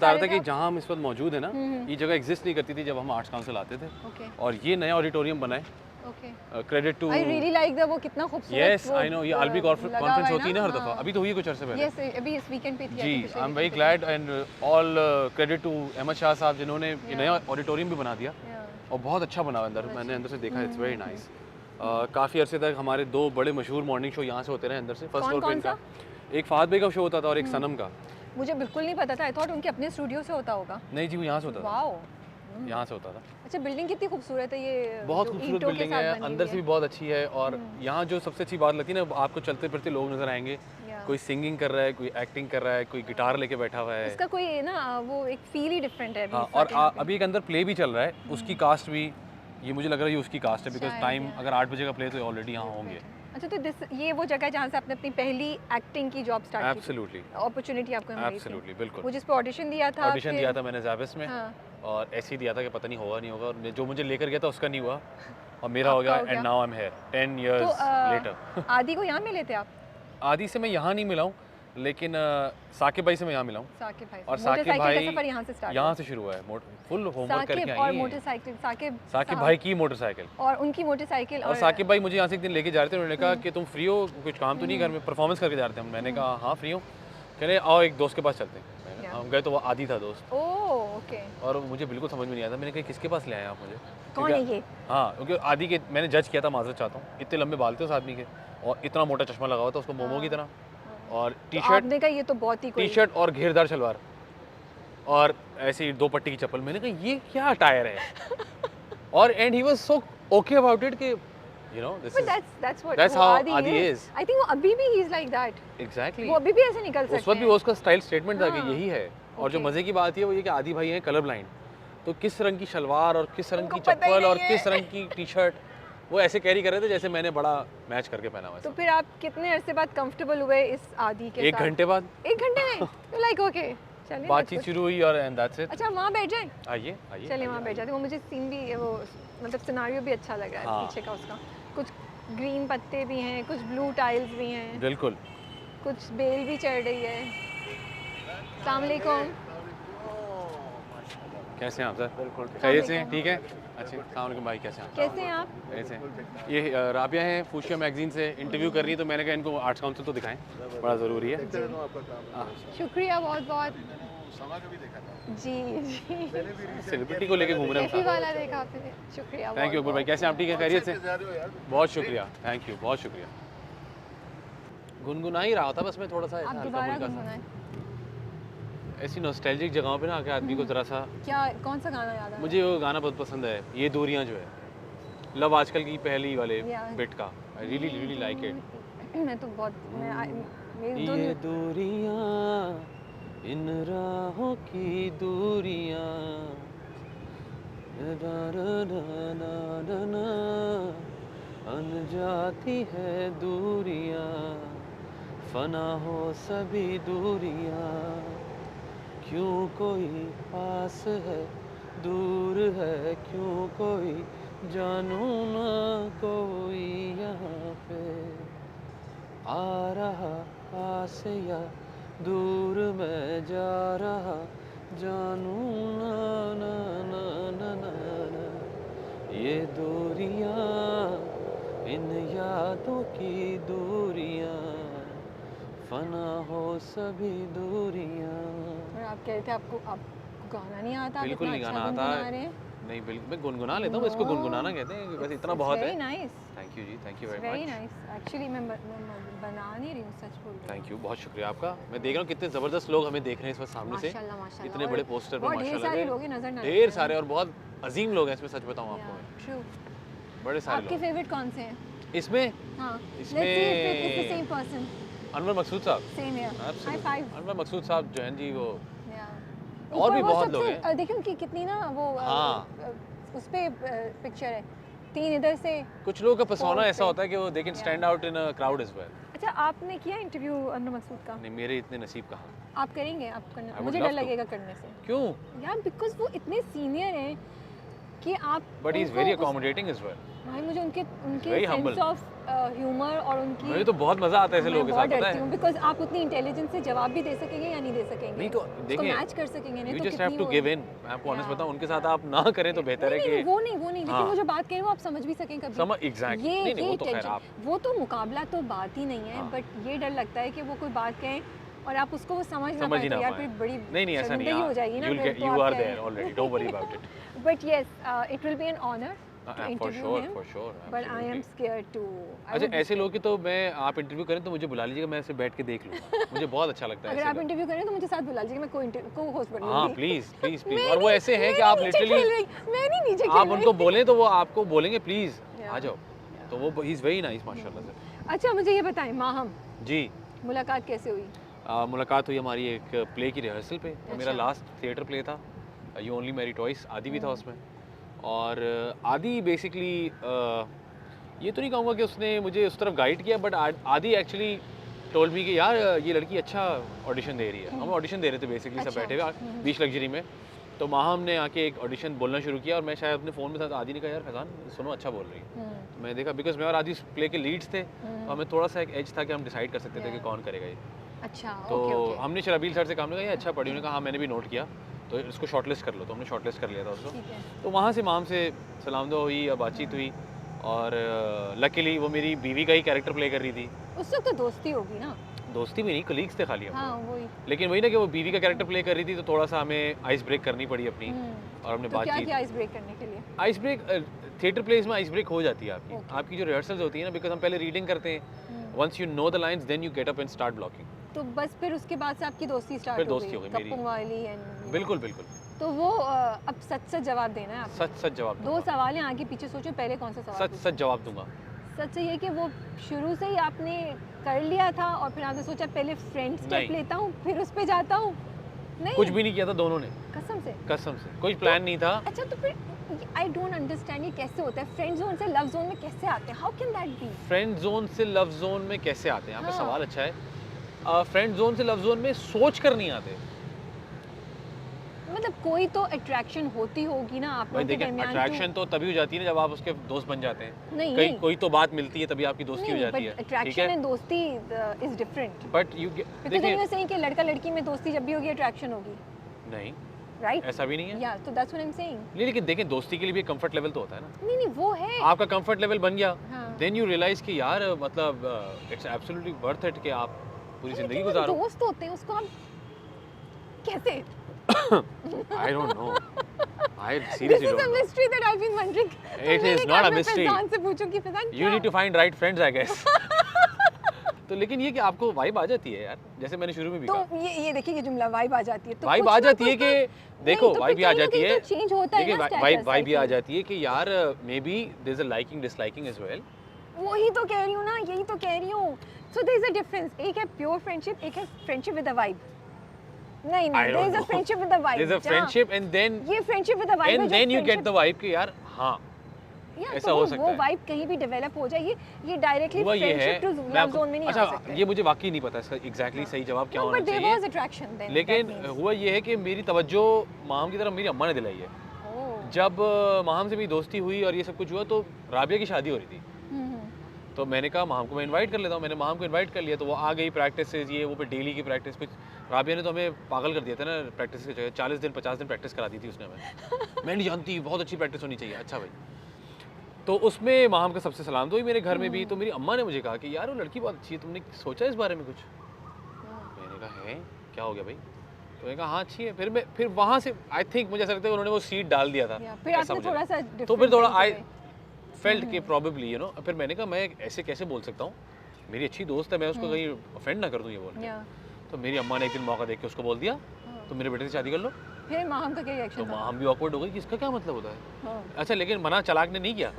बता रहा था कि जहाँ हम इस वक्त मौजूद है ना, ये जगह एग्जिस्ट नहीं करती थी जब हम आर्ट्स काउंसिल आते थे। और ये नया ऑडिटोरियम बना है। Credit to I really like that, वो कितना खूबसूरत। यस आई नो, ये आलमी कॉन्फ्रेंस होती है ना हर दफा, अभी तो हुई कुछ अर्से पहले। यस, अभी इस वीकेंड पे थी। जी I am very glad and all credit to Ahmad Shah sahab जिन्होंने ये नया ऑडिटोरियम भी बना दिया और बहुत अच्छा बना हुआ अंदर। मैंने अंदर से देखा, इट्स वेरी नाइस। काफ़ी अरसे तक हमारे दो बड़े मशहूर मॉर्निंग शो यहाँ से होते रहे अंदर से। फर्स्ट फ्लोर पे इनका एक फहद भाई का शो होता था और एक सनम का। मुझे बिल्कुल नहीं पता था, आई थॉट उनके अपने स्टूडियो से होता होगा। नहीं जी, वो यहाँ से होता था। वाओ, यहाँ से होता था। अच्छा, बिल्डिंग कितनी खूबसूरत है ये, बहुत खूबसूरत बिल्डिंग है, अंदर से भी बहुत अच्छी है। और यहाँ जो सबसे अच्छी बात लगती है ना, आपको चलते फिरते लोग नजर आएंगे, कोई सिंगिंग कर रहा है, कोई एक्टिंग कर रहा है, कोई गिटार लेके बैठा हुआ है। इसका कोई ना वो एक फील ही डिफरेंट है। हाँ, और अभी एक अंदर प्ले भी चल रहा है, उसकी कास्ट भी, ये मुझे लग रहा है ये उसकी कास्ट है, बिकॉज टाइम अगर 8 बजे का प्ले तो ऑलरेडी यहाँ होंगे। अच्छा, तो ये वो जगह जहाँ से आपने अपनी पहली एक्टिंग की जॉब स्टार्ट की? एब्सोल्युटली, अपॉर्चुनिटी आपको मिली थी? एब्सोल्युटली, बिल्कुल। वो जिस पे ऑडिशन दिया था, मैंने ज़ाविस में, और ऐसे ही दिया था कि पता नहीं होगा नहीं होगा, और जो मुझे लेकर गया था उसका नहीं हुआ और मेरा हो गया। And now I am here 10 years later. आदि को यहाँ मिले थे आप? आदि से मैं यहाँ नहीं मिला हूँ, लेकिन साकिब भाई से मैं यहाँ मिला हूँ। साकिब भाई, और साकिब भाई यहाँ से शुरू हुआ है, फुल होमवर्क करके आई और मोटरसाइकिल साकिब भाई की मोटरसाइकिल और उनकी मोटरसाइकिल। और साकिब भाई मुझे यहाँ से एक दिन लेके जा रहे थे, उन्होंने कहा कि तुम फ्री हो, कुछ काम तो नहीं घर में, परफॉर्मेंस करके जा रहे थे हम। मैंने कहा हाँ फ्री हूँ, कह रहे आओ एक दोस्त के पास चलते हैं। हम गए तो वो आदि था दोस्त। ओके। और मुझे बिल्कुल समझ में नहीं आया था, मैंने कहा किसके पास ले आए आप मुझे, कौन है ये? हाँ, क्योंकि आदि के मैंने जज किया था, माजरत चाहता हूँ, इतने लंबे बाल थे उस आदमी के और इतना मोटा चश्मा लगा हुआ था उसको मोमो की तरह, और टी-शर्ट, ये तो बहुत ही टी-शर्ट और घेरदार शलवार और ऐसी 2 पट्टी की चप्पल। मैंने कहा ये क्या टायर है और and he was so okay about it कि you know this is that's how Adi is. I think वो अभी भी he is like that. Exactly. वो अभी भी ऐसे निकल सकते हैं। उस वक्त भी उसका स्टाइल स्टेटमेंट था कि यही है। और जो मजे की बात है वो ये कि आदि भाई हैं कलर ब्लाइंड, तो किस रंग की शलवार और किस रंग की चप्पल और किस रंग की टी-शर्ट वो ऐसे कैरी कर रहे थे जैसे मैंने बड़ा मैच करके पहना हुआ है। तो फिर आप कितने अरसे बाद कंफर्टेबल हुए इस आदि के साथ? 1 घंटे बाद। 1 घंटे में? तो लाइक ओके, चलिए बातचीत शुरू हुई और एंड दैट्स इट। अच्छा, वहाँ बैठ जाएं? आइए आइए, चलिए वहाँ बैठ जाते हैं। वो मुझे सीन भी वो मतलब सिनेरियो भी अच्छा लग रहा है पीछे का उसका। कुछ ग्रीन पत्ते भी हैं, कुछ ब्लू टाइल्स भी हैं, बिल्कुल, कुछ बेल भी चढ़ रही है। अस्सलाम वालेकुम। कैसे हैं आप सर? बिल्कुल खैरियत से हैं? ठीक है, अच्छा अस्सलाम वालेकुम भाई, कैसे हैं आप? कैसे हैं आप? कैसे हैं? ये राबिया हैं फूशिया मैगजीन से, इंटरव्यू कर रही है, तो मैंने कहा इनको आर्ट्स काउंसिल तो दिखाएं, बड़ा ज़रूरी है। शुक्रिया बहुत बहुत जी जी। सेलिब्रिटी को लेके घूम रहे हैं वाला देखा आपने, शुक्रिया। थैंक यू अकबर भाई, कैसे हैं आप? ठीक है, खैरियत से? बहुत शुक्रिया, थैंक यू, बहुत शुक्रिया। गुनगुना ही रहा था बस मैं थोड़ा सा आप दोबारा गुनगुनाएं। ऐसी नॉस्टैल्जिक जगहों पे ना आके आदमी को जरा सा, क्या कौन सा गाना याद है? मुझे वो गाना बहुत पसंद है, ये दूरियां जो है, लव आजकल की पहली वाले बिट का, I really really like it. मैं तो बहुत ये दूरियां इन राहों की दूरियां अनजाती है दूरियां, फना हो सभी दूरियां, क्यों कोई पास है दूर है, क्यों कोई जानू ना कोई यहाँ पे, आ रहा पास या दूर मैं जा रहा, जानू ना ना ना ना ना ना, ये दूरियां इन यादों की दूरियां, फना हो सभी दूरियां। और आप कह रहे थे आपको गाना नहीं आता? बिल्कुल नहीं गाना आता, नहीं बिल्कुल मैं गुनगुना लेता हूँ, इसको गुनगुनाना कहते हैं, बस इतना बहुत है। नाइस, थैंक यू जी, thank you very very nice. Actually मैं बना नहीं रही हूँ, सच बोल रही हूँ। थैंक यू, बहुत शुक्रिया आपका। मैं देख रहा हूँ कितने ज़बरदस्त लोग हमें देख रहे हैं इस वक्त सामने से, इतने बड़े पोस्टर पर माशाल्लाह, ढेर सारे और बहुत अजीम लोग हैं इसमें, सच बताऊँ आपको, बड़े सारे। आपके फेवरेट कौन से हैं इसमें? हाँ, इसमें Anwar Maqsood sahab, same here, high five. Anwar Maqsood sahab जो हैं जी, वो और भी बहुत लोग हैं। देखिए उनकी कितनी ना वो उस पे पिक्चर है, 3 इधर से। कुछ लोगों का पर्सोना ऐसा होता है कि वो they can stand out in a crowd as well. अच्छा, आपने किया इंटरव्यू अनवर मकसूद का? नहीं, मेरे इतने नसीब कहाँ। आप करेंगे? आप करना, मुझे डर लगेगा करने से। क्यों? यार बिकॉज़ वो इतने सीनियर हैं कि आप, but he is very accommodating as well. भाई मुझे उनके Very humble. Sense of humour और उनकी मुझे तो बहुत मजा आता है ऐसे लोगों के साथ, पता है? बिकॉज आप उतनी इंटेलिजेंस से जवाब भी दे सकेंगे या नहीं दे सकेंगे, नहीं तो देखिए, मैच कर सकेंगे नहीं यू तो just have to give in. मैं आपको ऑनेस्ट बताऊं, उनके साथ आप ना करें तो बेहतर है कि वो नहीं लेकिन हाँ। वो जो बात कह रहे हैं वो आप समझ भी सकें कभी। समझ एग्जैक्ट नहीं नहीं, वो तो खैर tension, आप वो तो मुकाबला तो बात ही नहीं है, हाँ। बट ये डर लगता है कि वो कोई बात कहें और आप उसको वो समझ ना समझ पाए ही तो ना यार पाए। फिर बड़ी नहीं ऐसा नहीं, शर्मिंदगी हो जाएगी ना, you are there already, don't worry about it. But yes it will be an honour to for interview sure him, for sure, but I am scared to. अच्छा ऐसे लोग की तो मैं, आप इंटरव्यू करें तो मुझे बुला लीजिएगा, मैं ऐसे बैठ के देख लूंगा, मुझे बहुत अच्छा लगता है अगर ऐसे आप लोग। इंटरव्यू करें तो मुझे साथ बुला लीजिएगा, मैं को होस्ट बन हाँ लूंगी। प्लीज प्लीज प्लीज, मैं और वो नहीं- ऐसे हैं मैं कि नहीं आप नीचे लिटरली खेल रही, मैं नहीं नीचे खेल आप रही। उनको बोलें तो वो आपको बोलेंगे प्लीज Yeah. आ जाओ, तो वो ही इज वेरी नाइस माशाल्लाह से। अच्छा मुझे ये बताएं माहम, जी मुलाकात कैसे हुई? मुलाकात हुई हमारी एक प्ले की रिहर्सल पे, वो मेरा अच्छा। लास्ट थिएटर प्ले था, यू ओनली मैरी टॉयस। आदि भी था उसमें, और आदि बेसिकली ये तो नहीं कहूँगा कि उसने मुझे उस तरफ गाइड किया, बट आदि एक्चुअली टोल्ड मी कि यार ये लड़की अच्छा ऑडिशन दे रही है। हम ऑडिशन दे रहे थे बेसिकली, सब अच्छा। बैठे हुए बीच लग्जरी में, तो माहम ने आके एक ऑडिशन बोलना शुरू किया और मैं शायद अपने फ़ोन में था, तो आदि ने कहा यार फैज़ान सुनो अच्छा बोल रही है। तो मैं देखा, बिकॉज मैं और आदि प्ले के लीड्स थे, तो हमें थोड़ा सा एक एज था कि हम डिसाइड कर सकते थे कि कौन करेगा ये। अच्छा तो ओके ओके हमने शराबील सर से काम किया, ये अच्छा पढ़ी, उन्होंने कहा हाँ मैंने भी नोट किया, तो इसको शॉर्टलिस्ट कर लो, तो हमने शॉर्टलिस्ट कर लिया था उसको। ठीक है। तो वहाँ से माम से सलाम दुआ हुई या बातचीत हुई, और लकीली वो मेरी बीवी का ही कैरेक्टर प्ले कर रही थी। उससे तो दोस्ती होगी ना? दोस्ती भी नहीं, कलीग्स थे खाली हम हाँ लोग। वही। लेकिन वही ना कि वो बीवी का कैरेक्टर प्ले कर रही थी, तो थोड़ा सा हमें आइस ब्रेक करनी पड़ी अपनी, और हमने तो क्या बातचीत। किया आइस ब्रेक करने के लिए? आइस ब्रेक थिएटर प्लेस में आइस ब्रेक हो जाती है आपकी। Okay. आपकी जो रिहर्सल्स होती है ना, बिकॉज हम पहले रीडिंग करते हैं, once you know the lines then you get up and start blocking. तो बस फिर उसके बाद से आपकी दोस्ती स्टार्ट फिर हो दोस्ती हो गई मेरी। गप्पों वाली एंड बिल्कुल बिल्कुल, तो वो अब सच सच जवाब देना है आपको। सच सच जवाब दो दूंगा, सवाल हैं आगे पीछे, सोचो पहले कौन सा सवाल सच पूछूं? सच जवाब दूंगा। सच ये कि वो शुरू से ही आपने कर लिया था और फिर आपने सोचा पहले फ्रेंड स्टेप नहीं। लेता हूँ फिर उस पे जाता हूँ? नहीं कुछ भी नहीं किया था दोनों ने, कसम से। कसम से कोई प्लान नहीं था। अच्छा तो फिर आई डोंट अंडरस्टैंड ये कैसे होता है, फ्रेंड जोन से लव जोन में कैसे आते हैं? How can that be? Friend zone से लव जोन में कैसे आते हैं, आपका हाँ। सवाल अच्छा है। फ्रेंड जोन से लव जोन में सोच कर नहीं आते। मतलब कोई तो अट्रैक्शन होती होगी ना आप भाई लोगों के देखिए, दरमियान अट्रैक्शन तो तभी हो जाती है ना जब आप उसके दोस्त बन जाते हैं। नहीं कहीं नहीं कोई तो बात मिलती है तभी आपकी दोस्ती हो जाती है, ठीक अट्रैक्शन है? एंड दोस्ती is different, but you because देखिए, यू आर सेइंग कि लड़का लड़की में दोस्ती जब भी होगी अट्रैक्शन होगी, नहीं राइट? ऐसा भी नहीं है। या तो that's what I am saying. नहीं लेकिन देखें, दोस्ती के लिए भी कंफर्ट लेवल तो होता है ना। नहीं नहीं वो है। आपका कंफर्ट लेवल बन गया, हाँ। देन यू रियलाइज कि यार मतलब इट्स एब्सोल्युटली वर्थ इट कि आप पूरी जिंदगी लेकिन वो गुजारो। दोस्त होते हैं उसको आप कैसे? I don't know, I This seriously is a don't know. mystery that I've been wondering. तो It मैंने is कहा not a मैं mystery. फैजान से पूछूं कि Faizan you need to find right friends I guess. तो लेकिन ये कि आपको वाइब आ जाती है यार, जैसे मैंने शुरू में भी तो कहा, ये देखिए ये जुमला वाइब आ जाती है तो वाइब कुछ आ ना जाती है कुछ कि तो- देखो नहीं, तो वाइब भी आ फिर जाती कहीं ना है। कहीं तो चेंज होता है देखिए ना वाइब status, वाइब भी आ I feel। जाती है कि यार maybe there is a liking disliking as well. वही तो कह रही हूँ ना, यही तो कह रही हूँ। So there is a difference, एक है प्योर फ्रेंडशिप, एक है फ्रेंडशिप विद अ वाइब। नहीं नहीं, there is a friendship with a vibe. There is a friendship and then ये friendship with a vibe and then you get the vibe कि यार हाँ ऐसा तो हो सकता वो है। वाइब कहीं भी डेवलप हो जाए, ये डायरेक्टली हुआ ये है, फ्रेंडशिप टू मैं लव आपको- जोन में नहीं आ अच्छा सकते। ये मुझे वाकई नहीं पता इसका एग्जैक्टली सही जवाब क्या होना बट देयर चाहिए, वाज अट्रैक्शन देन। लेकिन हुआ ये है कि मेरी तवज्जो माम की तरफ मेरी अम्मा ने दिलाई है। जब माम से मेरी दोस्ती हुई और ये सब कुछ हुआ तो राबिया की शादी हो रही थी, तो मैंने कहा माम को मैं इनवाइट कर लेता हूँ। मैंने माम को इनवाइट कर लिया, तो वो आ गई प्रैक्टिस ये वो पे डेली की प्रैक्टिस। कुछ राबिया ने तो हमें पागल कर दिया था ना प्रैक्टिस की जगह, 40 दिन 50 दिन प्रैक्टिस करा दी थी उसने हमें। मैं नहीं जानती, बहुत अच्छी प्रैक्टिस होनी चाहिए। अच्छा भाई, तो उसमें माम का सबसे सलाम तो हुई मेरे घर में भी। तो मेरी अम्मा ने मुझे कहा कि यार वो लड़की बहुत अच्छी है, तुमने सोचा इस बारे में कुछ? मैंने कहा है क्या हो गया भाई? तो मैंने कहा हाँ अच्छी है। फिर वहाँ से आई थिंक मुझे ऐसा लगता है उन्होंने वो सीट डाल दिया था। फिर ऐसा आपने मुझे थोड़ा लगा। सा तो फिर थोड़ा आई different फेल्ट कि प्रोबेबली यू नो। फिर मैंने कहा मैं ऐसे कैसे बोल सकता हूँ, मेरी अच्छी दोस्त है, मैं उसको कहीं ऑफेंड ना कर दूँ ये बोल के। या तो मेरी अम्मा ने एक दिन मौका देख के उसको बोल दिया तो मेरे बेटे से शादी कर लो। फिर माहम का क्या तो रिएक्शन था? माम भी ऑकवर्ड हो गई कि इसका क्या मतलब होता है। हाँ। अच्छा लेकिन मना चालाक ने नहीं किया।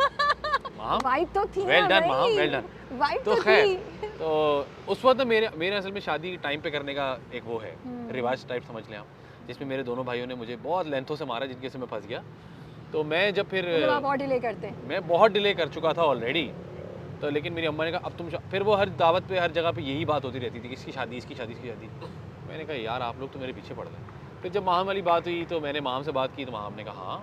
माम वाइब तो थी Well ना done, भाई। Maham, well done। वाइब तो तो खैर थी। तो उस वक्त ना मेरे असल में शादी टाइम पे करने का एक वो है रिवाज टाइप समझ लें आप, जिसमें मेरे दोनों भाइयों ने मुझे बहुत लेंथों से मारा जिनके से मैं फंस गया। तो मैं जब फिर मतलब आप और डिले करते। मैं बहुत डिले कर चुका था ऑलरेडी। तो लेकिन मेरी अम्मा ने कहा अब तुम फिर वो हर दावत पे हर जगह पे यही बात होती रहती थी कि इसकी शादी इसकी शादी इसकी शादी। मैंने कहा यार आप लोग तो मेरे पीछे पड़ गए। फिर जब माहम वाली बात हुई तो मैंने माहम से बात की तो माहम ने कहा हाँ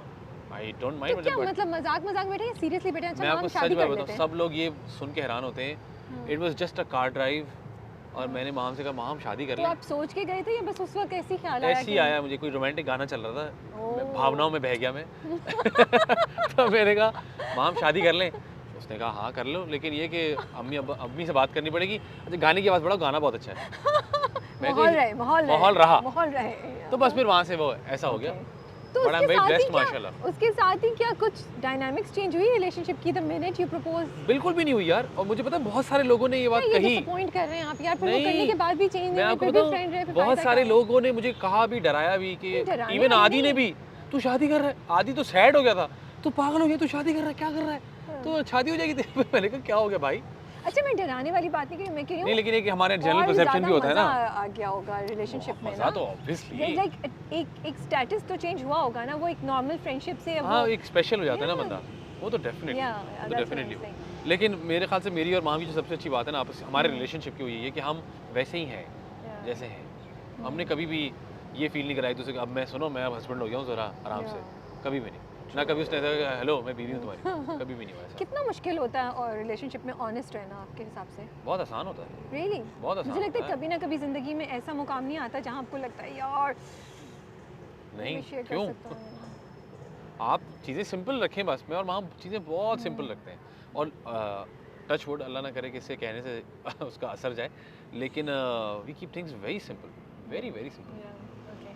आई डोंट तो माइंड क्या मतलब मजाक मजाक में बैठे या सीरियसली बैठे? अच्छा मैं हम आपको सच शादी बात कर बताऊं, लेते हैं। सब लोग ये सुन के हैरान होते हैं। It was just a car drive और मैंने माम से कहा माम शादी कर तो लें। आप सोच के गए थे या बस उस वक्त ऐसे ही ख्याल आया ऐसे ही कि आया, मुझे कोई रोमांटिक गाना चल रहा था, मैं ओह। भावनाओं में बह गया मैं। तो मैंने कहा माम शादी कर लें। उसने कहा हाँ कर लो, लेकिन ये कि अम्मी से बात करनी पड़ेगी। अच्छा गाने की आवाज़ बढ़ाओ, गाना बहुत अच्छा है। मैं माहौल रहे, माहौल रहा। माहौल रहे। तो बस फिर वहाँ से वो ऐसा हो गया। तो but I am very blessed क्या माशाल्लाह। उसके साथ ही क्या कुछ डायनामिक्स चेंज हुई रिलेशनशिप की द मिनट यू प्रपोज? बिल्कुल भी नहीं हुई यार, और मुझे पता है बहुत सारे लोगों ने ये बात ये कही। डिसअपॉइंट कर रहे हैं आप यार, फिर वो नहीं, करने के बाद भी चेंज मैं नहीं हुए, आपको फिर भी बताऊं, फ्रेंड रहे, फिर बहुत फायदा सारे क्या? लोगों ने मुझे कहा भी, डराया भी कि डराने इवन वाले आदि ने नहीं। भी, तू शादी कर रहा है। आदि तो सैड हो गया था, तू पागल हो गया, तू शादी कर रहा है, क्या कर रहा है, तो शादी हो जाएगी तेरी। मैंने कहा क्या हो गया भाई? अच्छा मैं डराने वाली बात नहीं करी, मैं कह रही हूँ नहीं, लेकिन एक हमारे जनरल और परसेप्शन भी होता है ना। ज़्यादा आ गया होगा रिलेशनशिप में मजा ना। तो ऑब्वियसली, लाइक एक स्टेटस तो चेंज हुआ होगा ना, वो एक नॉर्मल फ्रेंडशिप से अब हाँ वो एक स्पेशल हो जाता है ना Yeah. बंदा, वो तो डेफिनेटली, Yeah, वो that's तो what डेफिनेटली। I'm saying. लेकिन मेरे ख्याल से मेरी और माँ की जो सबसे अच्छी बात है ना आपस हमारे रिलेशनशिप की, वो यही है कि हम वैसे ही हैं Yeah. जैसे हैं। हमने कभी भी ये फील नहीं कराई दूसरे को, अब मैं सुनो मैं अब हस्बैंड हो गया हूँ ज़रा आराम से, कभी भी नहीं। ना कभी उसने ऐसा हेलो मैं बीवी हूँ तुम्हारी, कभी भी नहीं हुआ ऐसा। कितना मुश्किल होता है और रिलेशनशिप में ऑनेस्ट रहना आपके हिसाब से? बहुत आसान होता है। रियली बहुत आसान मुझे लगता होता है कभी ना कभी जिंदगी में ऐसा मुकाम नहीं आता जहाँ आपको लगता है यार नहीं, मैं शेयर कर क्यों? सकता हूँ। आप चीज़ें सिंपल रखें बस, मैं और माँ चीज़ें बहुत सिंपल रखते हैं। और टच वुड अल्लाह ना करे कि इससे कहने से उसका असर जाए, लेकिन we keep things very simple, very very simple. Yeah, okay.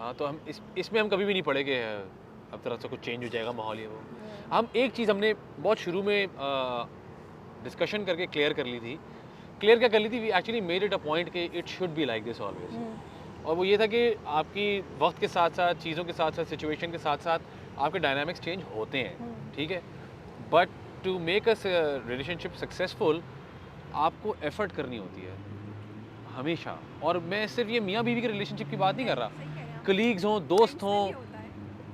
हाँ, तो हम इसमें हम कभी भी नहीं पड़े कि अब तरह से कुछ चेंज हो जाएगा माहौल ये वो। हम एक चीज़ हमने बहुत शुरू में डिस्कशन करके क्लियर कर ली थी। क्लियर क्या कर ली थी, we actually made it a point कि it should be like this always. और वो ये था कि आपकी वक्त के साथ साथ, चीज़ों के साथ साथ, सिचुएशन के साथ साथ आपके डायनामिक्स चेंज होते हैं, ठीक है। But to make a relationship successful आपको एफर्ट करनी होती है हमेशा। और मैं सिर्फ ये मियाँ बीवी के रिलेशनशिप की बात नहीं कर रहा, कलीग्स हों, दोस्त हों,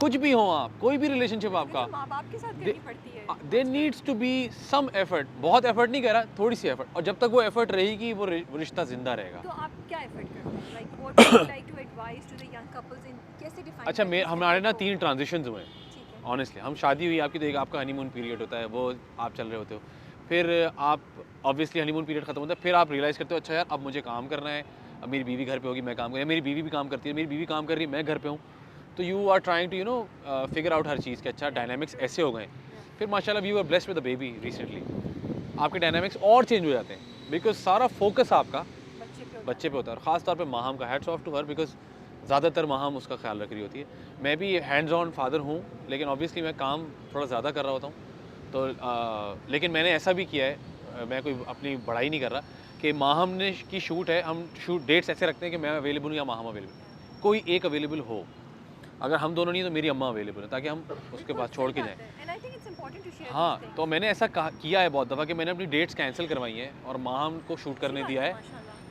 कुछ भी हो आप, कोई भी रिलेशनशिप आपका, माँ बाप के साथ करनी पड़ती है। There needs to be some effort. बहुत एफर्ट नहीं कह रहा, थोड़ी सी एफर्ट, और जब तक वो एफर्ट रहेगी वो रिश्ता जिंदा रहेगा। तो आप क्या एफर्ट करते हैं? Like what would you like to advise to the young couples in कैसे डिफाइन? अच्छा हमारे ना 3 ट्रांजिशंस हुए हैं ठीक है। ऑनेस्टली। हम शादी हुई आपकी, तो एक आपका हनीमून पीरियड होता है, वो आप चल रहे होते हो, फिर आप ऑब्वियसली हनीमून पीरियड खत्म होता है, फिर आप रियलाइज़ करते हो अच्छा यार अब मुझे काम करना है, अब मेरी बीवी घर पे होगी मैं काम करूँ, मेरी बीवी भी काम करती है, मेरी बीवी काम कर रही है मैं घर पे हूँ, तो you are trying to you know figure out हर चीज़ के अच्छा डायनामिक्स ऐसे हो गए। फिर माशाल्लाह we were blessed with a baby recently, आपके डायनामिक्स और चेंज हो जाते हैं बिकॉज सारा फोकस आपका बच्चे पे होता है। और ख़ास तौर पे माहम का hats off to her, because ज़्यादातर माहम उसका ख्याल रख रही होती है। मैं भी हैंड्स ऑन फादर हूँ, लेकिन ऑब्वियसली मैं काम थोड़ा ज़्यादा कर रहा होता हूँ, तो लेकिन मैंने ऐसा भी किया है, मैं कोई अपनी बड़ाई नहीं कर रहा, कि माहम ने की शूट है, हम शूट डेट्स ऐसे रखते हैं कि मैं अवेलेबल हूँ या माहम अवेलेबल, कोई एक अवेलेबल हो। अगर हम दोनों नहीं तो मेरी अम्मा अवेलेबल है, ताकि हम उसके पास छोड़ के जाएँ। हाँ, तो मैंने ऐसा किया है बहुत दफ़ा कि मैंने अपनी डेट्स कैंसिल करवाई हैं और माहम को शूट करने दिया है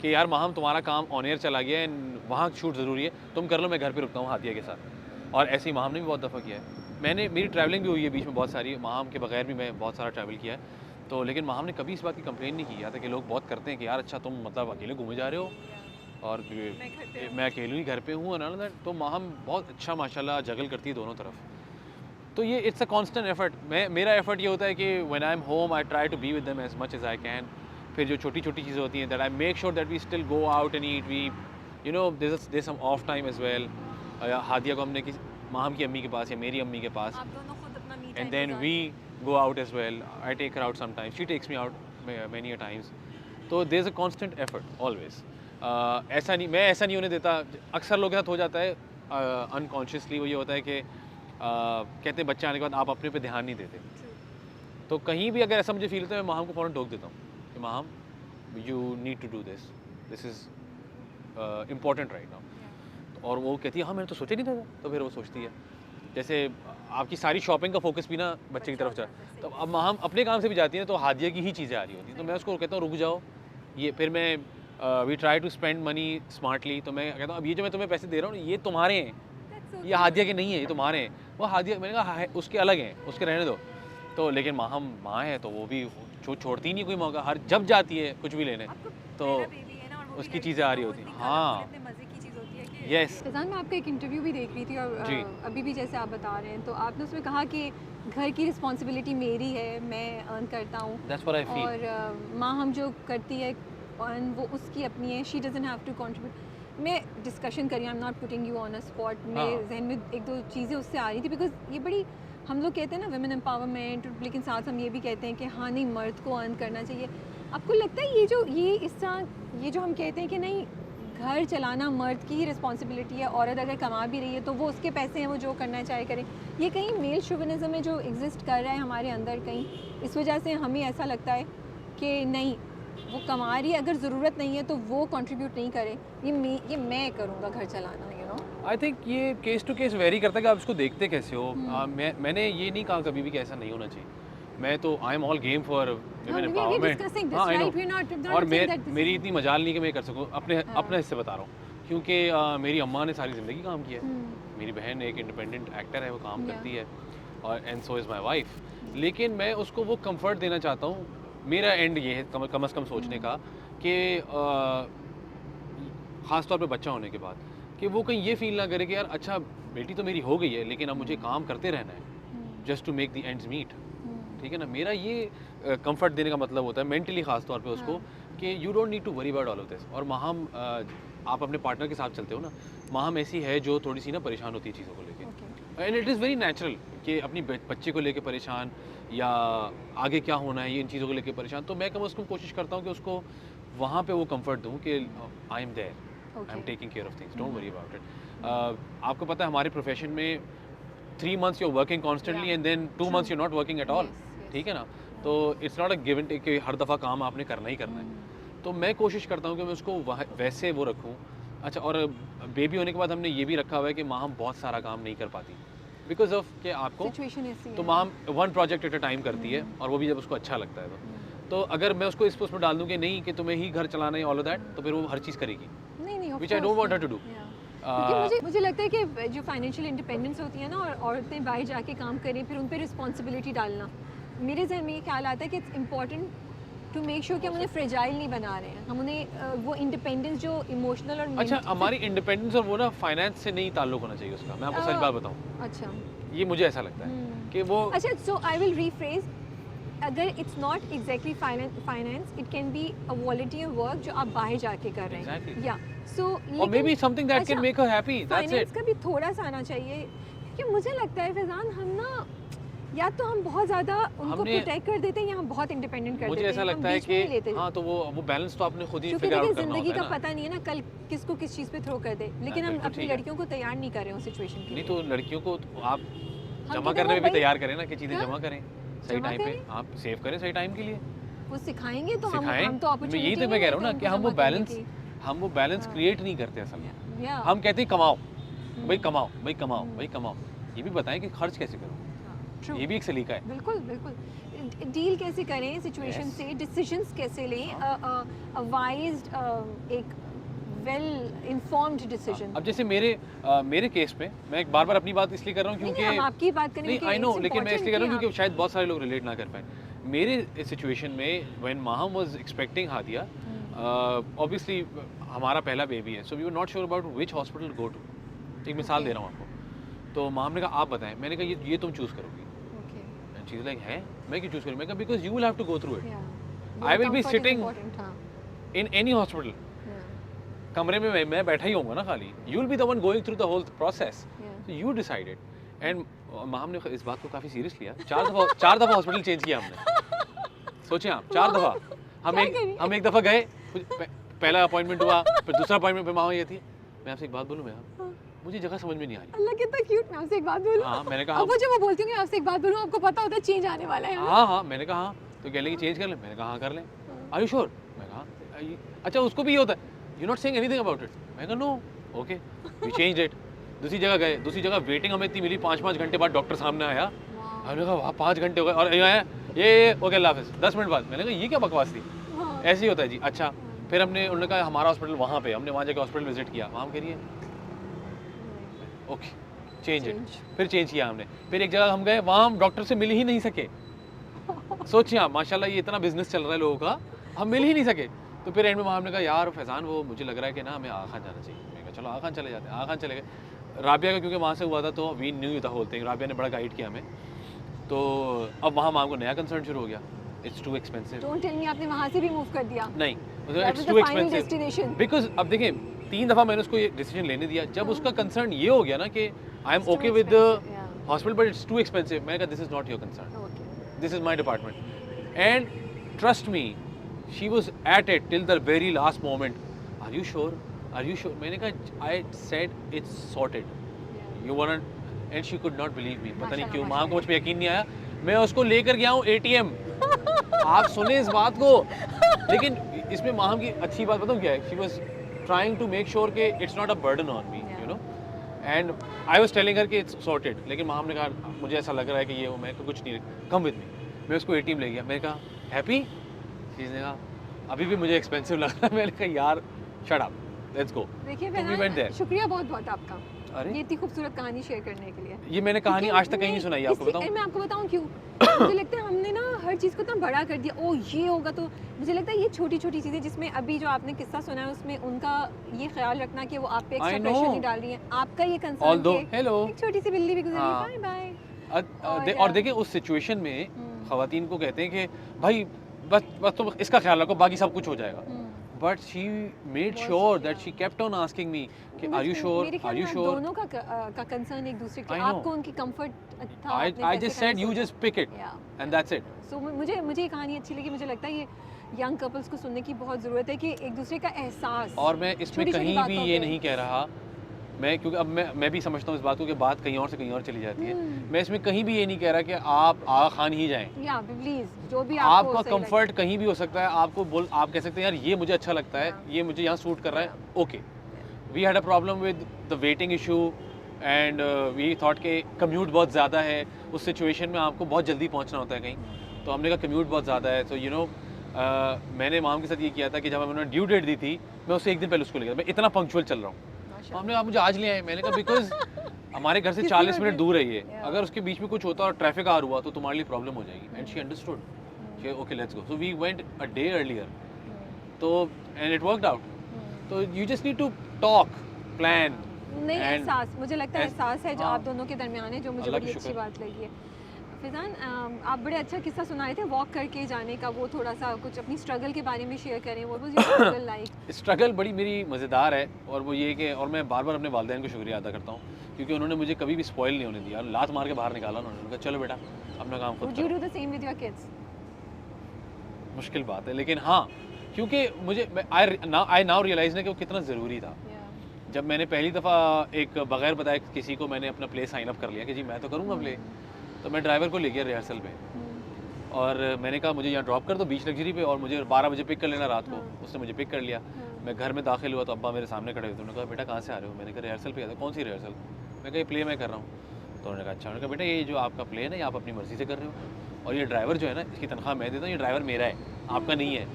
कि यार माहम तुम्हारा काम ऑन एयर चला गया है, वहाँ शूट ज़रूरी है, तुम कर लो, मैं घर पे रुकता हूँ हादिया के साथ। और ऐसे ही माहम ने भी बहुत दफ़ा किया है। मेरी ट्रैवलिंग भी हुई है बीच में बहुत सारी, माहम के बगैर भी मैं बहुत सारा ट्रैवल किया है, तो लेकिन माहम ने कभी इस बात की कंप्लेन नहीं की। यहाँ तक कि लोग बहुत करते हैं कि यार अच्छा तुम मतलब अकेले घूमे जा रहे हो और मैं अकेले ही घर पे हूँ, तो माहम बहुत अच्छा माशाल्लाह जगल करती है दोनों तरफ। तो ये इट्स अ कांस्टेंट एफर्ट। मेरा एफर्ट ये होता है कि when I am home I try to be with them as much as I can. फिर जो छोटी छोटी चीज़ें होती हैं that I make sure that we still go out and eat, we you know there some of time as well. Hadiya को हमने माहम की अम्मी के पास या मेरी अम्मी के पास, and then we go out as well. I take her out sometimes, she takes me out many a times. तो there's a constant effort always. ऐसा नहीं होने देता। अक्सर लोगों के साथ हो जाता है अनकॉन्शियसली, वो ये होता है कि कहते हैं बच्चे आने के बाद आप अपने पे ध्यान नहीं देते। तो कहीं भी अगर ऐसा मुझे फील होता है मैं माहम को फ़ौरन टोक देता हूँ कि Maham you need to do this is important right now. और वो कहती है हाँ मैंने तो सोचा नहीं था, तो फिर वो सोचती है। जैसे आपकी सारी शॉपिंग का फोकस भी ना बच्चे की तरफ जा, तो अब हम अपने काम से भी जाती हैं तो हादिया की ही चीज़ें आ रही होती हैं, तो मैं उसको कहता हूँ रुक जाओ, ये फिर मैं we try to spend money smartly. तो मैं कहता हूँ अब ये जो मैं तुम्हें पैसे दे रहा हूँ ये तुम्हारे हैं, ये हादिया के नहीं है, ये तुम्हारे हैं। वो हादिया मैंने कहा उसके अलग हैं, उसके रहने दो। तो लेकिन माहम माँ है तो वो भी छोड़ती नहीं कोई मौका, हर जब जाती है कुछ भी लेने तो उसकी चीज़ें आ रही होती हैं। हाँ यस फैजान, मैं आपका एक इंटरव्यू भी देख रही थी और जी। अभी भी जैसे आप बता रहे हैं तो आपने उसमें कहा कि घर की रिस्पॉन्सिबिलिटी मेरी है, मैं अर्न करता हूँ दैट्स व्हाट आई फील। और माँ हम जो करती है अर्न वो उसकी अपनी है, she doesn't have to contribute. मैं डिस्कशन करी, I am not putting you on a spot, मेरे हाँ। जहन में एक दो चीज़ें उससे आ रही थी बिकॉज ये बड़ी, हम लोग कहते हैं ना वुमेन एम्पावरमेंट, लेकिन साथ हम ये भी कहते हैं कि हाँ नहीं मर्द को अर्न करना चाहिए। आपको लगता है ये इस तरह ये जो हम कहते हैं कि नहीं घर चलाना मर्द की ही रिस्पॉन्सिबिलिटी है, औरत अगर कमा भी रही है तो वो उसके पैसे हैं, वो जो करना चाहे करे, ये कहीं मेल शोविनिज्म में जो एग्जिस्ट कर रहा है हमारे अंदर, कहीं इस वजह से हमें ऐसा लगता है कि नहीं वो कमा रही है, अगर ज़रूरत नहीं है तो वो कंट्रीब्यूट नहीं करे, ये मैं करूँगा घर चलाना, यू नो। आई थिंक ये केस टू केस वेरी करता है कि आप इसको देखते कैसे हो। मैंने ये नहीं कहा कभी भी कि ऐसा नहीं होना चाहिए। मैं तो I am all game for women empowerment. हाँ, I know। और मेरी इतनी मजाल नहीं कि मैं कर सकूँ, अपने हिस्से बता रहा हूँ, क्योंकि मेरी अम्मा ने सारी ज़िंदगी काम किया है, मेरी बहन एक इंडिपेंडेंट एक्टर है, वो काम करती है, और and so is my wife. लेकिन मैं उसको वो कंफर्ट देना चाहता हूँ, मेरा एंड ये है कम से कम सोचने का कि ख़ास तौर पे बच्चा होने के बाद कि वो कहीं ये फील ना करे कि यार अच्छा बेटी तो मेरी हो गई है लेकिन अब मुझे काम करते रहना है just to make the ends meet. ठीक है ना, मेरा ये कंफर्ट देने का मतलब होता है मेंटली ख़ास तौर पे उसको कि you don't need to worry about all of this. और माहम आप अपने पार्टनर के साथ चलते हो ना, माहम ऐसी है जो थोड़ी सी ना परेशान होती है चीज़ों को लेके, and it is very natural कि अपनी बच्चे को लेके परेशान या आगे क्या होना है ये इन चीज़ों को लेके परेशान। तो मैं कम से कम कोशिश करता हूँ कि उसको वहाँ पे वो कंफर्ट दूँ कि I am there, I am taking care of things, don't worry about it. आपको पता है हमारे प्रोफेशन में 3 months you're working constantly and then 2 months you're not working at all। ठीक है ना, तो it's not a give and take कि हर दफ़ा काम आपने करना ही करना है। तो मैं कोशिश करता हूँ कि मैं उसको वैसे वो रखूँ। अच्छा, और बेबी होने के बाद हमने ये भी रखा हुआ है कि माँ हम बहुत सारा काम नहीं कर पाती बिकॉज ऑफ कि आपको तो माँ one project at a time करती है, और वो भी जब उसको अच्छा लगता है तो अगर मैं उसको इस पोस्ट में डाल दूँ कि नहीं कि तुम्हें ही घर चलाना है ऑल ऑफ दैट, तो फिर वो हर चीज़ करेगी, which I don't want her to do. क्योंकि मुझे लगता है कि जो फाइनेंशियल इंडिपेंडेंस होती है ना, और औरतें बाहर जाके काम करें फिर उन पर रिस्पॉन्सिबिलिटी डालना, मेरे जहन में ये ख्याल आता है कि it's important to make sure कि हम उन्हें फ्रेजाइल नहीं बना रहे हैं, हम उन्हें वो इंडिपेंडेंस जो इमोशनल और अच्छा, हमारी इंडिपेंडेंस और वो ना फाइनेंस से नहीं ताल्लुक होना चाहिए उसका। मैं आपको सच बात बताऊं, अच्छा ये मुझे ऐसा लगता है कि वो अच्छा, सो आई विल रीफ्रेज, अगर it's not exactly finance, it can be a volunteer work जो आप बाहर जाके कर रहे हैं, Exactly। या सो और may be something that can make her happy, that's finance it. का भी थोड़ा सा आना चाहिए, क्योंकि मुझे लगता है फैजान हम ना या तो हम बहुत ज़्यादा उनको प्रोटेक्ट कर देते हैं या हम बहुत इंडिपेंडेंट कर देते हैं। मुझे ऐसा लगता है कि हाँ, तो वो बैलेंस तो आपने खुद ही क्योंकि फिगर आउट देखिए करना जिंदगी होता का है ना। पता नहीं है ना कल किसको किस चीज़ पे थ्रो कर दे, लेकिन हम बिल्कुल अपनी ठीक है। लड़कियों को तैयार नहीं कर रहे हैं उस सिचुएशन के नहीं लिए। तो लड़कियों को तो आप जमा कहते करने हैं में भी भाई- तैयार करें ना कि चीज़ें हाँ? जमा करें सही जमा टाइम पे, करें? आप सेव करें सही टाइम के लिए, वो सिखाएंगे तो सिखाएं। हम तो मैं अपॉर्चुनिटी यही तो मैं कह रहा हूँ ना कि हम वो बैलेंस हाँ। क्रिएट नहीं करते असल में। या हम कहते हैं कमाओ भाई, कमाओ भाई, कमाओ भाई, कमाओ। ये भी बताएं कि खर्च कैसे करो, ट्रू, ये भी एक सलीका है। बिल्कुल बिल्कुल, डील कैसे करें सिचुएशन Yes। से, डिसीजंस कैसे लें, वाइज्ड एक वेल इन्फॉर्म्ड डिसीजन। अब जैसे मेरे केस में मैं एक बार अपनी बात इसलिए कर रहा हूँ नहीं, क्योंकि हम आपकी बात करें नहीं, आई नो, लेकिन मैं इसलिए कर रहा हूँ क्योंकि शायद बहुत सारे लोग रिलेट ना कर पाए। मेरे सिचुएशन में when Maham was expecting Hadia, obviously हमारा पहला बेबी है, so we were not sure about which hospital go to. एक मिसाल दे रहा हूँ आपको, तो माहम ने कहा आप बताएं, मैंने कहा ये तुम चूज़ करोगी। एंड शी इज लाइक है मैं क्यों चूज़ करूँ? मैं कहा because you will have to go through it. I will be sitting in any hospital, कमरे में मैं बैठा ही होऊंगा ना खाली, you will be the one going through the whole process, so you decided। and Maham ने इस बात को काफ़ी सीरियस लिया, 4 दफ़ा हॉस्पिटल चेंज किया हमने। सोचें आप, 4 दफ़ा हम एक दफ़ा गए, पहला अपॉइंटमेंट हुआ, फिर दूसरा अपॉइंटमेंट पे माँ ये थी। मैं आपसे एक बात बोलूँ, मैं मुझे जगह समझ में नहीं आ रही। अल्लाह कितना क्यूट। मैं आपसे एक बात बोलूं? हाँ, मैंने कहा अब वो जब मैं बोलती हूँ कि आपसे एक बात बोलूं, आपको पता होता है चेंज आने वाला है। हाँ, मैंने कहा हाँ, तो कह लेंगे चेंज कर लें, मैंने कहा हाँ कर लें। Are you sure? मैं कहा अच्छा, उसको भी ये होता है, you not saying anything about it. मैं कहा no, okay, we change it. दूसरी जगह गए, दूसरी जगह वेटिंग हमें इतनी मिली, 5 घंटे बाद डॉक्टर सामने आया। हमने कहा वाह 5 घंटे हो गए, और ये ओके अल्लाह हाफ़िज़, 10 मिनट बाद। मैंने कहा ये क्या बकवास थी, ऐसे ही होता है जी। अच्छा, फिर उन्होंने कहा हमारा हॉस्पिटल वहाँ पे, हमने वहाँ जाकर हॉस्पिटल विजिट किया, वहाँ कह रही है ओके चेंज इट। फिर चेंज किया हमने, फिर एक जगह हम गए, वहाँ हम डॉक्टर से मिल ही नहीं सके। सोचिए आप, माशाल्लाह ये इतना बिजनेस चल रहा है लोगों का, हम मिल ही नहीं सके। तो फिर एंड में वहाँ हमने कहा यार फैज़ान, वो मुझे लग रहा है कि ना हमें आखा जाना चाहिए। मैं मैं चलो आगा खान चले जाते हैं, आगा खान चले गए। राबिया का क्योंकि वहाँ से हुआ था तो we knew the whole thing, Rabia ने बड़ा गाइड किया हमें। तो अब वहाँ माम को नया कंसर्न शुरू हो गया, it's too expensive. Don't tell me आपने वहाँ से भी मूव कर दिया? नहीं, That it's was too the final expensive destination. Because अब देखिए 3 दफ़ा मैंने उसको ये डिसीजन लेने दिया, जब उसका कंसर्न ये हो गया ना कि I am It's too okay with expensive, yeah. Hospital but it's too expensive, मैंने कहा this is not your concern, Okay. This is my department and trust me she was at it till the very last moment. Are you sure, are you sure? मैंने कहा I said it's sorted, you want, and she could not believe me. पता नहीं क्यों माँ को मुझ पर यकीन नहीं आया। मैं उसको लेकर गया हूँ ATM, आप सुने इस बात को। लेकिन इसमें माहम की अच्छी बात बताऊँ क्या है, she was trying to make sure कि it's not a burden on me, you know, and I was telling her कि इट्स सॉर्टेड। लेकिन माहम ने कहा मुझे ऐसा लग रहा है कि ये वो, मैं कुछ नहीं, कम विद मी। मैं उसको ATM ले गया, मैंने कहा हैप्पी? चीज़ ने कहा अभी भी मुझे एक्सपेंसिव लग रहा है। मैंने कहा यार शट अप, लेट्स गो। देखिए we went there. शुक्रिया बहुत बहुत आपका, अरे ये इतनी खूबसूरत कहानी शेयर करने के लिए। ये मैंने कहानी क्योंकि आज तक कहीं नहीं सुनाई, आपको इसलिए- बताऊँ? मैं आपको बताऊं क्यों। मुझे लगता है हमने ना हर चीज़ को इतना बड़ा कर दिया, ओ ये होगा, तो मुझे लगता है ये छोटी छोटी चीज़ें जिसमें अभी जो आपने किस्सा सुना है उसमें उनका ये ख्याल रखना कि वो आप पे एक्स्ट्रा I know. प्रेशर नहीं डाल रही है, आपका ये कंसर्न Although, hello. एक छोटी सी बिल्ली भी गुजरी, हाँ। Bye bye. और देखिए उस सिचुएशन में खवातीन को कहते हैं कि भाई बस तुम इसका ख्याल रखो, बाकी सब कुछ हो जाएगा। But she made sure that she kept on asking me कि are you sure, are you sure? दोनों का कंसर्न एक दूसरे के, I know. आपको उनकी कंफर्ट था, I just said you just pick it and that's it. सो मुझे ये कहानी अच्छी लगी। मुझे लगता है ये यंग कपल्स को सुनने की बहुत ज़रूरत है कि एक दूसरे का एहसास। और मैं इसमें छोटी-छोटी कहीं भी बातों ये पे। नहीं कह रहा, मैं क्योंकि अब मैं भी समझता हूँ इस बात को कि बात कहीं और से कहीं और चली जाती है। मैं इसमें कहीं भी ये नहीं कह रहा कि आप आगा खान ही जाएं। या प्लीज जो भी आपको आपका सही लगे। कंफर्ट कहीं भी हो सकता है। आप कह सकते हैं यार ये मुझे अच्छा लगता है, ये मुझे यहाँ सूट कर रहा है, okay. We had a problem with the waiting issue and we thought के कम्यूट बहुत ज़्यादा है, उस सिचुएशन में आपको बहुत जल्दी पहुँचना होता है कहीं, तो हमने कहा कम्यूट बहुत ज़्यादा है, तो यू नो मैंने माम के साथ ये किया था कि जब उन्होंने ड्यू डेट दी थी मैं उससे एक दिन पहले उसको ले गया, मैं इतना पंक्चुअल चल रहा हूँ। हमने कहा मुझे आज ले आए, मैंने कहा बिकॉज हमारे घर से 40 मिनट दूर है ये, अगर उसके बीच में कुछ होता और ट्रैफिक आ हुआ तो तुम्हारे लिए प्रॉब्लम हो जाएगी। And she understood, okay let's go. So we went a day earlier, तो एंड इट वर्कड आउट। तो you just need to talk, plan. नहीं, एहसास, मुझे लगता है एहसास है जो हाँ। आप दोनों के दरमियान है, जो मुझे अल्लाह बड़ी का अच्छी शुक्र। बात लगी है। फिजान, आप बड़े अच्छा किस्सा सुनाए थे वॉक करके जाने का, वो थोड़ा सा कुछ अपनी स्ट्रगल के बारे में शेयर करें। What was your struggle like? Struggle बड़ी मेरी मज़ेदार है, और वो ये कि और मैं बार बार अपने वालिदैन को शुक्रिया अदा करता हूँ क्योंकि उन्होंने मुझे कभी भी स्पॉइल नहीं होने दिया, लात मार के बाहर निकाला उन्होंने, कहा चलो बेटा अपना काम खुद वुड यू करो। Do the same with your kids? मुश्किल बात है, लेकिन हाँ, क्योंकि मुझे आई नाउ रियलाइज ना कि वो कितना ज़रूरी था। जब मैंने पहली दफ़ा एक बगैर बताए किसी को मैंने अपना प्ले साइन अप कर लिया कि जी मैं तो करूँगा प्ले, तो मैं ड्राइवर को ले गया रिहर्सल पे और मैंने कहा मुझे यहाँ ड्रॉप कर दो बीच लग्जरी पे और मुझे 12 बजे पिक कर लेना रात को। उसने मुझे पिक कर लिया, मैं घर में दाखिल हुआ तो अब्बा मेरे सामने खड़े हुए थे। उन्होंने कहा बेटा कहाँ से आ रहे हो? मैंने कहा रिहर्सल पे आया था। कौन सी रिहर्सल? मैं कहा ये प्ले मैं कर रहा हूँ। तो उन्होंने कहा अच्छा। उन्होंने कहा बेटा ये जो आपका प्ले है ना ये आप अपनी मर्जी से कर रहे हो और ये ड्राइवर जो है ना इसकी तनख्वाह मैं देता हूँ, ये ड्राइवर मेरा है, आपका नहीं है।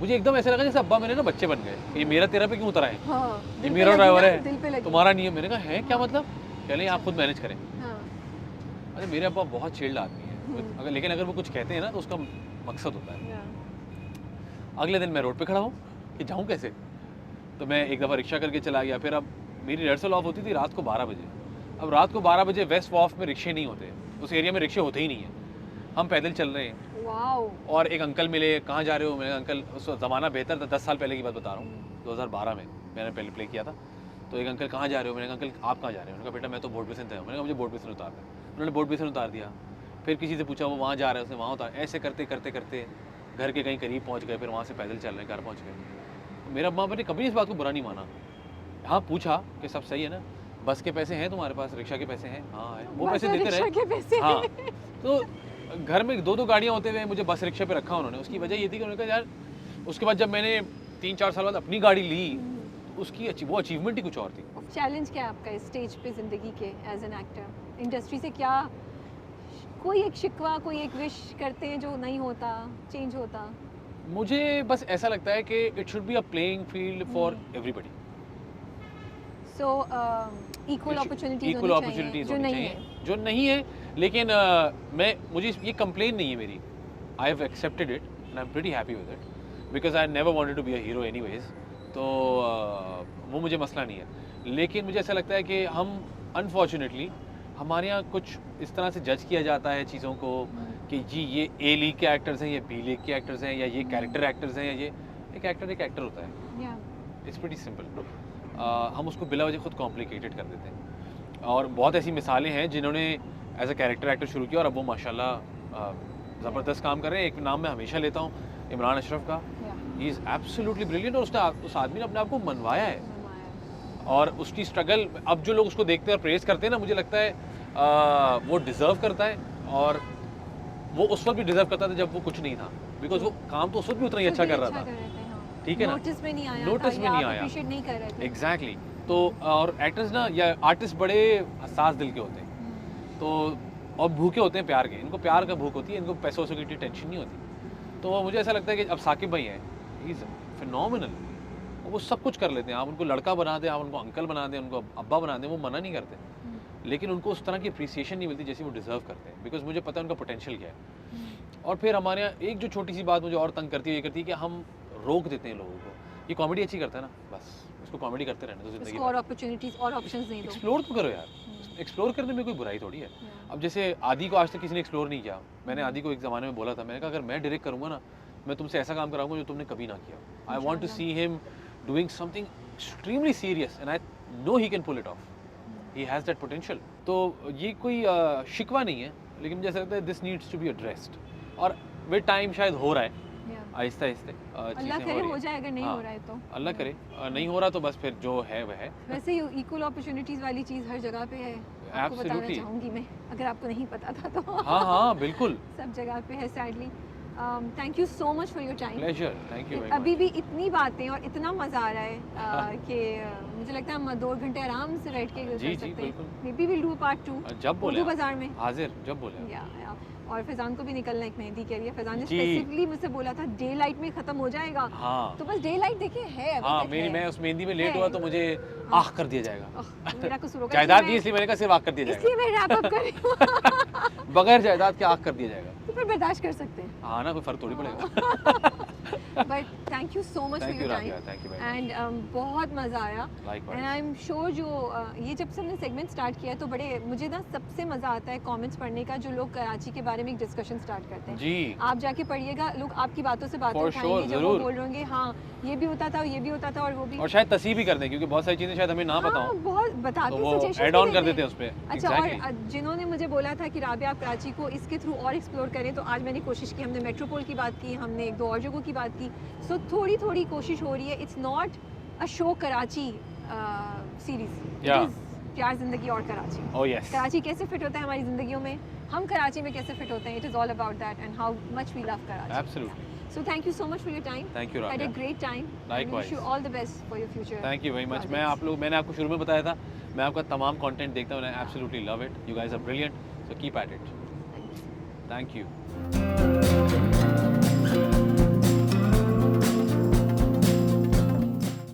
मुझे एकदम ऐसा लगा जैसे अब्बा मेरे ना बच्चे बन गए, ये मेरा तेरा पे क्यों उतरा है, हाँ, ये मेरा ड्राइवर दिल पे है लगी। तुम्हारा नहीं है। मैंने कहा है क्या मतलब? कह रहे आप खुद मैनेज करें। हाँ, अरे मेरे अब्बा बहुत चिल्ड आदमी है, लेकिन अगर वो कुछ कहते हैं ना तो उसका मकसद होता है। yeah. अगले दिन मैं रोड पे खड़ा हूँ कि जाऊँ कैसे, तो मैं एक दफ़ा रिक्शा करके चला गया। फिर अब मेरी रिहर्सल ऑफ होती थी रात को 12 बजे। अब रात को 12 बजे वेस्ट वॉफ में रिक्शे नहीं होते, उस एरिया में रिक्शे होते ही नहीं है। हम पैदल चल रहे हैं वाओ। और एक अंकल मिले, कहाँ जा रहे हो? मैंने अंकल, उस ज़माना बेहतर था, 10 साल पहले की बात बता रहा हूँ, 2012 में मैंने पहले प्ले किया था। तो एक अंकल कहाँ जा रहे हो? मैंने कहा अंकल आप कहाँ जा रहे हो? उन्होंने कहा बेटा मैं तो बोर्ड बेसिन था। मैंने कहा मुझे बोर्ड बेसिन उतार दिया। उन्होंने बोर्ड बेसिन उतार दिया। फिर किसी से पूछा वो वहाँ जा रहा है, उसने वहाँ उतार। ऐसे करते करते करते घर के कहीं करीब पहुँच गए, फिर वहाँ से पैदल चल रहे हैं, घर पहुँच गए। मेरा अम्मा ने कभी इस बात को बुरा नहीं माना। हाँ पूछा कि सब सही है ना, बस के पैसे हैं तुम्हारे पास, रिक्शा के पैसे हैं? हाँ है। वो पैसे देते रहे। हाँ, तो घर में 2-2 गाड़ियाँ होते हुए मुझे बस रिक्शा पे रखा उन्होंने। उसकी वजह ये थी कि उन्होंने कहा यार, उसके बाद जब मैंने 3-4 साल बाद अपनी गाड़ी ली तो उसकी वो अचीवमेंट ही कुछ और थी। चैलेंज क्या है आपका इस स्टेज पे ज़िंदगी के एज एन एक्टर? इंडस्ट्री से क्या कोई एक शिकवा, कोई एक विश करते हैं जो नहीं होता, चेंज होता? मुझे बस ऐसा लगता है कि it should be a playing field for everybody. So equal opportunities होनी चाहिए, जो नहीं है। लेकिन मुझे ये कंप्लेन नहीं है मेरी। I have accepted it and I am pretty happy with it because I never wanted to be a hero anyways. तो वो मुझे मसला नहीं है। लेकिन मुझे ऐसा लगता है कि हम अनफॉर्चुनेटली हमारे यहाँ कुछ इस तरह से जज किया जाता है चीज़ों को कि जी ये ए लीग के एक्टर्स हैं, ये बी लीग के एक्टर्स हैं, या ये कैरेक्टर एक्टर्स हैं, या ये एक एक्टर होता है। It's pretty simple. हम उसको बिला वजह खुद कॉम्प्लिकेटेड कर देते हैं, और बहुत ऐसी मिसालें हैं जिन्होंने एज अ कैरेक्टर एक्टर शुरू किया और अब वो माशाल्लाह ज़बरदस्त काम कर रहे हैं। एक नाम मैं हमेशा लेता हूँ, इमरान अशरफ का। ही इज़ एब्सोल्युटली ब्रिलियंट, और उस आदमी ने अपने आप को मनवाया है, और उसकी स्ट्रगल अब जो लोग उसको देखते हैं और प्रेज करते हैं ना, मुझे लगता है वो डिज़र्व करता है, और वो उस वक्त भी डिज़र्व करता था जब वो कुछ नहीं था, बिकॉज वो काम तो उस वक्त भी उतना ही अच्छा कर रहा था, ठीक है ना, नोटिस में नहीं आया, नोटिस में नहीं आया, अप्रिशिएट नहीं कर रहे थे। एग्जैक्टली। तो और एक्टर्स ना या आर्टिस्ट बड़े हसास दिल के होते हैं, तो और भूखे होते हैं प्यार के, इनको प्यार का भूख होती है, इनको पैसों वैसों की इतनी टेंशन नहीं होती। तो मुझे ऐसा लगता है कि अब साकिब भाई हैं, ही इज़ फिनोमिनल, वो सब कुछ कर लेते हैं। आप उनको लड़का बना दें, आप उनको अंकल बना दें, उनको अब्बा बना दें, वो मना नहीं करते, लेकिन उनको उस तरह की अप्रिसिएशन नहीं मिलती जैसे वो डिज़र्व करते हैं, बिकॉज मुझे पता है उनका पोटेंशियल क्या है। और फिर हमारे यहाँ एक जो छोटी सी बात मुझे और तंग करती है, ये करती है कि हम रोक देते हैं लोगों को। ये कॉमेडी अच्छी करता है ना, बस इसको कॉमेडी करते रहना तो जिंदगी और अपॉर्चुनिटीज और ऑप्शंस नहीं दो, एक्सप्लोर तो करो यार, एक्सप्लोर करने में कोई बुराई थोड़ी है। अब जैसे आदि को आज तक किसी ने एक्सप्लोर नहीं किया, मैंने आदि को एक ज़माने में बोला था, मैंने कहा अगर मैं डायरेक्ट करूँगा ना, मैं तुमसे ऐसा काम कराऊंगा जो तुमने कभी ना किया। I want to see him doing something extremely serious and I know he can pull it off, he has that potential. तो ये कोई शिकवा नहीं है, लेकिन मुझे ऐसा लगता है this needs to be addressed, और विद टाइम शायद हो रहा है, आहिस्ता आहिस्ता अल्लाह करे हो जाए, अगर नहीं हो रहा है तो अल्लाह करे, नहीं हो रहा तो बस फिर जो है वह है। वैसे ही इक्वल अपॉर्चुनिटीज वाली चीज़ हर जगह पे है, आपको बताना चाहूँगी मैं, अगर आपको नहीं पता था तो। हाँ बिल्कुल, सब जगह पे है sadly. Thank you so much for your time. Pleasure, thank you. अभी भी इतनी बातें और इतना मज़ा आ रहा है कि मुझे लगता है हम 2 घंटे आराम से बैठ के कर सकते हैं। May be will do part 2 जब बोले बाजार में हाजिर, जब बोले। या और फैजान को भी निकलना एक मेहंदी के लिए, फैजान ने स्पेसिफिकली मुझसे बोला था डे लाइट में खत्म हो जाएगा। हाँ, तो बस डे लाइट देखिए है अभी तक है। मैं उस मेहंदी में लेट हुआ तो मुझे आह कर दिया जाएगा। मेरा कसूर होगा, जायदाद दी इसलिए मैंने कहा सिर्फ आह कर दिया जाएगा, इसलिए मैं रैप अप कर रही हूँ। बगैर जायदाद के आह कर दिया जाएगा, तो फिर बर्दाश्त कर सकते हैं। हाँ ना, कोई फर्क थोड़ी पड़ेगा। But thank you so much for your time and बहुत मज़ा आया। एंड आई एम श्योर जो ये जब से हमने सेगमेंट स्टार्ट किया है तो बड़े मुझे ना सबसे मज़ा आता है कमेंट्स पढ़ने का, जो लोग कराची के बारे में एक डिस्कशन स्टार्ट करते हैं। जी, आप जाके पढ़िएगा, लोग आपकी बातों से बातें उठाएंगे, जब वो बोल रहे होंगे हाँ ये भी होता था, ये भी होता था, और वो भी, और शायद तस्वीर भी कर दें, क्योंकि बहुत सारी चीज़ें शायद हमें ना पता हो, बहुत बताते तो वो सजेशन ऐड ऑन कर देते हैं उस पे। अच्छा, और जिन्होंने मुझे बोला था कि राबिया आप कराची को इसके थ्रू और एक्सप्लोर करें, तो आज मैंने कोशिश की, हमने मेट्रोपोल की बात की, हमने 1-2 और जगहों की बात की, सो थोड़ी थोड़ी कोशिश हो रही है। It's not a show Karachi series, प्यार जिंदगी और कराची। ओह यस, कराची कैसे फिट होता है हमारी जिंदगियों में, हम कराची में कैसे फिट होते हैं, it is all about that and how much we love Karachi. Absolutely. So thank you so much for your time. Thank you, Had Rabia. a great time. Likewise. I wish you all the best for your future. Thank you very much. projects. मैंने आपको शुरू में बताया था, मैं आपका तमाम content देखता हूँ, I absolutely love it, you guys are brilliant, so keep at it. Thank you. Thank you.